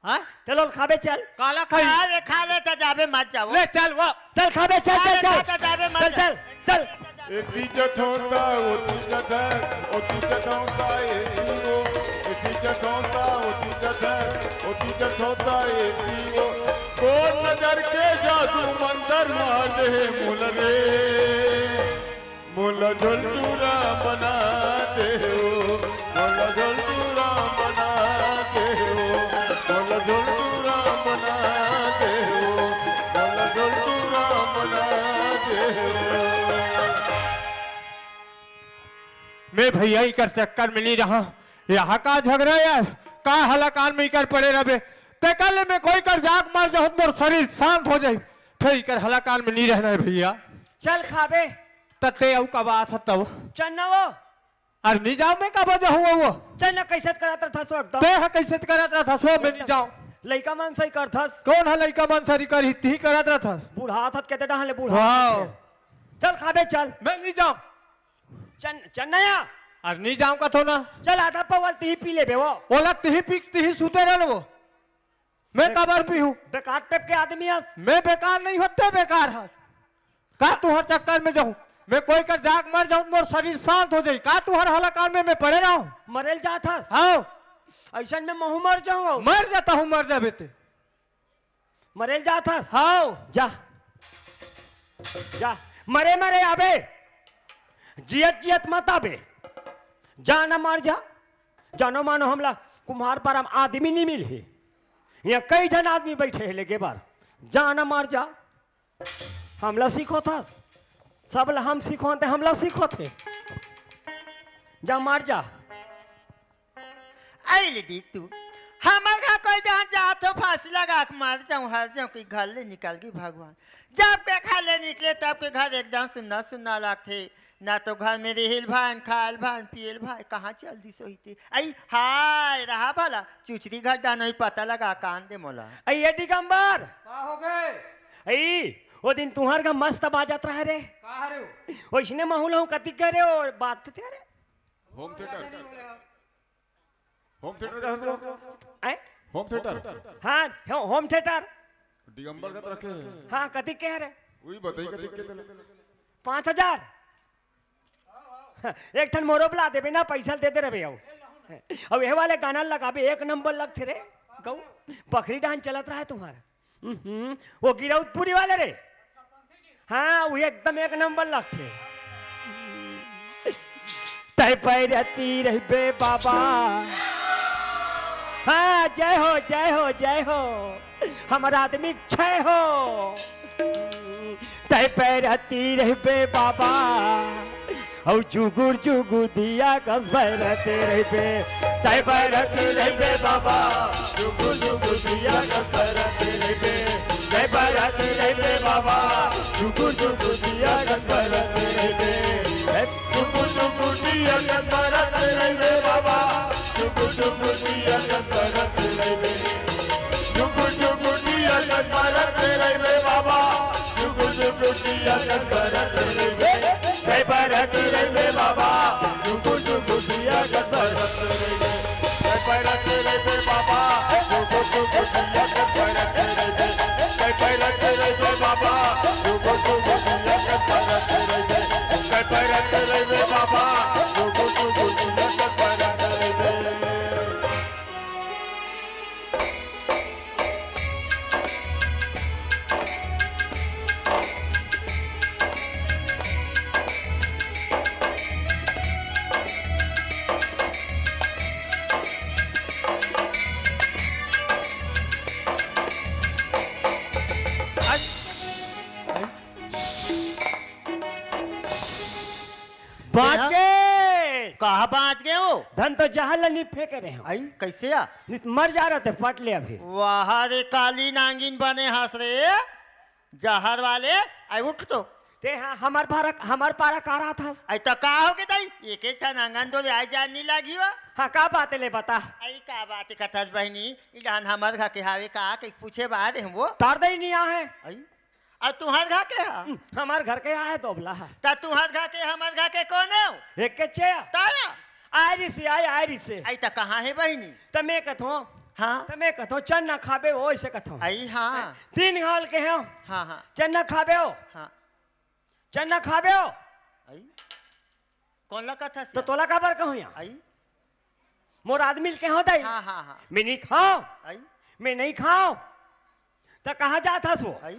हाँ चलो खाबे चल काला खाई अरे खा ले तो जाबे मत जाओ। ले चल वाह चल खाबे चल चल चल खाता जाबे चल मत चल चल एक इज्जत होता वो इज्जत है वो इज्जत होता एक इज्जत होता वो इज्जत है वो इज्जत होता वो कौन नजर के जादू मंदर मार दे मुल रे मुल झुलझुला बना दे हो मुल झुलझुला बना दे हो मुल झुलझुला बना दे हो मुल झुलझुला बना दे हो। मैं भैया ही कर चक्कर में नहीं रहा यहाँ का झगड़ा यार का हलाकान में ही कर पड़े रहे ते कल में कोई कर जाग मार जाओ मोर शरीर शांत हो जाए फिर ही कर हलाकान में नहीं रहना है भैया चल खाबे तते औ का बात है तब चल ना वो अरे नहीं जाओ मैं कब जाऊँ वो चल ना कैसे कराता था सो एकदम ते है कैसे करत रहा था सो मैं नहीं जाऊँ लइका मन सही करथस कौन है लड़का मंसरी कर ही करत रहा था बूढ़ा था कहते डहाले बूढ़ा वाह चल खाबे चल मैं नहीं जाऊँ चल चन्नया अरे नहीं जाऊँ का तो ना चल आधा पवल ती पी ले बे वो ओला तिही पिक्स तिही सूते रह वो मैं कबर पी हूँ बेकार टाइप के आदमी हस मैं बेकार नहीं होते बेकार है का तू हर चक्कर में जाऊं मैं कोई कर जाग मर जाऊं मोर शरीर शांत हो जाए का तू हर हलाकान में मैं पड़े रहा हूं मरेल जात हस हाँ ऐसा में महू मर जाऊंगा मर जाता हूं मर जाबे ते मरेल जात हस हाँ जा जा मरे मरे आबे जियत जियत मत आबे जा ना मर जा जानो मानो हमला कुम्हार परम आदमी नहीं मिल है यहाँ कई जन आदमी बैठे हैं लेके बार जा ना मर जा हमला सीखो था सब हम सीखो थे हमला सीखो थे जा मर जा आई ले देख तू हमारा कोई जहाँ जा तो फांसी लगा के मार जाऊँ हर जाऊँ कि घर ले निकल गई भगवान जब के खा ले निकले तब के घर एकदम सुन्ना सुन्ना लगते ना तो घर में रिहिल भान खायल भान पियल भाई कहाँ चल दी सोई थी आई हाय रहा भला चुचरी घड्डा नहीं पता लगा कान दे मोला ये दिगंबर का हो गए आई वो दिन तुम्हार का मस्त बाजत रहा रे कहा रे हो? वैसने महूल हूँ कति करे और बात थे रे होम थिएटर होम थिएटर का आए? होम थिएटर हाँ होम थिएटर दिगंबर का तो रखे हैं हाँ कति कह रे वही बताइए कति के 5,000 एक ठन मोरो बुला देबे ना पैसा दे दे रहे अब ये वाले गाना लगाबे एक नंबर लगते रे गौ बकरी डांस चलत रहा है तुम्हारा वो गिरौदपुरी वाले रे हाँ वो एकदम एक नंबर लगते तय पैरती रहबे बाबा हाँ जय हो जय हो जय हो हमारा आदमी क्षय हो तय पैरती रहबे बाबा और जुगुर जुगु दिया कब बैरते रहबे तय बैरते रहबे बाबा जुगुर जुगु दिया कब बैरते रहबे तय बैरते रहबे बाबा जुगुर जुगु दिया कब बैरते रहबे जुगुर जुगु दिया कब बैरते रहबे बाबा जुगुर जुगु दिया कब बैरते रहबे जुगुर जुगु दिया कब बैरते रहबे बाबा जुगुर जुगु दिया कब बैरते रहबे जय बैरती रहबे बाबा जुगु जुगु दिया कब बैरते रहबे जय बैरती रहबे बाबा जुगु जुगु दिया कब बैरते रहबे जय बैरती रहबे बाबा जुगु जुगु दिया कब बैरते रहबे जय बैरती रहबे बाबा जुगु जुगु दिया कब बैरते रहबे कहा बाँच गए हो धन तो जहाल नहीं फेंक रहे हो आई कैसे आ मर जा रहे थे फट ले अभी वाह रे काली नांगिन बने हंस रे जहर वाले आई उठ तो ते हाँ हमार पारा का रहा था। आई तो का हो के ताई एक एक ठन आंगन तो आई जान नहीं लगी वा हाँ का बात है ले बता। आई का बात कथस बहनी इलान हमर घर के हावे का के पूछे बाद है वो तार दई नहीं आ है। आई अब तुम्हार घर के हा हमार घर के आए दोबला है। ता तुम्हार घर के हमर घर के कौन है एक के चे ताया आयरी से आयरी से आई तो कहाँ है बहनी त मैं कथो हाँ त मैं कथो चन्ना खाबे हो ऐसे कथो आई हाँ 3 हाल के हो हाँ हाँ चन्ना खाबे हो हाँ चन्ना खाबे हो आई कौन ला कथा तो तोला काबर कहूँ यहाँ आई मोर आदमी के हो दई हाँ हाँ हाँ मैं नहीं खाओ आई मैं नहीं खाओ तो कहाँ जा था वो आई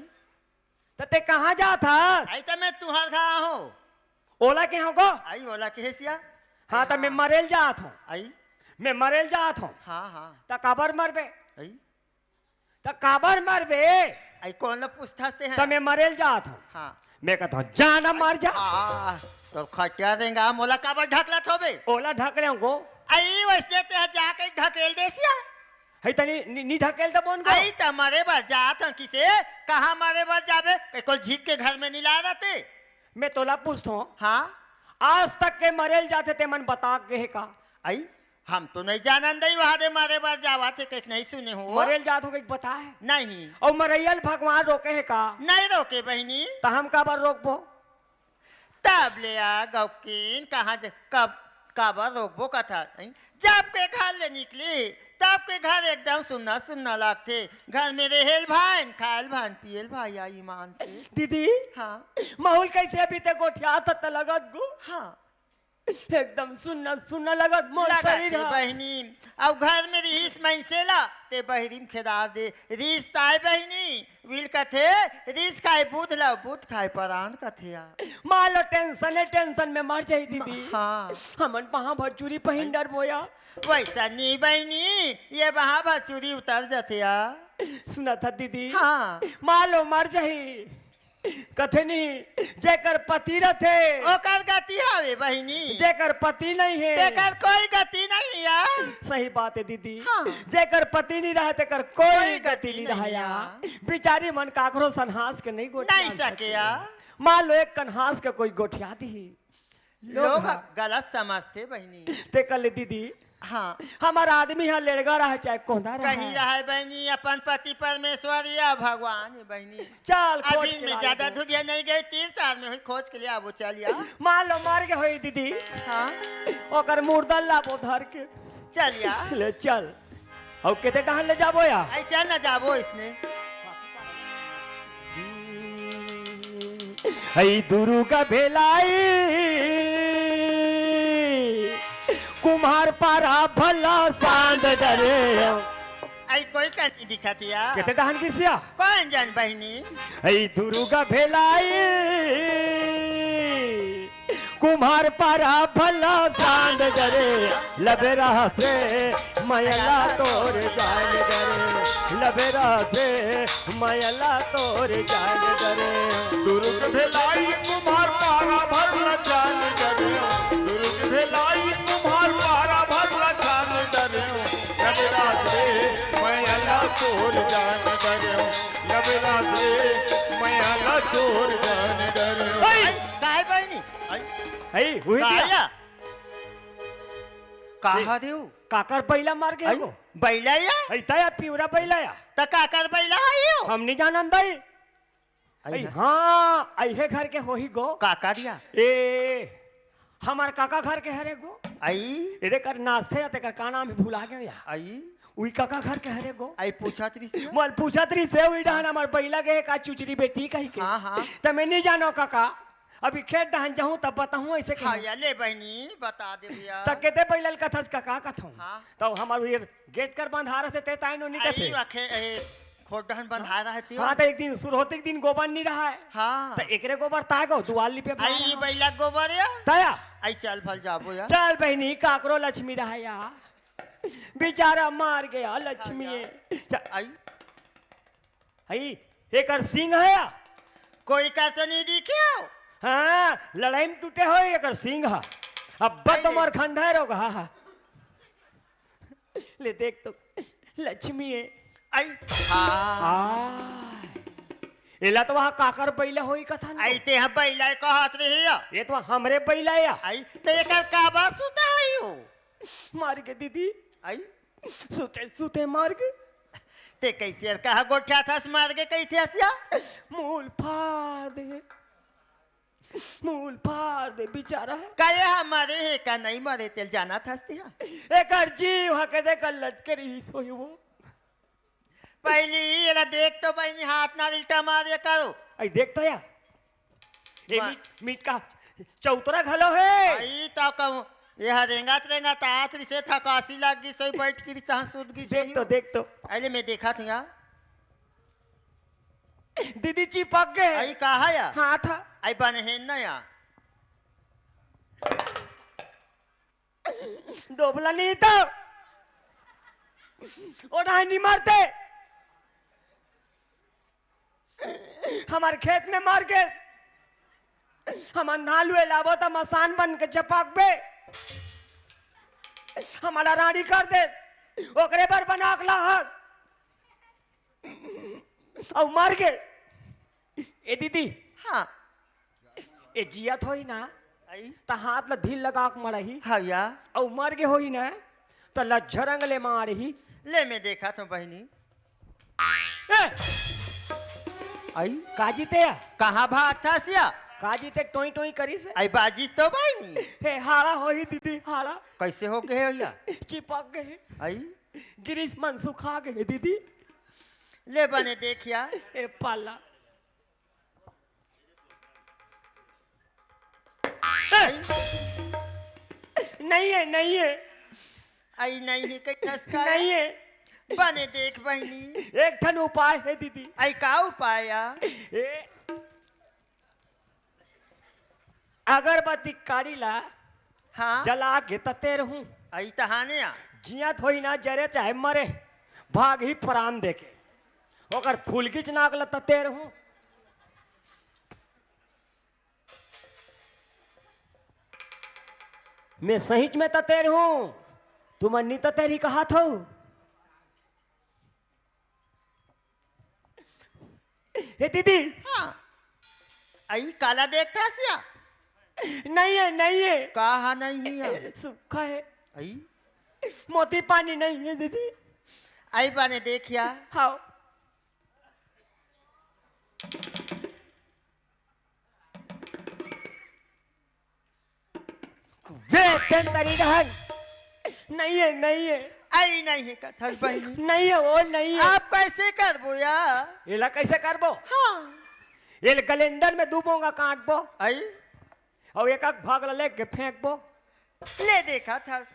तो ते कहाँ जा था आई तो मैं तुम्हार घर हूँ ओला के हो गो आई ओला के हेसिया हाँ तो मैं मरेल जात हूँ आई मैं मरेल जात हूँ हाँ हाँ तो काबर मरबे आई तो काबर मरबे आई कौन ला पूछताते हैं तो मैं मरेल जात हूँ हाँ मैं कहता हूँ जाना मर जा तो खटिया देंगा मोला काबर ढकला थोबे ओला ढक ले गो आई वैसे ते जाके ढकेल देसिया है तनी नी ढकेल तो बोन गो आई त मारे बार जात हूं किसे कहाँ मारे बार जाबे कोई झीक के घर में नहीं ला रहते मैं तोला पूछता हूँ हाँ आज तक के मरेल जाते ते मन बता के है का आई हम तो नहीं जानन दई वहां दे मारे बार जावा थे कहीं नहीं सुने हो मरेल जात हो के बता है नहीं और मरैयल भगवान रोके है का नहीं रोके बहनी तो हम काबर रोकबो तब ले आ गौकीन कहाँ कब काबर रोकबो कथा जब के घर ले निकली तब के घर एकदम सुनना सुनना लगते घर में रहेल भान खायल भान पियल भाई आई ईमान से दीदी हाँ माहौल कैसे अभी तक गोठिया त लगत गो हाँ एकदम सुनना सुनना लगत मोर शरीर लगाते हा। बहनी अब घर में रहीस मैंसेला ते बहरीम खेदार दे रीस ताय बहनी विल कथे रीस खाए बूथ ला बूथ खाए परान कथे या मान लो टेंशन में मर जाई दीदी हाँ हमन पहा भरचूरी पहिन डर बोया वैसा नहीं बहनी ये वहाँ भचूरी उतर जाते या सुना था दीदी हाँ मान लो मर जाई कथे नहीं जेकर पति रथे ओकर गति आवे बहनी जेकर पति नहीं है तेकर कोई गति नहीं या सही बात है दीदी हाँ। जेकर पति नहीं रहे तेकर कोई कोई गति गति नहीं नहीं रहा है। बिचारी मन काकरो सनहास के नहीं गोठिया नहीं सके या मान लो एक कन्हास के कोई गोठिया दी लोग गलत समझते बहनी ते कल दीदी हाँ हमारा आदमी यहाँ लड़गा रहा चाहे कोंधा कहीं रहा रहे बहनी अपन पति परमेश्वर या भगवान है बहनी चल खोज अभी के में ला ज्यादा दे। धुरिया नहीं गई तीर तार में हुई खोज के लिए आबो चलिया मान लो मार के होई दीदी हाँ ओकर मुर्दा लाबो धर के चलिया ले चल और केते डहान ले जाबो या आई चल ना जाबो इसने हई दुर्गा भेलाई कुम्हार पारा भला सांद डरे आई कोई कहीं दिखत या केते डहान किसिया कौन जान बहनी हई दुर्गा भेलाई कुम्हार पारा भला सांद डरे लबेरा से मयला तोर जान डरे लबेरा से मयला तोर जान डरे दुर्ग भेलाई कुम्हार पारा भरला जान डरे दुर्ग भेलाई कुम्हार पारा भरला जान डरे लबेला से मैं अल्लाह तोर जान डरे लबेला से मैं अल्लाह तोर जान डरे काय बहनी हई हुई दिया काया कहा देऊ काकर बैला मार के हो बैला या हई तया पिवरा बैला या त काकर बैला आयो हम नहीं जानन भाई आई हाँ अहे घर के हो ही गो काका दिया ए हमार काका घर के हरे गो आई एरे कर नाश्ते या तेकर का नाम है भुला गया या आई उई काका घर के हरे गो आई पूछा त्रिसिया मोल पूछा तरी से उई डहान हमार बैला के का चुचरी बेटी कही के हाँ हाँ त मैं नहीं जानो काका अभी खेत डहान जाऊं तब बताऊं ऐसे हाँ के या ले बहनी बता दे भैया त केते बैलल कथस काका कथूं हाँ। तो हमार उई गेट कर बंधारा से ते ताइनो नहीं आई कथे वखे खोटहन बंधा रहा है हाँ तो एक दिन शुरू होते एक दिन गोबर नहीं रहा है हाँ तो एकरे गोबर तागो दुआली पे आई बैला गोबर या ताया आई चल भल जाबो या चल बहनी काकरो लक्ष्मी रहा या बेचारा मार गया लक्ष्मी आई हई एकर सिंह है या कोई का तो नहीं दिखे हाँ लड़ाई में टूटे हो एकर सिंह है अब बद नहीं। मर खंडहर होगा हाँ ले देख तो लक्ष्मी है आई हाँ एला तो वहाँ काकर बैला होई कथन आई ते हम बैला कहत रही हो ये तो हमरे बैला या आई ते एकर काबा सुता आई हो मार के दीदी आई सुते सुते मार के ते कैसे कहा गोठा था मार के कैसे हसिया मूल फाड़ दे मूल फाड़ दे बेचारा काये हमारे है का नहीं मरे तेल जाना था एक जीव हके दे कर लटके रही सोई वो पहली ये देख तो बहनी हाथ ना उल्टा मारे करो आई देख तो या ये वाह। मीट का चौतरा घलो है आई तो कहूँ ये रेंगा तात्री से थकासी लग गई सोई बैठ की तहाँ सुध गई देख तो अरे मैं देखा था यार दीदी चिपक गए आई कहा या हाँ था आई बने है ना या दोबला नहीं तो और नहीं मारते हमारे खेत में मार के हमार नालुए लाबो तो मसान बन के चपाक बे हमारा रानी कर दे ओकरे पर बना के लाहत और मार के ए दीदी हाँ ए जिया थोई ना आई तो हाथ ला ढील लगा के मरही हाँ या और मर के होई ना तो लज्जरंग ले मारही ले मैं देखा था बहनी ए, आई काजी ते या कहाँ भाग था सिया काजी ते टोई टोई करी से आई बाजिश तो बहनी हे हाड़ा होई दीदी हाड़ा कैसे हो गए हो या चिपक गए आई गिरीश मन सुखा गए दीदी ले बने देखिया ए पाला आई नहीं है नहीं है आई नहीं है कहीं ठसका नहीं है बने देख बहनी एक ठन उपाय है दीदी आई का उपाय या ए अगरबत्ती काड़ी ला हाँ जला के तते रहूं आई तहाने या जिया थोई ना जरे चाहे मरे भाग ही प्राण देके ओकर फूल की चनाक ला तते रहूं मैं सहीच में तते रहूं तुम अन्नी ततेरी कहा थो हे दीदी हाँ आई काला देखता सिया नहीं है नहीं है कहा नहीं है सूखा है आई मोती पानी नहीं है दीदी आई बने देखिया हाँ वे तरी रहन नहीं है नहीं है आई नहीं है कथल बहनी नहीं है वो नहीं है आप कैसे कर बो या एला कैसे करबो हाँ ये कैलेंडर में डूबोगा काटबो आई और एक एक भाग लेके फेंकबो ले देखा था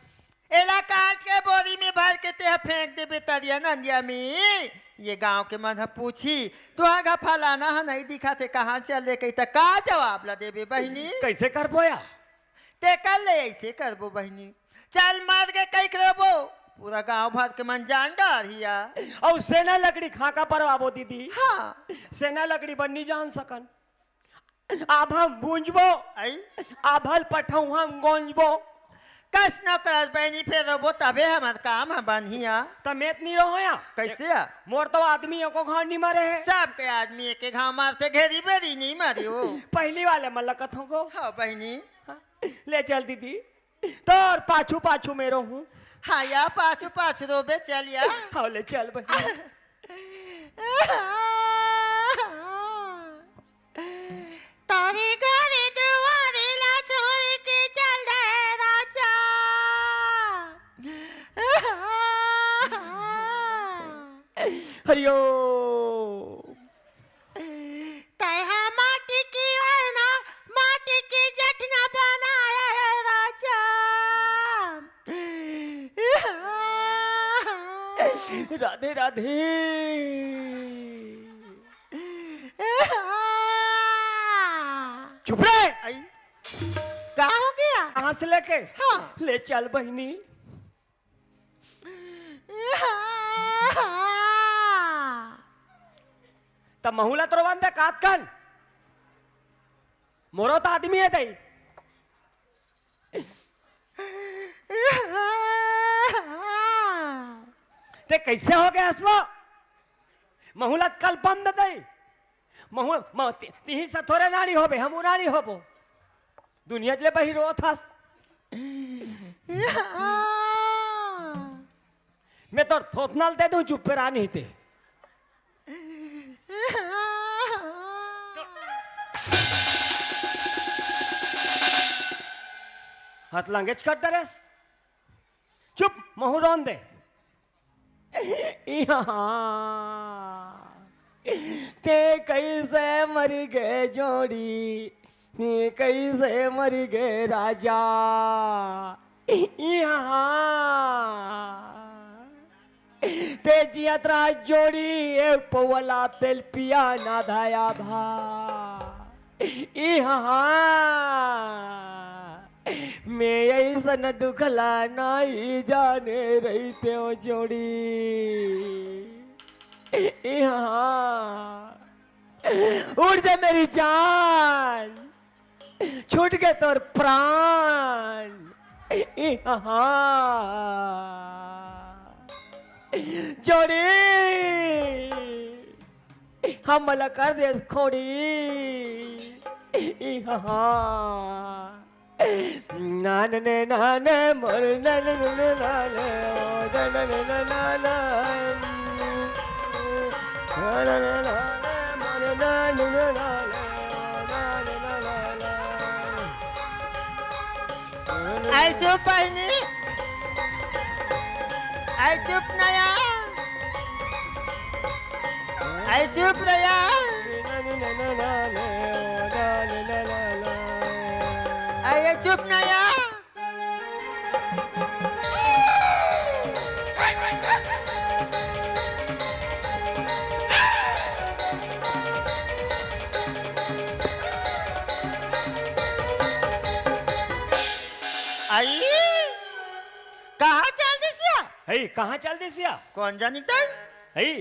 एला काट के बोरी में भर के ते फेंक देबे तरिया नंदिया में ये गांव के मन पूछी तुहा का फलाना है नहीं दिखा थे कहाँ चले कही का जवाब ला देबे बहनी कैसे करबो या ते कर ले ऐसे करबो बहनी चल मार के कई करबो पूरा गांव भर के मन जान डर हिया और सेना लकड़ी खाका परवाबो दीदी हाँ सेना लकड़ी बन्नी जान सकन अब हम बूंजबो आई आभल पठाऊ हम गोंजबो कस न करस बहनी फिर रोबो तबे हमार काम है बनिया तमेत नहीं रहो या कैसे आ मोर तो आदमी को घर नहीं मारे है सब के आदमी एक घाव मारते घेरी बेरी नहीं मारी वो पहली वाले मल्लकतों को हाँ बहनी हाँ, ले चल दीदी तोर पाछू पाछू में रहूं हाँ या पाछू पाछू रोबे चल या हाँ ले चल भाई तारी गाड़ी दुआरी ला छोड़ के चल रहे राजा हरियो तैहा माटी की वरना माटी की जटना बनाया है राजा राधे राधे चुप रहे आई का हो गया कहाँ से लेके हाँ। ले चल बहनी तब महुला तो बंदे काट कन मोरो तो आदमी है तई ते कैसे हो गया हसवा महुलत कल बंद दई महू तिही से थोड़े नानी होबे हम नानी होबो दुनिया ले बहिरो थास मैं तो थोथनाल दे दूं चुप पे रानी थे हाथ लंगेच कर दरेस चुप महू रोन दे ते कैसे मर गए जोड़ी ते कैसे मर गए राजा यहाँ ते जियात्रा जोड़ी एक पवला तेल पिया ना धाया भा यहाँ मैं ऐसा न दुखला नहीं जाने रही ते ओ जोड़ी यहाँ उड़ जा मेरी जान छूट गए तोर प्राण यहाँ जोड़ी हम कर दे खोड़ी यहाँ नाने नाने मोर नाने नाने नाने नाने नाने आई चुप बहिनी आई चुप नया आई चुप नया आई चुप नया आई कहाँ चल दिसिया hey कहाँ चल दी सिया कौन जानी तन hey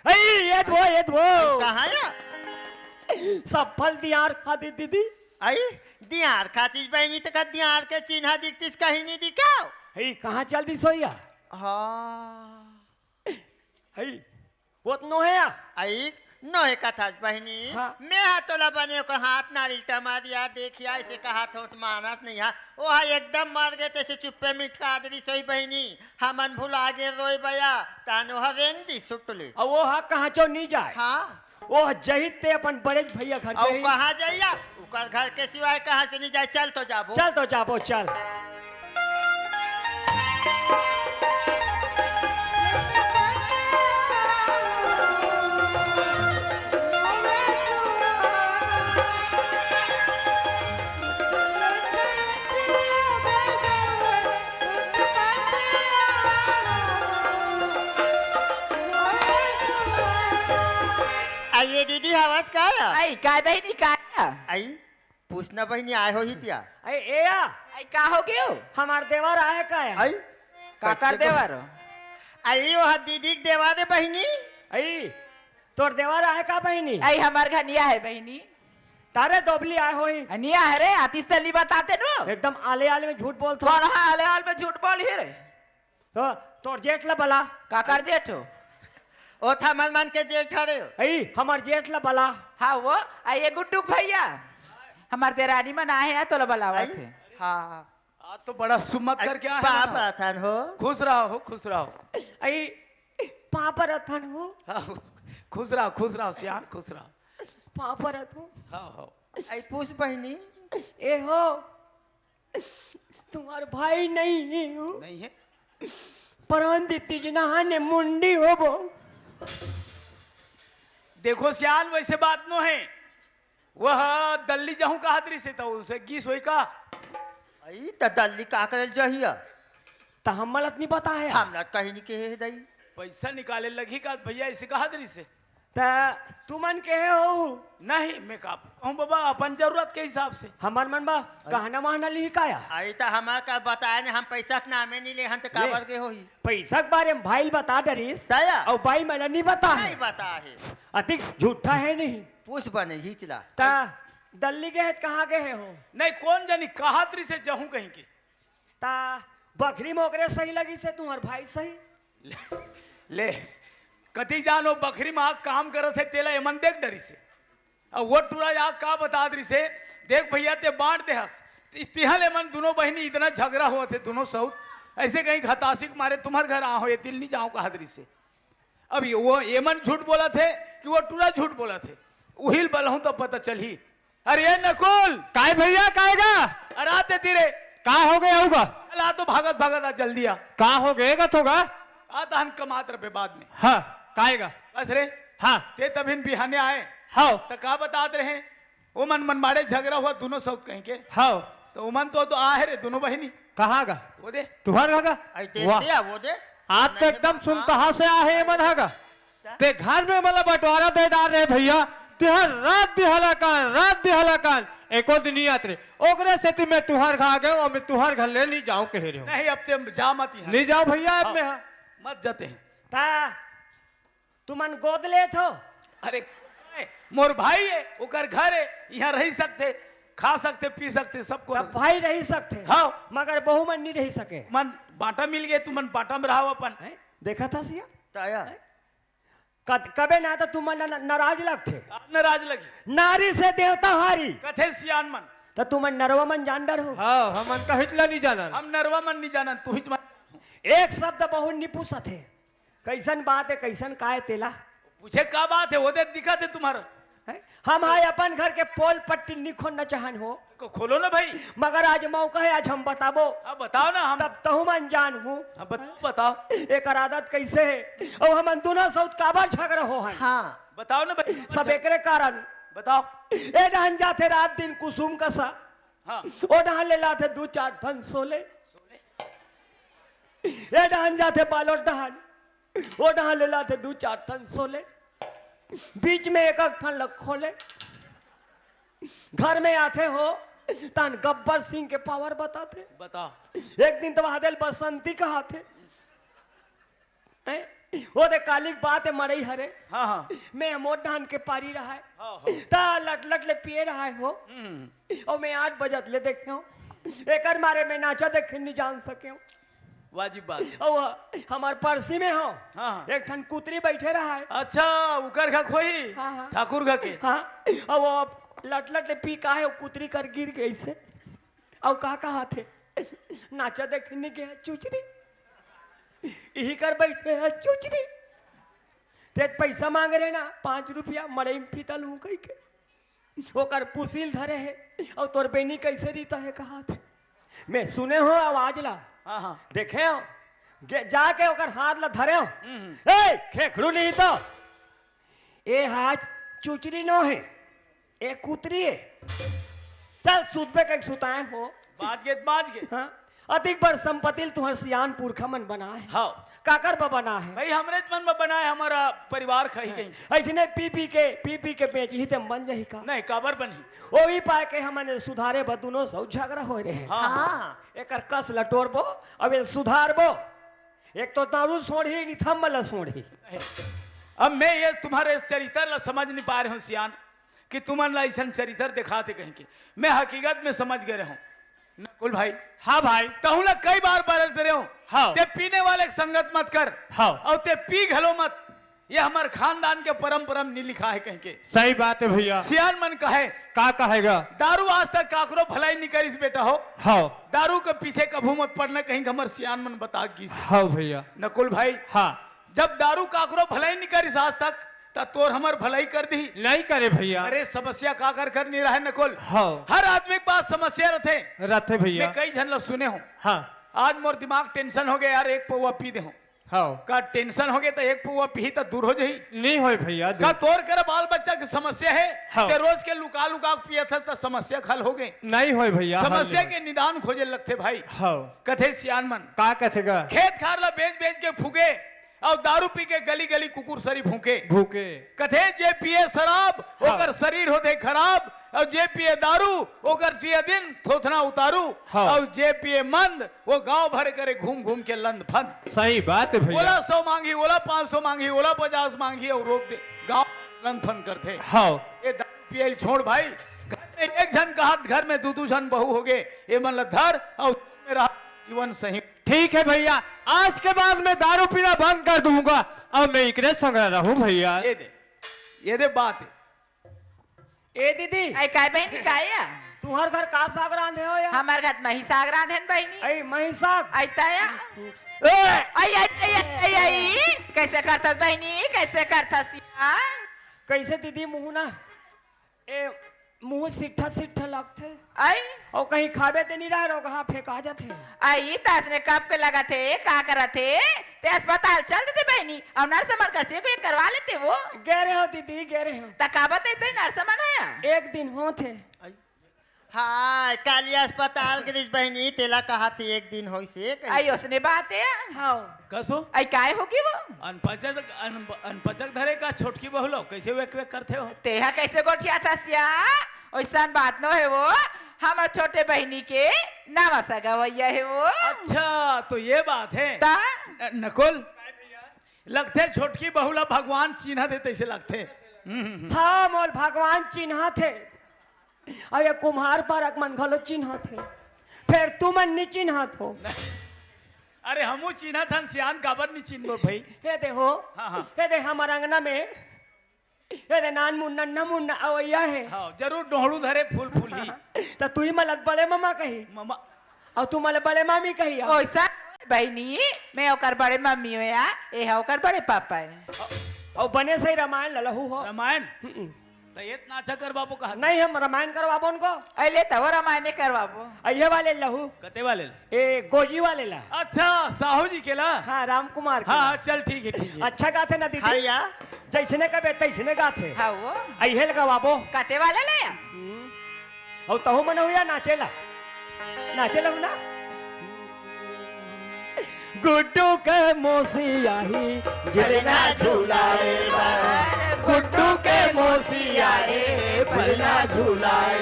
hey ये दो कहाँ या सब फल दियार खा दी दीदी आई दियार खातीस बहनी तक दियार के चिन्ह दिखतीस कहीं नहीं दिखाओ hey कहाँ चल दी सोया हाँ hey वो तो है या आई नोहे कथा बहनी हाँ। मैं हाथोला बने को हाथ नारियल टमा दिया देखिया इसे का हाथ होठ मानस नहीं है वो हा एकदम मर गए तैसे चुप्पे मिटका आदरी सोई बहनी हमन भुला गे रोई बया तानो हरेन दी सुटले और वो हा कहाँ चो नहीं जाए हाँ वो जहित ते अपन बड़े भैया घर और पे ही। कहाँ जाइया उकर घर के सिवाय कहाँ से नहीं जाए चल तो जाबो चल तो जाबो चल आइए दीदी हवस का आई काय बहिनी काय आई पूछना बहनी आए हो ही त्या अरे ए या आई का हो गयो हमार देवर आए का है आई का कर देवर आई वो दीदी के देवा दे बहनी आई तोर देवर आए का बहनी आई हमार घनिया है बहिनी तारे दोबली आए होई अनिया है रे आतिश तली बताते नो एकदम आले आले में झूठ बोलतो कौन है आले हाल में झूठ बोल ही रे तो तोर जेठ ला बला का कर जेठो ओ था मन मन के जेठ रे आई हमार जेठ ला बला हाँ वो आइए गुड्डू भैया हमारे तेरानी में ना है तो बुलावा थे हाँ आज तो बड़ा सुमत करके आए पाप हो ना। रतन हो खुश रहो खुश रहो आई पापा रथन हो हाँ, खुश रहो श्याम खुश रहो पापा रथन हाँ हाँ आई पूछ बहनी ए हो तुम्हार भाई नहीं हो नहीं है परवन दीती जना ने मुंडी हो बो देखो सियान वैसे बात नो है वह दल्ली जाऊं का हादरी से तो उसे गीस होई का आई त दल्ली का करल जहिया तो हम मलत नहीं पता है हमरा कहीं नहीं के दई पैसा निकाले लगी का भैया इसे का हादरी से तो तू मन के हो नहीं मैं का कहूं बाबा अपन जरूरत के हिसाब से हमार मन बा कहना महना लिही काया आई त हमार का बताए ने हम पैसा के नामे नहीं ले हम त काबर के होई पैसा के बारे में भाई बता डरीस दया और भाई मला नहीं बता नहीं है बता है अधिक झूठा है नहीं पूछ बने हिचला ता दल्ली के है कहाँ गए हो नहीं कौन जानी कहातरी से जहूं कहीं के ता बकरी मोकरे सही लगी से तुम्हार भाई सही ले कति जानो बकरी माँ काम करत है तेला एमन देख डरी से अब वो टूरा या का बता दरी से देख भैया ते बांट दे हस तिहा ले मन दोनों बहनी इतना झगड़ा हुआ थे दोनों सऊत ऐसे कहीं खतासी के मारे तुम्हारे घर आ हो ये तिल नहीं जाऊं कहा दरी से। अब वो एमन झूठ बोला थे कि वो टूरा झूठ बोला थे उहिल बल हूं तो पता चल ही। अरे ये नकुल काय भैया कायगा अरे आते तेरे का हो गया होगा ला तो भागत भागत आ जल्दी आ का हो गएगा तोगा आता हन कमात रहे बाद में हाँ कायगा बस रे हाँ ते तभी बिहाने आए हाँ तो का बतात रहे वो मन मारे झगड़ा हुआ दोनों सब कहीं के हाँ तो उमन तो आ है रे दोनों बहनी कहाँ गा वो दे तुम्हारा गा आई दे वाह दिया वो दे आज तो एकदम सुन कहाँ से आ है ये मन हागा ते घर में मतलब बंटवारा दे डाल रहे भैया तिहर रात दिहला कान एको दिन नहीं आते ओकरे से मैं तुहार घर आ गए और मैं तुहार घर ले नहीं जाऊं कह रहे हो नहीं अब ते जा मत यहाँ नहीं जाओ भैया अब मैं मत जाते हैं। ता तुमन गोद ले थो अरे मोर भाई है ओकर घर है यहाँ रह सकते खा सकते पी सकते सबको तब भाई रह सकते हाँ मगर बहू मन नहीं रह सके। मन बांटा मिल गए तू मन बांटा में रहा अपन हैं? देखा था सिया ताया कबे ना तो तुम नाराज लगते नाराज लगी नारी से देवता हारी कथे सियान मन तो तुम नरवा मन जानडर हो। हाँ हम का हिटला नहीं जाना हम नरवा मन नहीं जाना तू ही एक शब्द बहुत नहीं पूछत है कैसन बात है कैसन का है तेला पूछे का बात है वो दे दिखा थे तुम्हारा हैं? हम आए अपन घर के पोल पट्टी निखो न चाहन हो को खोलो ना भाई मगर आज मौका है आज हम बताबो अब बताओ ना हम तब तहु मन जान हूँ अब बताओ एक आदत कैसे है और हम दोनों सौत काबर झगड़ा हो हैं हाँ बताओ ना भाई सब एकरे कारण बताओ ए डहन जाते रात दिन कुसुम कसा हाँ ओ डहन ले लाते 2-4 ठन सोले ए डहन जाते बालोट डहन ओ डहन ले लाते 2-4 ठन सोले बीच में एक ठन लग खोले घर में आते हो तन गब्बर सिंह के पावर बताते बताओ एक दिन तो हादेल बसंती कहा थे हैं? वो दे कालिक बात है मरई हरे हाँ हाँ मैं मोट धान के पारी रहा है हाँ हाँ ता लट लट ले पिए रहा है हो और मैं 8 बजत ले देखे हूँ एकर मारे में नाचा देखे नहीं जान सके हूँ वाजिब बात और हमार परसी में हो हाँ। एक ठन कुतरी बैठे रहा है अच्छा उकर घा खोई हाँ, हाँ। ठाकुर घा के हाँ और वो लट लट ले पी का है वो कुतरी कर गिर गई से और कहा थे नाचा देखने गया चुचरी यही कर बैठे है चुचरी ते पैसा मांग रहे ना 5 रुपया मरे पीतल हूँ कही के ओकर पुसील धरे है और तोर बेनी कैसे रीता है कहा थे मैं सुने हो आवाज ला हाँ हाँ देखे हो जाके ओकर हाथ ला धरे हो ए खेखड़ू नहीं तो ए हाथ चुचरी नो है ए कुतरी है चल सूत पे कहीं सुताए हो बाज गे हाँ अधिक बार संपत्ति तुहर सियान पुरखा मन बना है हाँ काकर पर बना है भाई हमरे मन में बना है हमारा परिवार खाई कहीं ऐसे पी पी के बेच ही ते मन जही का नहीं काबर बनी ओ ही पाए के हमने सुधारे बदुनो सब झगड़ा हो रहे हैं हाँ एकर कस लटोरबो अब ये सुधारबो एक तो दारू सोढ़ी नहीं थम्मल सोढ़ी अब मैं ये तुम्हारे चरित्र ला समझ नहीं पा रहे हूँ सियान कि तुमन ला ऐसा चरित्र दिखाते कहीं के मैं हकीकत में समझ गए हूँ नकुल भाई हाँ भाई कहूँ कई बार बरत रहे हूँ हाँ। ते पीने वाले संगत मत कर हाँ। और ते पी घलो मत ये हमारे खानदान के परम नहीं लिखा है कहीं के सही बात है भैया सियान मन कहे का कहेगा दारू आज तक काकरो भलाई नहीं करिस बेटा हो हाँ दारू के पीछे कभू मत पड़ना कहीं हमारे सियान मन बता की हाँ भैया नकुल भाई हाँ जब दारू काकरो भलाई नहीं करिस आज तक ता तोर हमार भलाई कर दी नहीं करे भैया अरे समस्या का कर नहीं रहा है नकुल हाँ हर आदमी के पास समस्या रहते रथे भैया मैं कई जन ला सुने हूँ हाँ आज मोर दिमाग टेंशन हो गया यार एक पौवा पी दे हूँ हाँ का टेंशन हो गया तो एक पौवा पी तो दूर हो जाही नहीं होए भैया का तोर कर बाल बच्चा की समस्या है हाँ। ते रोज के लुका लुका पिया था तो समस्या खल हो गई नहीं होए भैया समस्या के निदान खोजे लगते भाई हाँ कथे सियान मन का कथेगा खेत खार ला बेच बेच के फूके और दारू पी के गली गली कुकुर सरी फूके भूखे कथे जे पिए शराब हाँ। ओकर शरीर होते खराब और जे पिए दारू ओकर पिए दिन थोथना उतारू हाँ। और जे पिए मंद वो गांव भर करे घूम घूम के लंद फंद सही बात है भैया ओला 100 मांगी ओला 500 मांगी ओला 50 मांगी और रोक दे गांव लंद फंद करते हाँ ये दारू पिए छोड़ भाई घर में एक जन का हाथ घर में दू जन बहू हो गए ये मन ला धर और मेरा जीवन सही ठीक है भैया आज के बाद मैं दारू पीना बंद कर दूंगा अब मैं इकरे संग रहूं भैया ये दे बात है ए दीदी आई काय बहनी काय या तुम्हार घर का साग रांधे हो या हमार घात मही साग रांधन बहनी ऐ मही साग आयता या ए आई आई आई आई कैसे करतस बहनी कैसे करतस या कैसे दीदी मुंह ना ए मुंह सिट्ठा सिट्ठा लगथे आई और कहीं खाबे ते नहीं रह रो कहाँ फेंका जाते आई तसने कब के लगा थे का करा थे ते अस्पताल चल देते बहनी और नर्स मर कर को करवा लेते वो गहरे हो दीदी गहरे हो तकाबत है नर्स मनाया एक दिन हो थे हाँ काली अस्पताल के दिस बहनी तेला कहा थी एक दिन होई से कही। आई उसने बात है हाँ कसो आई काय होगी वो अनपचक धरे का छोटकी बहुलो कैसे वेक वेक करते हो तेहा कैसे गोठिया था सिया वैसा बात न है वो हम छोटे बहनी के नाम सगवैया है वो अच्छा तो ये बात है ता नकुल लगते छोटकी बहुला भगवान चिन्ह देते ऐसे लगते हाँ मोल भगवान चिन्ह थे और ये कुम्हार पारक मन घलो चिन्ह थे फिर तू मन नहीं चिन्ह हो अरे हमू चिन्ह थन सियान काबर नहीं चिन्ह भाई हे दे हो हाँ, हाँ। हे दे हमार अंगना में हे दे नान मुन्ना न मुन्ना अवैया है हाँ जरूर डोहड़ू धरे फूल फूल ही तो तू ही मलत बड़े मामा कही ममा और तू मल बड़े मामी कही वैसा बहनी मैं ओकर बड़े मम्मी हो या ए है ओकर बड़े पापा है और बने सही रामायण ललहू हो रामायण तो ये नाचा कर बाबू कहा नहीं हम रामायण करवाबो उनको अले तव रामायण करवाबो अये वाले लहू कते वाले ए गोजी वाले ला अच्छा साहू जी के ला हाँ राम कुमार के हाँ ला। हाँ चल ठीक है ठीक है अच्छा गाथे ना दीदी भैया जैसने कबे तैसने गाथे हाँ वो अये लगावाबो कते वाले ले या और तहु मन हुआ नाचेला नाचेला ना गुड्डू के मोसी आई गिरना झूलाए गुड्डू के मोसी आए फलना झूलाए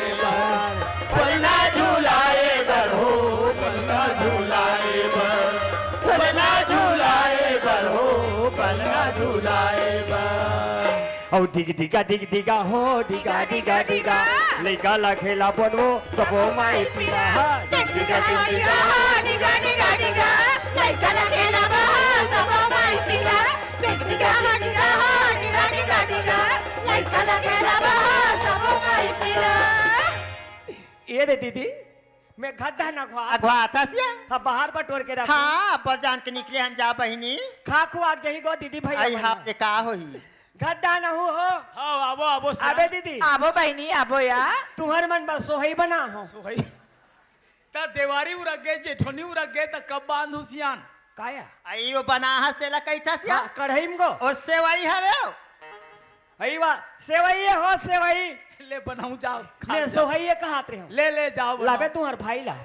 फलना झूलाए हो फलना झूलाए फलना झूलाए हो फलना झूलाए और डिगा हो डिगा डिगा लइका ला खेला बनवो सबो माई पिया डिगा लइका लगे लबा सब माई पिला डिगा लइका लगे लबा सब माई पिला ये दे दीदी मैं गड्ढा न खुआ अगवा आता सिया हाँ बाहर बटोर के रख हाँ बस जान के निकले हन जा बहनी खा खुआ जही गो दीदी आई भैया हाँ ये का होई गड्ढा न हो हाँ आबो आबो अबे दीदी आबो बहनी आबो या तुम्हार मन बस सोहई बना हो भाई ता देवारी उरग गए जेठोनी उरग गए ता कब बांधू सियान काया आई वो बनाहस तेला कही था सिया हाँ, कढ़ाई में गो उससे वाली हवे हई वा सेवई हो सेवई ले बनाऊं जाओ खा ले जाओ। सोहई कहात रहे हो ले ले जाओ लाबे बनाओ। तुम्हार भाई ला